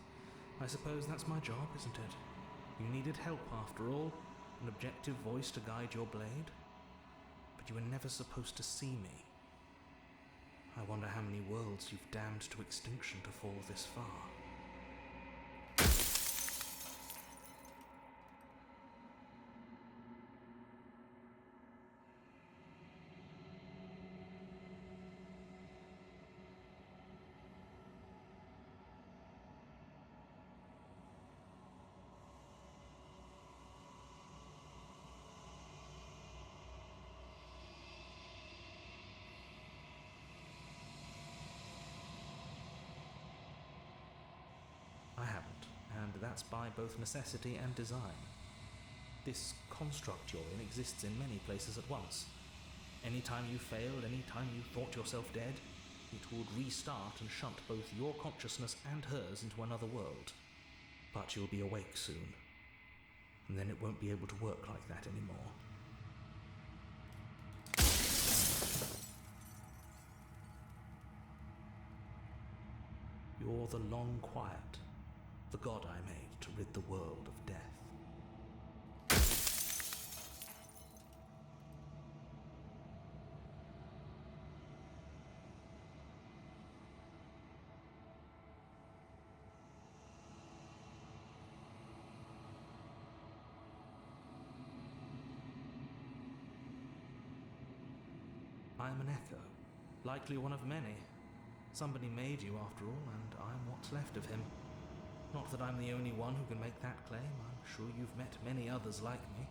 I suppose that's my job, isn't it? You needed help after all, an objective voice to guide your blade. But you were never supposed to see me. I wonder how many worlds you've damned to extinction to fall this far. I haven't, and that's by both necessity and design. This construct you're in exists in many places at once. Any time you failed, any time you thought yourself dead, it would restart and shunt both your consciousness and hers into another world. But you'll be awake soon, and then it won't be able to work like that anymore. You're the long quiet, the god I made to rid the world of death. I'm an echo, likely one of many. Somebody made you after all, and I'm what's left of him. Not that I'm the only one who can make that claim. I'm sure you've met many others like me.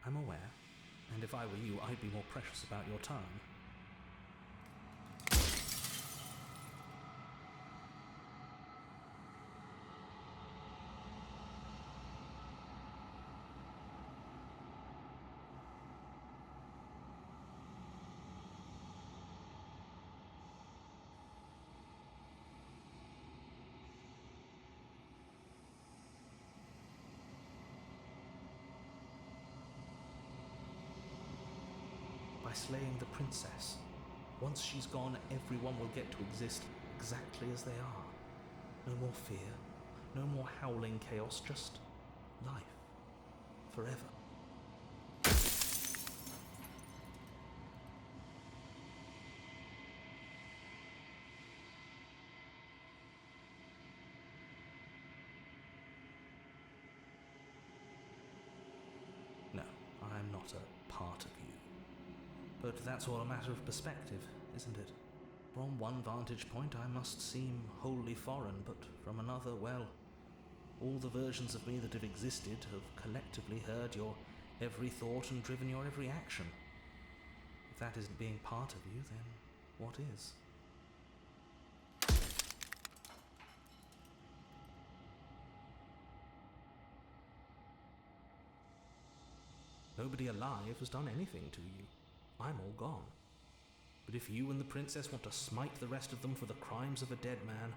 I'm aware, and if I were you, I'd be more precious about your time. By slaying the princess. Once she's gone, everyone will get to exist exactly as they are. No more fear, no more howling chaos, just life. Forever. No, I'm not a part of you. But that's all a matter of perspective, isn't it? From one vantage point I must seem wholly foreign, but from another, well, all the versions of me that have existed have collectively heard your every thought and driven your every action. If that isn't being part of you, then what is? Nobody alive has done anything to you. I'm all gone. But if you and the princess want to smite the rest of them for the crimes of a dead man,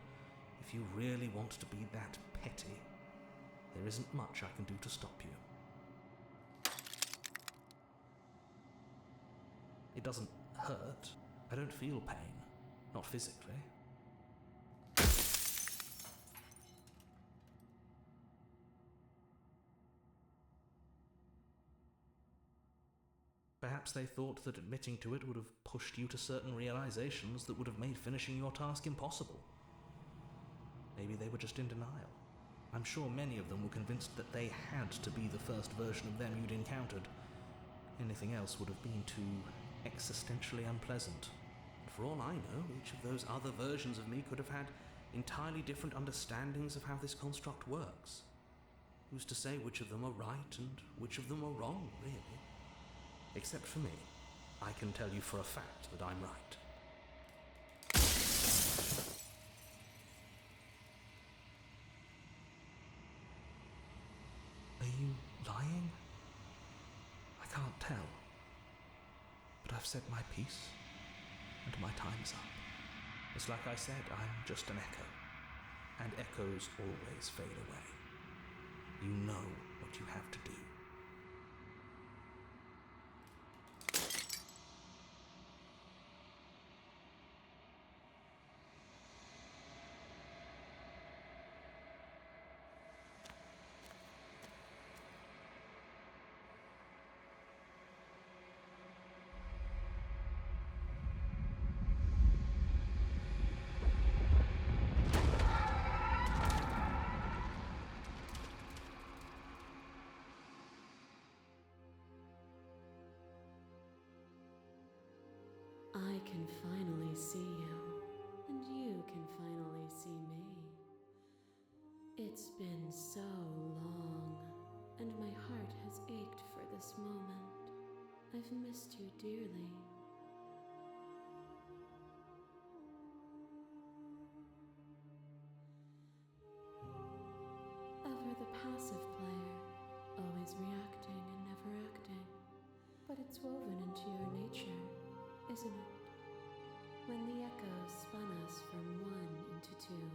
if you really want to be that petty, there isn't much I can do to stop you. It doesn't hurt. I don't feel pain. Not physically. Perhaps they thought that admitting to it would have pushed you to certain realizations that would have made finishing your task impossible. Maybe they were just in denial. I'm sure many of them were convinced that they had to be the first version of them you'd encountered. Anything else would have been too existentially unpleasant. And for all I know, each of those other versions of me could have had entirely different understandings of how this construct works. Who's to say which of them are right and which of them are wrong, really? Except for me, I can tell you for a fact that I'm right. Are you lying? I can't tell. But I've said my piece, and my time's up. It's like I said, I'm just an echo. and echoes always fade away. You know what you have to do. I can finally see you, and you can finally see me. It's been so long, and my heart has ached for this moment. I've missed you dearly. Ever the passive player, always reacting and never acting. But it's woven into your nature, isn't it? When the echo spun us from one into two,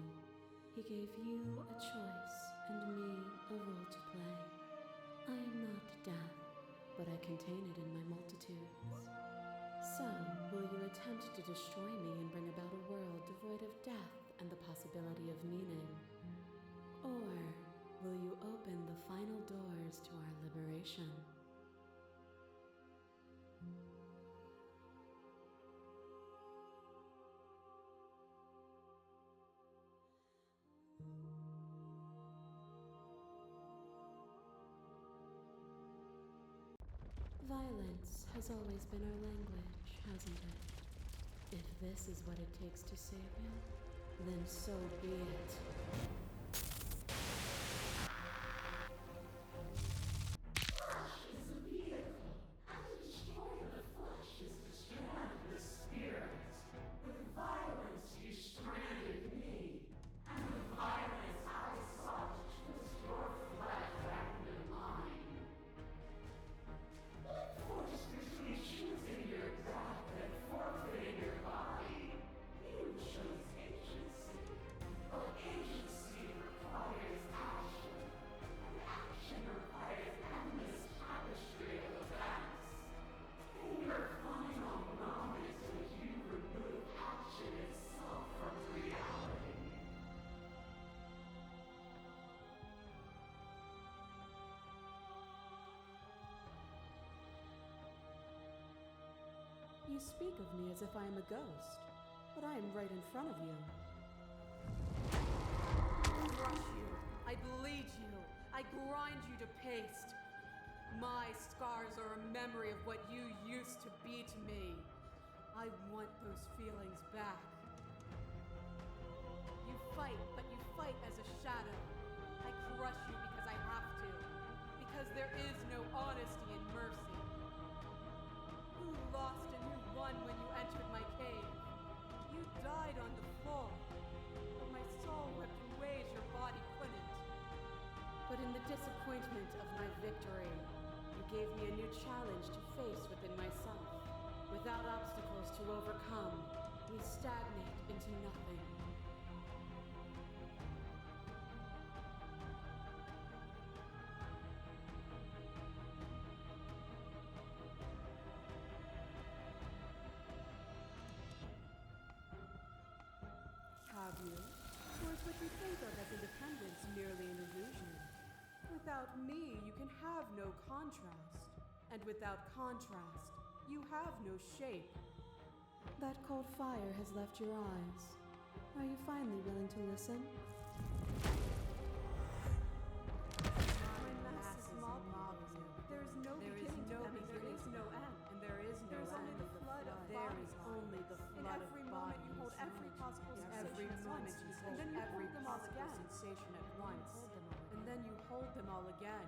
he gave you a choice and me a role to play. I am not death, but I contain it in my multitudes. So, will you attempt to destroy me and bring about a world devoid of death and the possibility of meaning? Or will you open the final doors to our liberation? Violence has always been our language, hasn't it? If this is what it takes to save you, then so be it. You speak of me as if I am a ghost, but I am right in front of you. I crush you. I bleed you. I grind you to paste. My scars are a memory of what you used to be to me. I want those feelings back. You fight, but you fight as a shadow. I crush you because I have to. Because there is no honesty in mercy. Who lost and who won when you entered my cave? You died on the floor, but my soul wept in ways your body couldn't. But in the disappointment of my victory, you gave me a new challenge to face within myself. Without obstacles to overcome, we stagnate into nothing. Have you? Or is what you think of as independence merely an illusion? Without me, you can have no contrast. And without contrast, you have no shape. That cold fire has left your eyes. Are you finally willing to listen? My mass is mobbing you. There is no beginning to them, and there is no end. And there is no end. Only the flood of There is only the flood of every moment you hold bodies. every possible Every sensation at moment once, you and hold then you every hold them all possible again. sensation at once. And then you hold them all again.